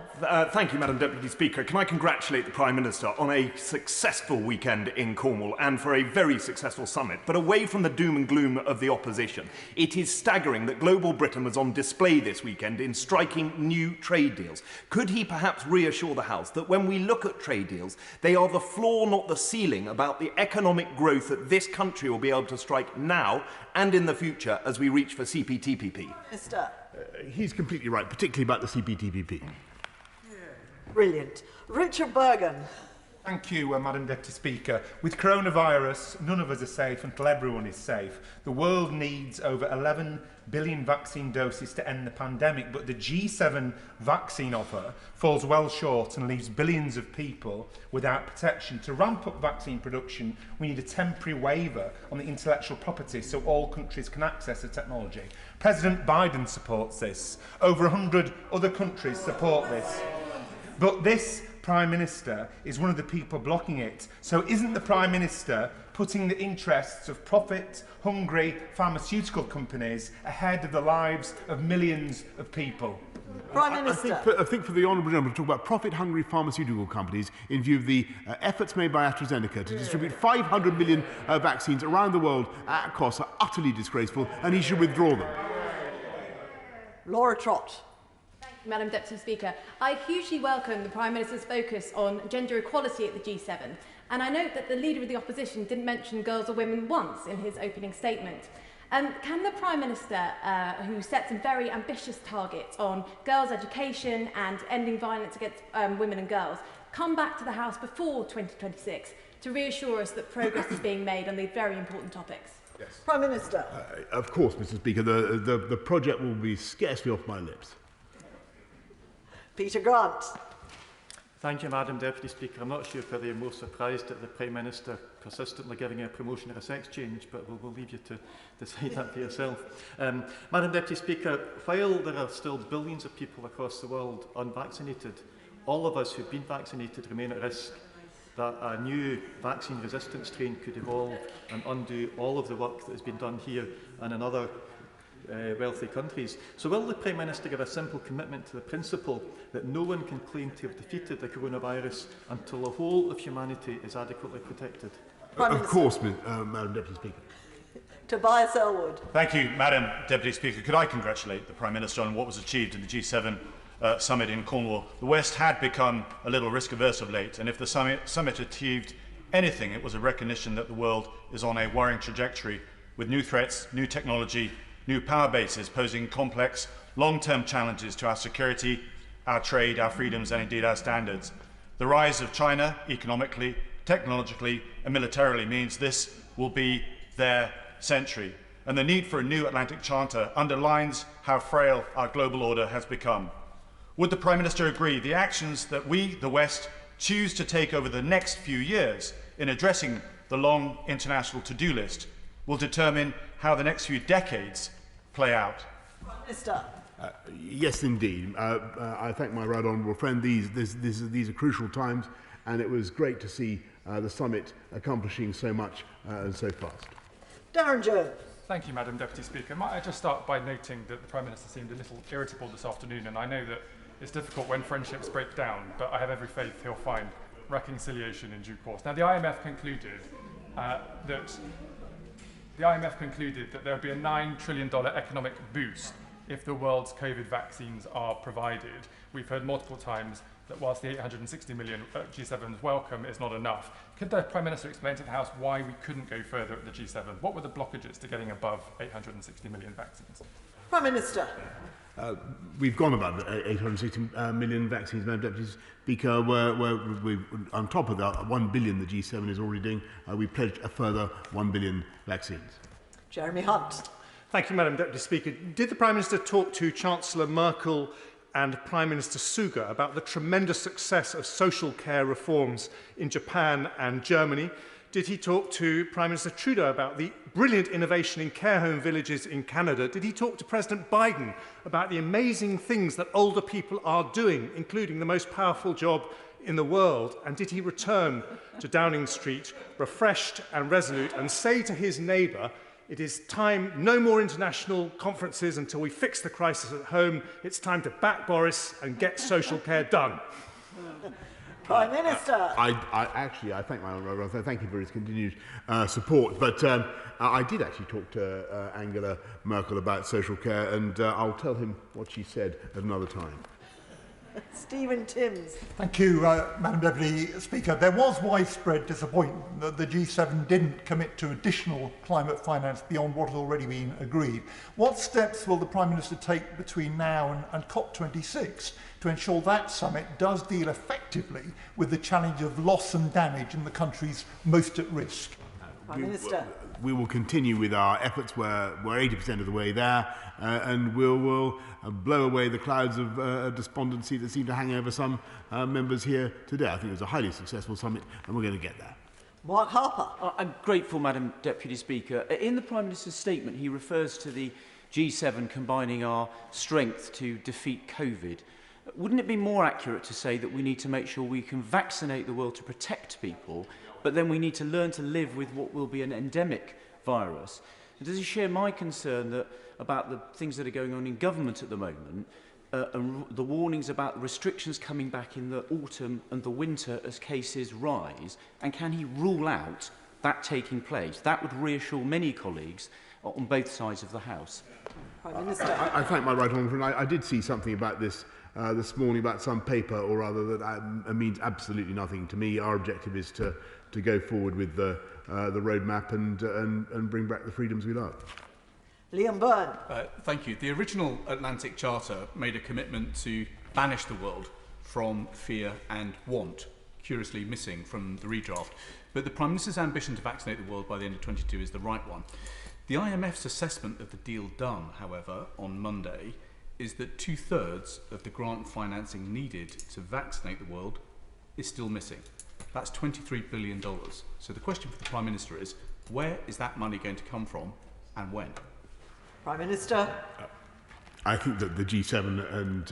Speaker 18: Thank you, Madam Deputy Speaker. Can I congratulate the Prime Minister on a successful weekend in Cornwall and for a very successful summit, but away from the doom and gloom of the opposition. It is staggering that global Britain was on display this weekend in striking new trade deals. Could he perhaps reassure the House that when we look at trade deals, they are the floor, not the ceiling, about the economic growth that this country will be able to strike now and in the future as we reach for CPTPP?
Speaker 14: Mr.
Speaker 11: He's completely right, particularly about the CPTPP.
Speaker 14: Brilliant. Richard Bergen.
Speaker 19: Thank you, Madam Deputy Speaker. With coronavirus, none of us are safe until everyone is safe. The world needs over 11 billion vaccine doses to end the pandemic, but the G7 vaccine offer falls well short and leaves billions of people without protection. To ramp up vaccine production, we need a temporary waiver on the intellectual property so all countries can access the technology. President Biden supports this. Over 100 other countries support this. But this Prime Minister is one of the people blocking it. So isn't the Prime Minister putting the interests of profit-hungry pharmaceutical companies ahead of the lives of millions of people?
Speaker 14: Prime Minister.
Speaker 11: I think for the Honourable Gentleman to talk about profit-hungry pharmaceutical companies in view of the efforts made by AstraZeneca to distribute 500 million vaccines around the world at cost are utterly disgraceful, and he should withdraw them.
Speaker 14: Laura Trott.
Speaker 20: Madam Deputy Speaker, I hugely welcome the Prime Minister's focus on gender equality at the G7, and I note that the Leader of the Opposition didn't mention girls or women once in his opening statement. Can the Prime Minister, who set some very ambitious targets on girls' education and ending violence against women and girls, come back to the House before 2026 to reassure us that progress is being made on these very important topics?
Speaker 11: Yes.
Speaker 14: Prime Minister.
Speaker 11: Of course, Mr. Speaker, the project will be scarcely off my lips.
Speaker 14: Peter Grant.
Speaker 21: Thank you, Madam Deputy Speaker. I'm not sure whether you're more surprised at the Prime Minister persistently giving a promotion or a sex change, but we'll leave you to decide that for yourself. Madam Deputy Speaker, while there are still billions of people across the world unvaccinated, all of us who've been vaccinated remain at risk that a new vaccine-resistant strain could evolve and undo all of the work that has been done here and in other wealthy countries. So will the Prime Minister give a simple commitment to the principle that no one can claim to have defeated the coronavirus until the whole of humanity is adequately protected?
Speaker 11: Of course, Madam Deputy Speaker.
Speaker 14: Tobias Elwood.
Speaker 4: Thank you, Madam Deputy Speaker. Could I congratulate the Prime Minister on what was achieved in the G7 summit in Cornwall? The West had become a little risk-averse of late, and if the summit achieved anything, it was a recognition that the world is on a worrying trajectory with new threats, new technology, new power bases posing complex, long-term challenges to our security, our trade, our freedoms, and indeed our standards. The rise of China, economically, technologically, and militarily means this will be their century, and the need for a new Atlantic Charter underlines how frail our global order has become. Would the Prime Minister agree the actions that we, the West, choose to take over the next few years in addressing the long international to-do list will determine how the next few decades play out?
Speaker 14: Prime Minister.
Speaker 11: Yes, indeed. I thank my right honourable friend. These are crucial times, and it was great to see the summit accomplishing so much and so fast.
Speaker 14: Darren Jones.
Speaker 5: Thank you, Madam Deputy Speaker. Might I just start by noting that the Prime Minister seemed a little irritable this afternoon, and I know that it's difficult when friendships break down, but I have every faith he'll find reconciliation in due course. Now, the IMF concluded that there would be a $9 trillion economic boost if the world's COVID vaccines are provided. We've heard multiple times that whilst the 860 million G7's welcome is not enough. Could the Prime Minister explain to the House why we couldn't go further at the G7? What were the blockages to getting above 860 million vaccines?
Speaker 14: Prime Minister.
Speaker 11: We've gone above 860 million vaccines, Madam Deputy Speaker. We're on top of that 1 billion the G7 is already doing. We pledged a further 1 billion vaccines.
Speaker 14: Jeremy Hunt.
Speaker 7: Thank you, Madam Deputy Speaker. Did the Prime Minister talk to Chancellor Merkel and Prime Minister Suga about the tremendous success of social care reforms in Japan and Germany? Did he talk to Prime Minister Trudeau about the brilliant innovation in care home villages in Canada? Did he talk to President Biden about the amazing things that older people are doing, including the most powerful job in the world? And did he return to Downing Street refreshed and resolute and say to his neighbour, it is time, no more international conferences until we fix the crisis at home. It's time to back Boris and get social care done.
Speaker 14: Prime Minister.
Speaker 11: I thank my honourable friend. Thank you for his continued support. But I did actually talk to Angela Merkel about social care, and I'll tell him what she said at another time.
Speaker 14: Stephen Timms.
Speaker 13: Thank you, Madam Deputy Speaker. There was widespread disappointment that the G7 didn't commit to additional climate finance beyond what had already been agreed. What steps will the Prime Minister take between now and COP26 to ensure that summit does deal effectively with the challenge of loss and damage in the countries most at risk?
Speaker 14: Prime Minister.
Speaker 11: We will continue with our efforts. We're 80% of the way there, and we'll blow away the clouds of despondency that seem to hang over some members here today. I think it was a highly successful summit, and we're going to get there.
Speaker 14: Mark Harper.
Speaker 22: I'm grateful, Madam Deputy Speaker. In the Prime Minister's statement, he refers to the G7 combining our strength to defeat COVID. Wouldn't it be more accurate to say that we need to make sure we can vaccinate the world to protect people, but then we need to learn to live with what will be an endemic virus? And does he share my concern about the things that are going on in government at the moment, and the warnings about restrictions coming back in the autumn and the winter as cases rise? And can he rule out that taking place? That would reassure many colleagues on both sides of the House.
Speaker 14: Prime Minister.
Speaker 11: I thank my right honourable friend. I did see something about this morning, about some paper, or rather that means absolutely nothing to me. Our objective is to go forward with the roadmap and bring back the freedoms we love.
Speaker 14: Liam Byrne.
Speaker 23: Thank you. The original Atlantic Charter made a commitment to banish the world from fear and want, curiously missing from the redraft. But the Prime Minister's ambition to vaccinate the world by the end of 2022 is the right one. The IMF's assessment of the deal done, however, on Monday, is that 2/3 of the grant financing needed to vaccinate the world is still missing. That's $23 billion. So the question for the Prime Minister is, where is that money going to come from and when?
Speaker 14: Prime Minister.
Speaker 11: I think that the G7 and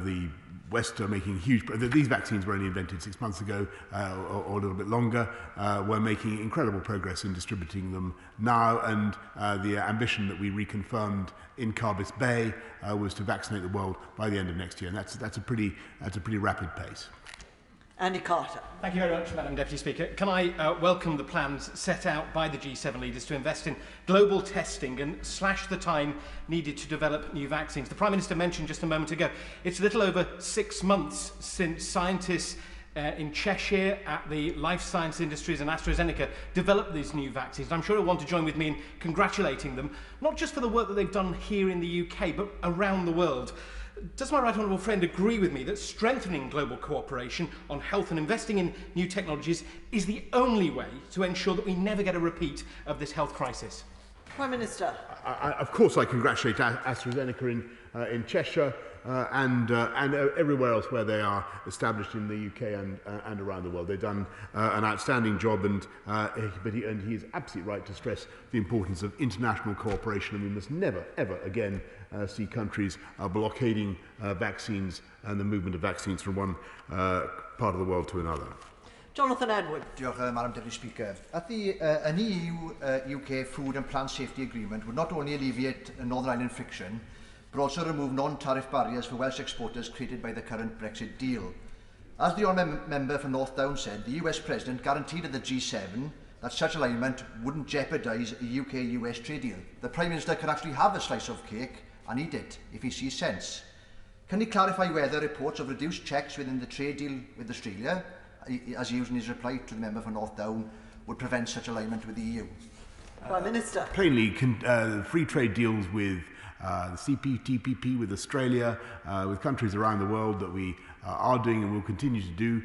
Speaker 11: the West are making huge... These vaccines were only invented 6 months ago, or a little bit longer. We're making incredible progress in distributing them now, and the ambition that we reconfirmed in Carbis Bay was to vaccinate the world by the end of next year, and that's a pretty rapid pace.
Speaker 14: Andy Carter.
Speaker 1: Thank you very much, Madam Deputy Speaker. Can I welcome the plans set out by the G7 leaders to invest in global testing and slash the time needed to develop new vaccines? The Prime Minister mentioned just a moment ago, it's a little over 6 months since scientists in Cheshire at the Life Science Industries and AstraZeneca developed these new vaccines. And I'm sure you'll want to join with me in congratulating them, not just for the work that they've done here in the UK, but around the world. Does my right honourable friend agree with me that strengthening global cooperation on health and investing in new technologies is the only way to ensure that we never get a repeat of this health crisis?
Speaker 14: Prime Minister.
Speaker 11: Of course, I congratulate AstraZeneca in Cheshire and everywhere else where they are established in the UK and around the world. They've done an outstanding job, and he is absolutely right to stress the importance of international cooperation, and we must never, ever again see countries blockading vaccines and the movement of vaccines from one part of the world to another.
Speaker 14: Jonathan Edward.
Speaker 6: Madam Deputy Speaker. An EU-UK food and plant safety agreement would not only alleviate Northern Ireland friction, but also remove non-tariff barriers for Welsh exporters created by the current Brexit deal. As the honourable member for North Down said, the US President guaranteed at the G7 that such alignment wouldn't jeopardise a UK-US trade deal. The Prime Minister can actually have a slice of cake and eat it if he sees sense. Can he clarify whether reports of reduced checks within the trade deal with Australia, as he used in his reply to the member for North Down, would prevent such alignment with the EU?
Speaker 14: Prime Minister.
Speaker 11: Plainly, free trade deals with the CPTPP, with Australia, with countries around the world that we are doing and will continue to do,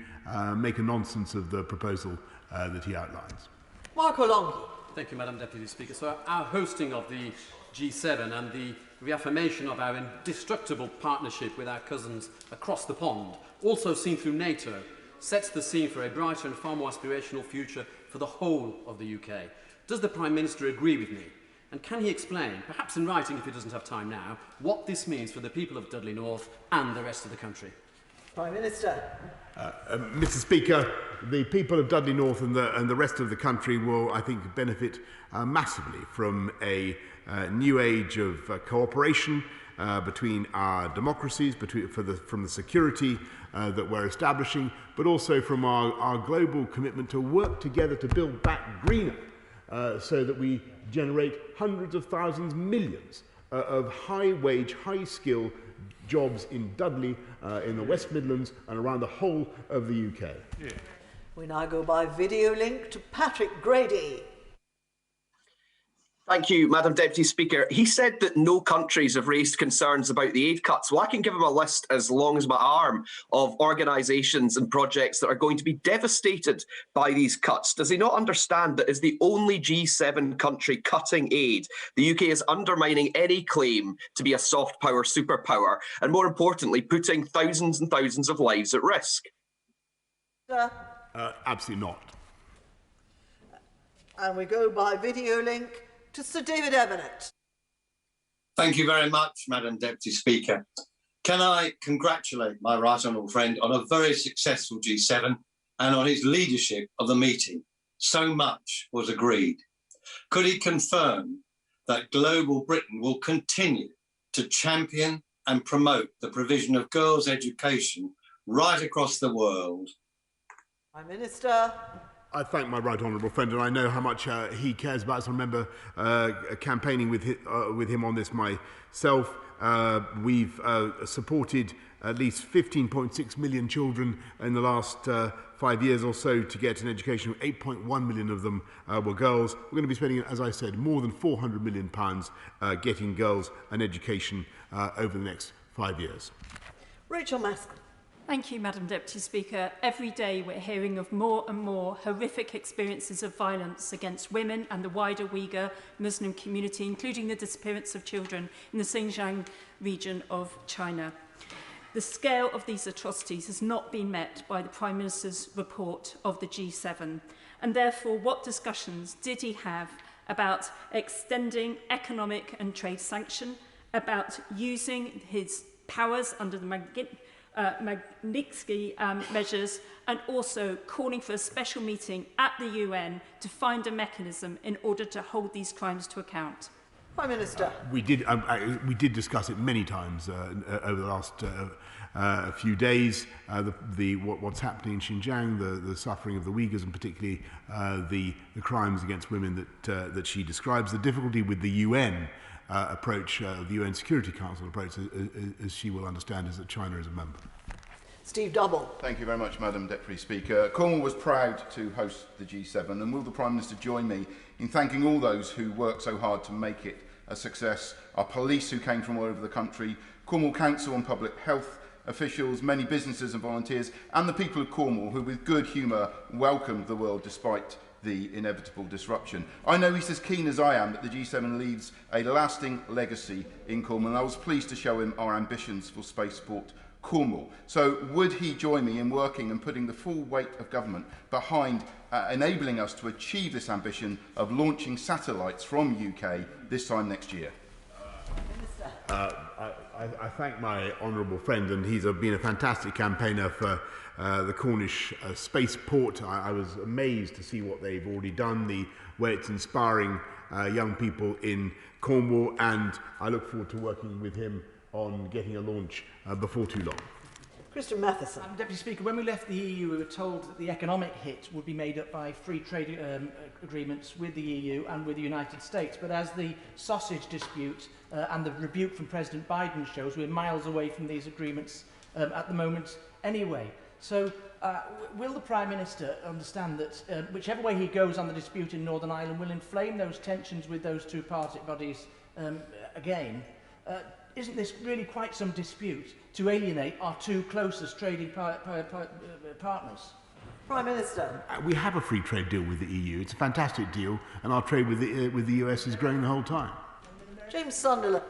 Speaker 11: make a nonsense of the proposal that he outlines.
Speaker 14: Marco Longhi.
Speaker 8: Thank you, Madam Deputy Speaker. So our hosting of the G7 and the reaffirmation of our indestructible partnership with our cousins across the pond, also seen through NATO, sets the scene for a brighter and far more aspirational future for the whole of the UK. Does the Prime Minister agree with me? And can he explain, perhaps in writing if he doesn't have time now, what this means for the people of Dudley North and the rest of the country?
Speaker 14: Prime Minister.
Speaker 11: Mr. Speaker, the people of Dudley North and the rest of the country will, I think, benefit massively from a new age of cooperation between our democracies, from the security that we're establishing, but also from our global commitment to work together to build back greener, so that we generate hundreds of thousands, millions of high-wage, high-skill jobs in Dudley, in the West Midlands and around the whole of the UK.
Speaker 14: Yeah. We now go by video link to Patrick Grady.
Speaker 9: Thank you, Madam Deputy Speaker. He said that no countries have raised concerns about the aid cuts. Well, I can give him a list as long as my arm of organisations and projects that are going to be devastated by these cuts. Does he not understand that as the only G7 country cutting aid, the UK is undermining any claim to be a soft power superpower, and more importantly, putting thousands and thousands of lives at risk?
Speaker 11: Absolutely not.
Speaker 14: And we go by video link to Sir David Evanet.
Speaker 10: Thank you very much, Madam Deputy Speaker. Can I congratulate my right honourable friend on a very successful G7 and on his leadership of the meeting? So much was agreed. Could he confirm that Global Britain will continue to champion and promote the provision of girls' education right across the world?
Speaker 14: Prime Minister.
Speaker 11: I thank my right honourable friend, and I know how much he cares about us. I remember campaigning with him on this myself. We've supported at least 15.6 million children in the last 5 years or so to get an education. 8.1 million of them were girls. We're going to be spending, as I said, more than £400 million getting girls an education over the next 5 years.
Speaker 14: Rachel Maskell.
Speaker 24: Thank you, Madam Deputy Speaker. Every day we're hearing of more and more horrific experiences of violence against women and the wider Uyghur Muslim community, including the disappearance of children in the Xinjiang region of China. The scale of these atrocities has not been met by the Prime Minister's report of the G7, and therefore what discussions did he have about extending economic and trade sanction, about using his powers under the Magnitsky measures, and also calling for a special meeting at the UN to find a mechanism in order to hold these crimes to account?
Speaker 14: Prime Minister.
Speaker 11: We did discuss it many times over the last few days. What's happening in Xinjiang, the suffering of the Uyghurs, and particularly the crimes against women that she describes, the difficulty with the UN approach, the UN Security Council approach, as she will understand, is that China is a member.
Speaker 14: Steve Double.
Speaker 2: Thank you very much, Madam Deputy Speaker. Cornwall was proud to host the G7, and will the Prime Minister join me in thanking all those who worked so hard to make it a success? Our police who came from all over the country, Cornwall Council and Public Health officials, many businesses and volunteers, and the people of Cornwall who with good humour welcomed the world despite the inevitable disruption. I know he's as keen as I am that the G7 leaves a lasting legacy in Cornwall, and I was pleased to show him our ambitions for spaceport Cornwall. So would he join me in working and putting the full weight of government behind enabling us to achieve this ambition of launching satellites from UK this time next year?
Speaker 11: I thank my honourable friend, and he's been a fantastic campaigner for the Cornish spaceport. I was amazed to see what they've already done, the way it's inspiring young people in Cornwall, and I look forward to working with him on getting a launch before too long.
Speaker 14: Christian Matheson.
Speaker 3: Deputy Speaker, when we left the EU, we were told that the economic hit would be made up by free trade agreements with the EU and with the United States. But as the sausage dispute and the rebuke from President Biden shows, we're miles away from these agreements at the moment anyway. So will the Prime Minister understand that whichever way he goes on the dispute in Northern Ireland will inflame those tensions with those two party bodies again? Isn't this really quite some dispute to alienate our two closest trading partners?
Speaker 14: Prime Minister.
Speaker 11: We have a free trade deal with the EU. It's a fantastic deal, and our trade with the US is growing the whole time.
Speaker 14: James Sunderland.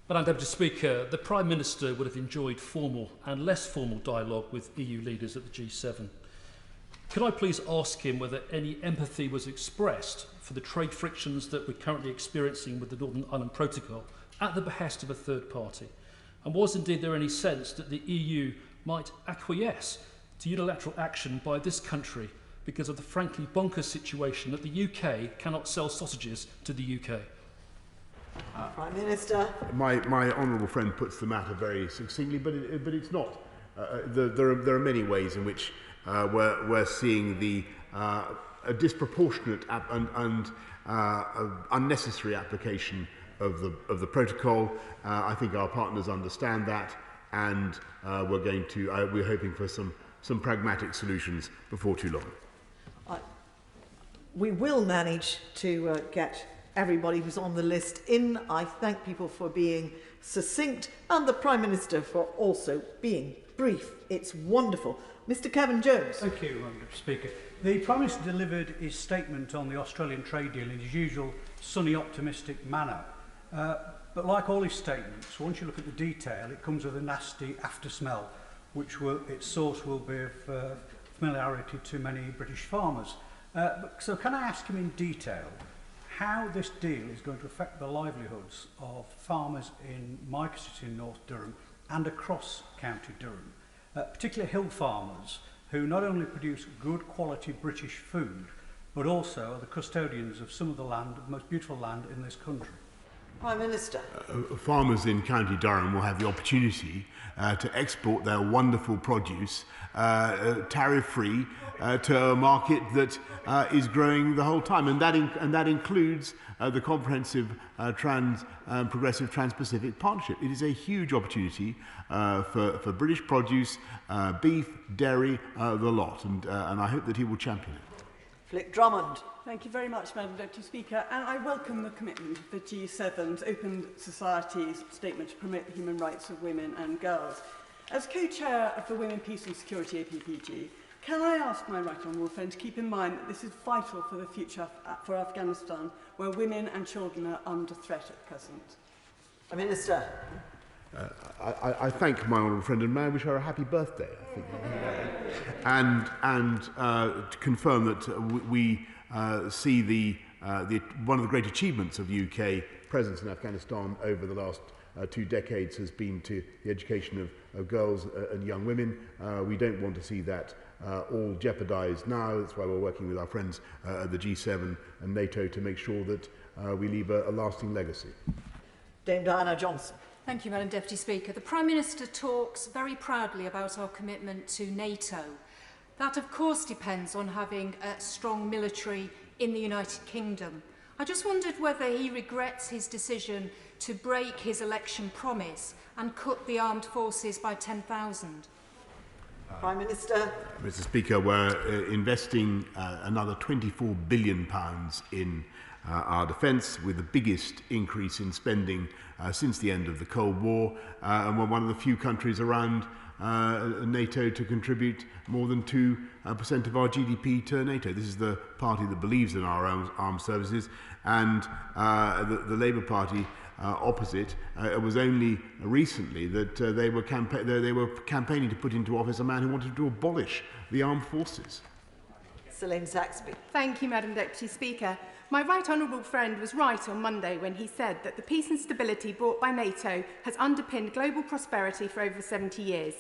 Speaker 12: Madam Deputy Speaker, the Prime Minister would have enjoyed formal and less formal dialogue with EU leaders at the G7. Could I please ask him whether any empathy was expressed for the trade frictions that we're currently experiencing with the Northern Ireland Protocol at the behest of a third party? And was indeed there any sense that the EU might acquiesce to unilateral action by this country because of the frankly bonkers situation that the UK cannot sell sausages to the UK?
Speaker 14: Prime Minister.
Speaker 11: My honourable friend puts the matter very succinctly, but it's not. There are many ways in which we're seeing a disproportionate and unnecessary application of the protocol. I think our partners understand that, and we're hoping for some pragmatic solutions before too long.
Speaker 14: We will manage to get everybody who's on the list in. I thank people for being succinct and the Prime Minister for also being brief. It's wonderful. Mr. Kevin Jones.
Speaker 15: Thank you, Madam Speaker. The Prime Minister delivered his statement on the Australian trade deal in his usual sunny, optimistic manner. But like all his statements, once you look at the detail, it comes with a nasty after-smell, which its source will be of familiarity to many British farmers. So can I ask him in detail how this deal is going to affect the livelihoods of farmers in my constituency in North Durham and across County Durham, particularly hill farmers who not only produce good quality British food, but also are the custodians of some of the land, the most beautiful land in this country?
Speaker 14: Prime Minister.
Speaker 11: Farmers in County Durham will have the opportunity to export their wonderful produce tariff-free to a market that is growing the whole time, and that includes the comprehensive progressive Trans-Pacific Partnership. It is a huge opportunity for British produce, beef, dairy, the lot, and I hope that he will champion it.
Speaker 14: Flick Drummond.
Speaker 25: Thank you very much, Madam Deputy Speaker, and I welcome the commitment of the G7's Open Society's statement to promote the human rights of women and girls. As co-chair of the Women, Peace and Security APPG, can I ask my right honourable friend to keep in mind that this is vital for the future for Afghanistan, where women and children are under threat at present?
Speaker 14: Minister.
Speaker 11: I thank my honourable friend, and may I wish her a happy birthday, I think. and to confirm that we see one of the great achievements of UK presence in Afghanistan over the last 2 decades has been to the education of girls and young women. We don't want to see that all jeopardised now. That's why we're working with our friends at the G7 and NATO to make sure that we leave a lasting legacy.
Speaker 14: Dame Diana Johnson.
Speaker 24: Thank you, Madam Deputy Speaker. The Prime Minister talks very proudly about our commitment to NATO. That, of course, depends on having a strong military in the United Kingdom. I just wondered whether he regrets his decision to break his election promise and cut the armed forces by 10,000.
Speaker 14: Prime Minister.
Speaker 11: Mr. Speaker, we're investing another £24 billion in our defence, with the biggest increase in spending since the end of the Cold War, and we're one of the few countries around NATO to contribute more than 2% of our GDP to NATO. This is the party that believes in our armed services, and the Labour Party opposite. It was only recently that they were campaigning to put into office a man who wanted to abolish the armed forces.
Speaker 14: Selene Saxby.
Speaker 16: Thank you, Madam Deputy Speaker. My right honourable friend was right on Monday when he said that the peace and stability brought by NATO has underpinned global prosperity for over 70 years.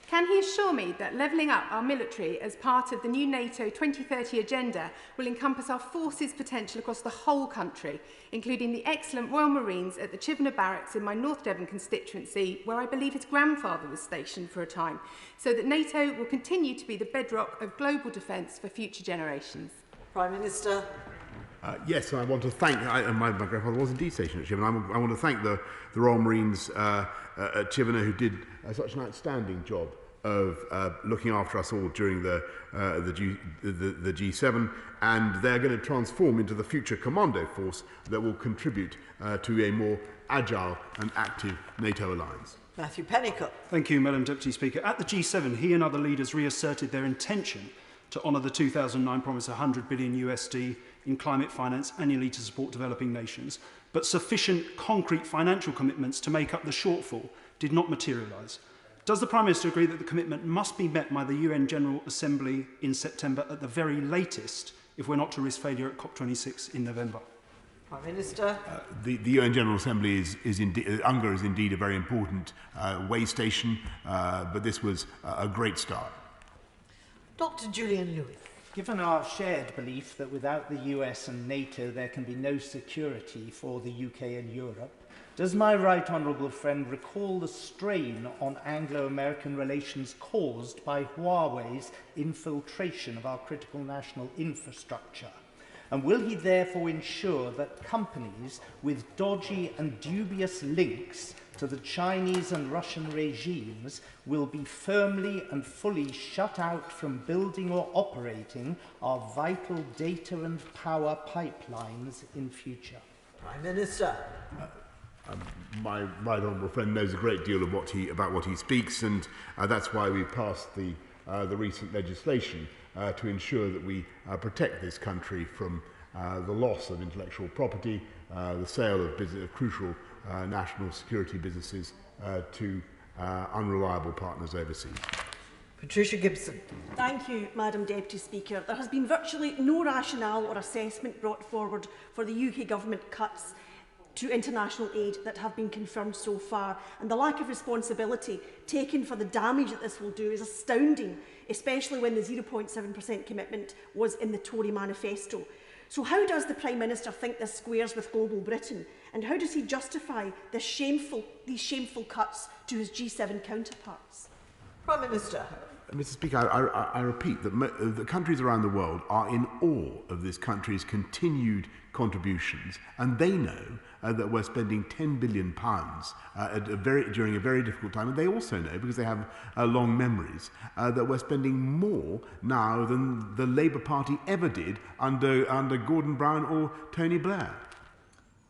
Speaker 16: Can he assure me that levelling up our military as part of the new NATO 2030 agenda will encompass our forces' potential across the whole country, including the excellent Royal Marines at the Chivenor Barracks in my North Devon constituency, where I believe his grandfather was stationed for a time, so that NATO will continue to be the bedrock of global defence for future generations?
Speaker 14: Prime Minister.
Speaker 11: Yes, I want to thank, my grandfather was indeed stationed at Chivenor. I want to thank the Royal Marines at Chivenor, who did such an outstanding job of looking after us all during the G7, and they're going to transform into the future commando force that will contribute to a more agile and active NATO alliance.
Speaker 14: Matthew Pennicott.
Speaker 17: Thank you, Madam Deputy Speaker. At the G7, he and other leaders reasserted their intention to honour the 2009 promise of $100 billion USD in climate finance annually to support developing nations, but sufficient concrete financial commitments to make up the shortfall did not materialise. Does the Prime Minister agree that the commitment must be met by the UN General Assembly in September at the very latest, if we're not to risk failure at COP26 in November?
Speaker 14: Prime Minister.
Speaker 11: The UN General Assembly is indeed, UNGA is indeed a very important way station, but this was a great start.
Speaker 14: Dr. Julian Lewis.
Speaker 18: Given our shared belief that without the US and NATO there can be no security for the UK and Europe, does my right honourable friend recall the strain on Anglo-American relations caused by Huawei's infiltration of our critical national infrastructure? And will he therefore ensure that companies with dodgy and dubious links to the Chinese and Russian regimes will be firmly and fully shut out from building or operating our vital data and power pipelines in future?
Speaker 14: Prime Minister.
Speaker 11: My right honourable friend knows a great deal of about what he speaks, and that's why we passed the recent legislation to ensure that we protect this country from the loss of intellectual property, the sale of crucial national security businesses to unreliable partners overseas.
Speaker 14: Patricia Gibson.
Speaker 19: Thank you, Madam Deputy Speaker. There has been virtually no rationale or assessment brought forward for the UK Government cuts to international aid that have been confirmed so far, and the lack of responsibility taken for the damage that this will do is astounding, especially when the 0.7% commitment was in the Tory manifesto. So how does the Prime Minister think this squares with global Britain, and how does he justify these shameful cuts to his G7 counterparts?
Speaker 14: Prime Minister.
Speaker 11: Mr. Speaker, I repeat that the countries around the world are in awe of this country's continued contributions, and they know that we're spending £10 billion during a very difficult time, and they also know, because they have long memories, that we're spending more now than the Labour Party ever did under Gordon Brown or Tony Blair.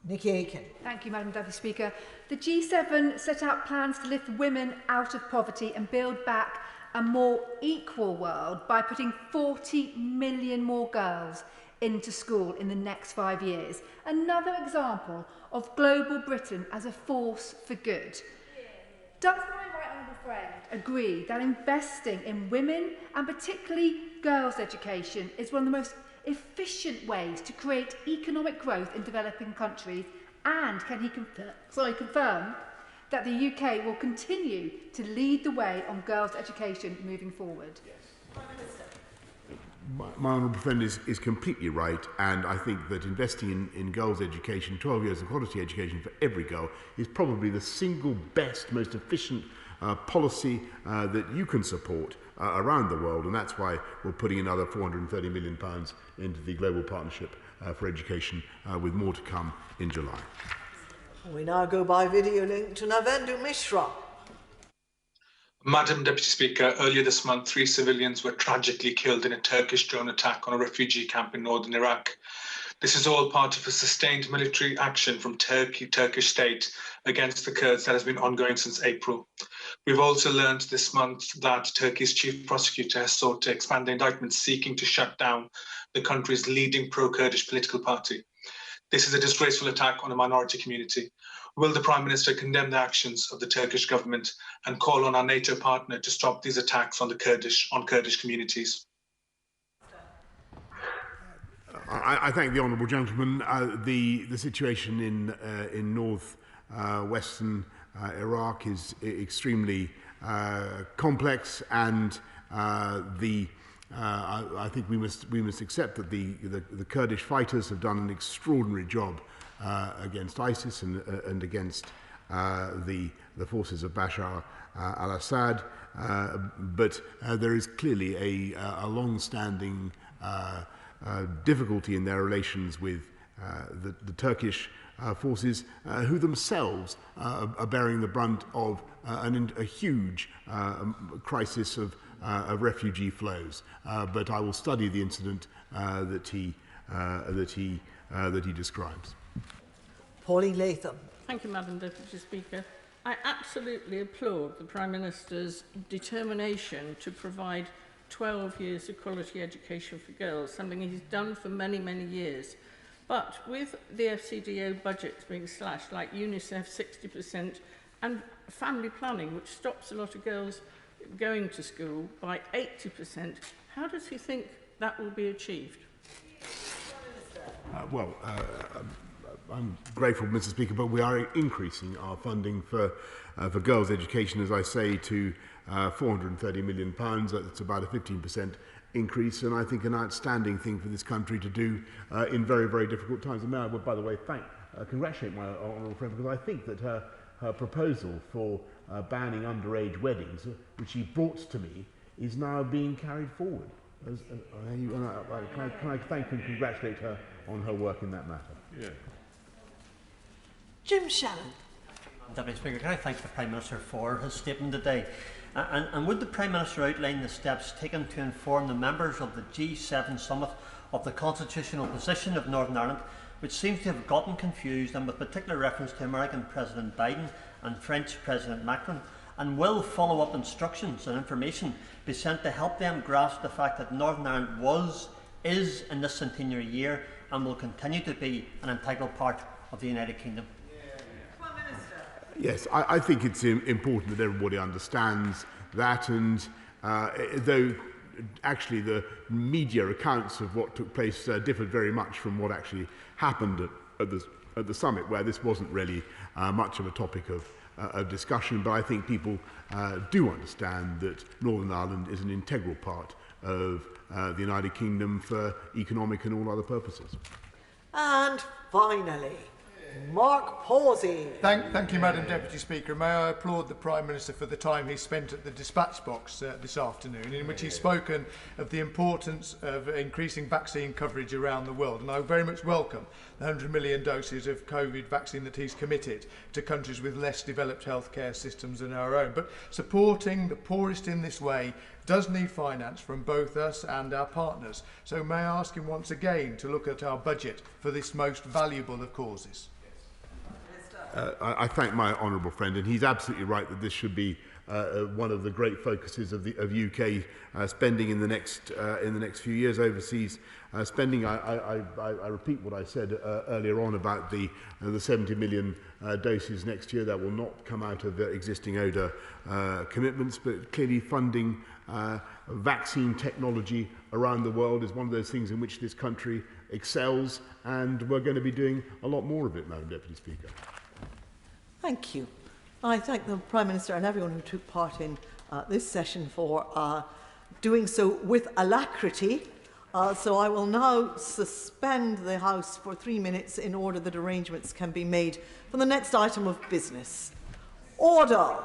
Speaker 14: Nikki Aiken.
Speaker 20: Thank you, Madam Deputy Speaker. The G7 set out plans to lift women out of poverty and build back a more equal world by putting 40 million more girls into school in the next 5 years. Another example of global Britain as a force for good. Does my right honourable friend agree that investing in women and particularly girls' education is one of the most efficient ways to create economic growth in developing countries? And can he confirm that the UK will continue to lead the way on girls' education moving forward?
Speaker 11: Yes. My honourable friend is completely right, and I think that investing in girls' education, 12 years of quality education for every girl, is probably the single best, most efficient policy that you can support around the world, and that's why we're putting another £430 million into the Global Partnership for Education, with more to come in July.
Speaker 14: We now go by video link to Navendu Mishra.
Speaker 4: Madam Deputy Speaker, earlier this month, 3 civilians were tragically killed in a Turkish drone attack on a refugee camp in northern Iraq. This is all part of a sustained military action from Turkish state against the Kurds that has been ongoing since April. We've also learned this month that Turkey's chief prosecutor has sought to expand the indictment seeking to shut down the country's leading pro-Kurdish political party. This is a disgraceful attack on a minority community. Will the Prime Minister condemn the actions of the Turkish government and call on our NATO partner to stop these attacks on Kurdish communities?
Speaker 11: I thank the honourable gentleman. The situation in north western Iraq is extremely complex, and I think we must accept that the Kurdish fighters have done an extraordinary job against ISIS and against the forces of Bashar al-Assad, but there is clearly a long-standing difficulty in their relations with the Turkish forces, who themselves are bearing the brunt of a huge crisis of refugee flows. But I will study the incident that he describes.
Speaker 14: Pauline Latham.
Speaker 5: Thank you, Madam Deputy Speaker. I absolutely applaud the Prime Minister's determination to provide 12 years of quality education for girls, something he's done for many, many years. But with the FCDO budgets being slashed, like UNICEF 60%, and family planning, which stops a lot of girls going to school, by 80%, how does he think that will be achieved?
Speaker 11: I'm grateful, Mr. Speaker, but we are increasing our funding for girls' education, as I say, to £430 million. That's about a 15% increase, and I think an outstanding thing for this country to do in very, very difficult times. And may I, by the way, congratulate my honourable friend, because I think that her proposal for banning underage weddings, which she brought to me, is now being carried forward. Can I thank and congratulate her on her work in that matter? Yeah.
Speaker 14: Jim Shannon.
Speaker 7: Deputy Speaker, can I thank the Prime Minister for his statement today? And would the Prime Minister outline the steps taken to inform the members of the G7 summit of the constitutional position of Northern Ireland, which seems to have gotten confused, and with particular reference to American President Biden and French President Macron, and will follow-up instructions and information be sent to help them grasp the fact that Northern Ireland is in this centenary year and will continue to be an integral part of the United Kingdom?
Speaker 11: Yes, I think it's important that everybody understands that, and though actually the media accounts of what took place differed very much from what actually happened at the summit, where this wasn't really much of a topic of discussion, but I think people do understand that Northern Ireland is an integral part of the United Kingdom for economic and all other purposes.
Speaker 14: And finally, Mark Pawsey.
Speaker 13: Thank you, Madam Deputy Speaker. May I applaud the Prime Minister for the time he spent at the dispatch box this afternoon, in which he's spoken of the importance of increasing vaccine coverage around the world. And I very much welcome the 100 million doses of COVID vaccine that he's committed to countries with less developed healthcare systems than our own. But supporting the poorest in this way does need finance from both us and our partners. So may I ask him once again to look at our budget for this most valuable of causes?
Speaker 11: I thank my honourable friend, and he's absolutely right that this should be one of the great focuses of UK spending in the next few years. Overseas spending. I repeat what I said earlier on about the 70 million doses next year. That will not come out of the existing ODA commitments, but clearly funding vaccine technology around the world is one of those things in which this country excels, and we're going to be doing a lot more of it, Madam Deputy Speaker.
Speaker 14: Thank you. I thank the Prime Minister and everyone who took part in this session for doing so with alacrity. So I will now suspend the House for 3 minutes in order that arrangements can be made for the next item of business. Order!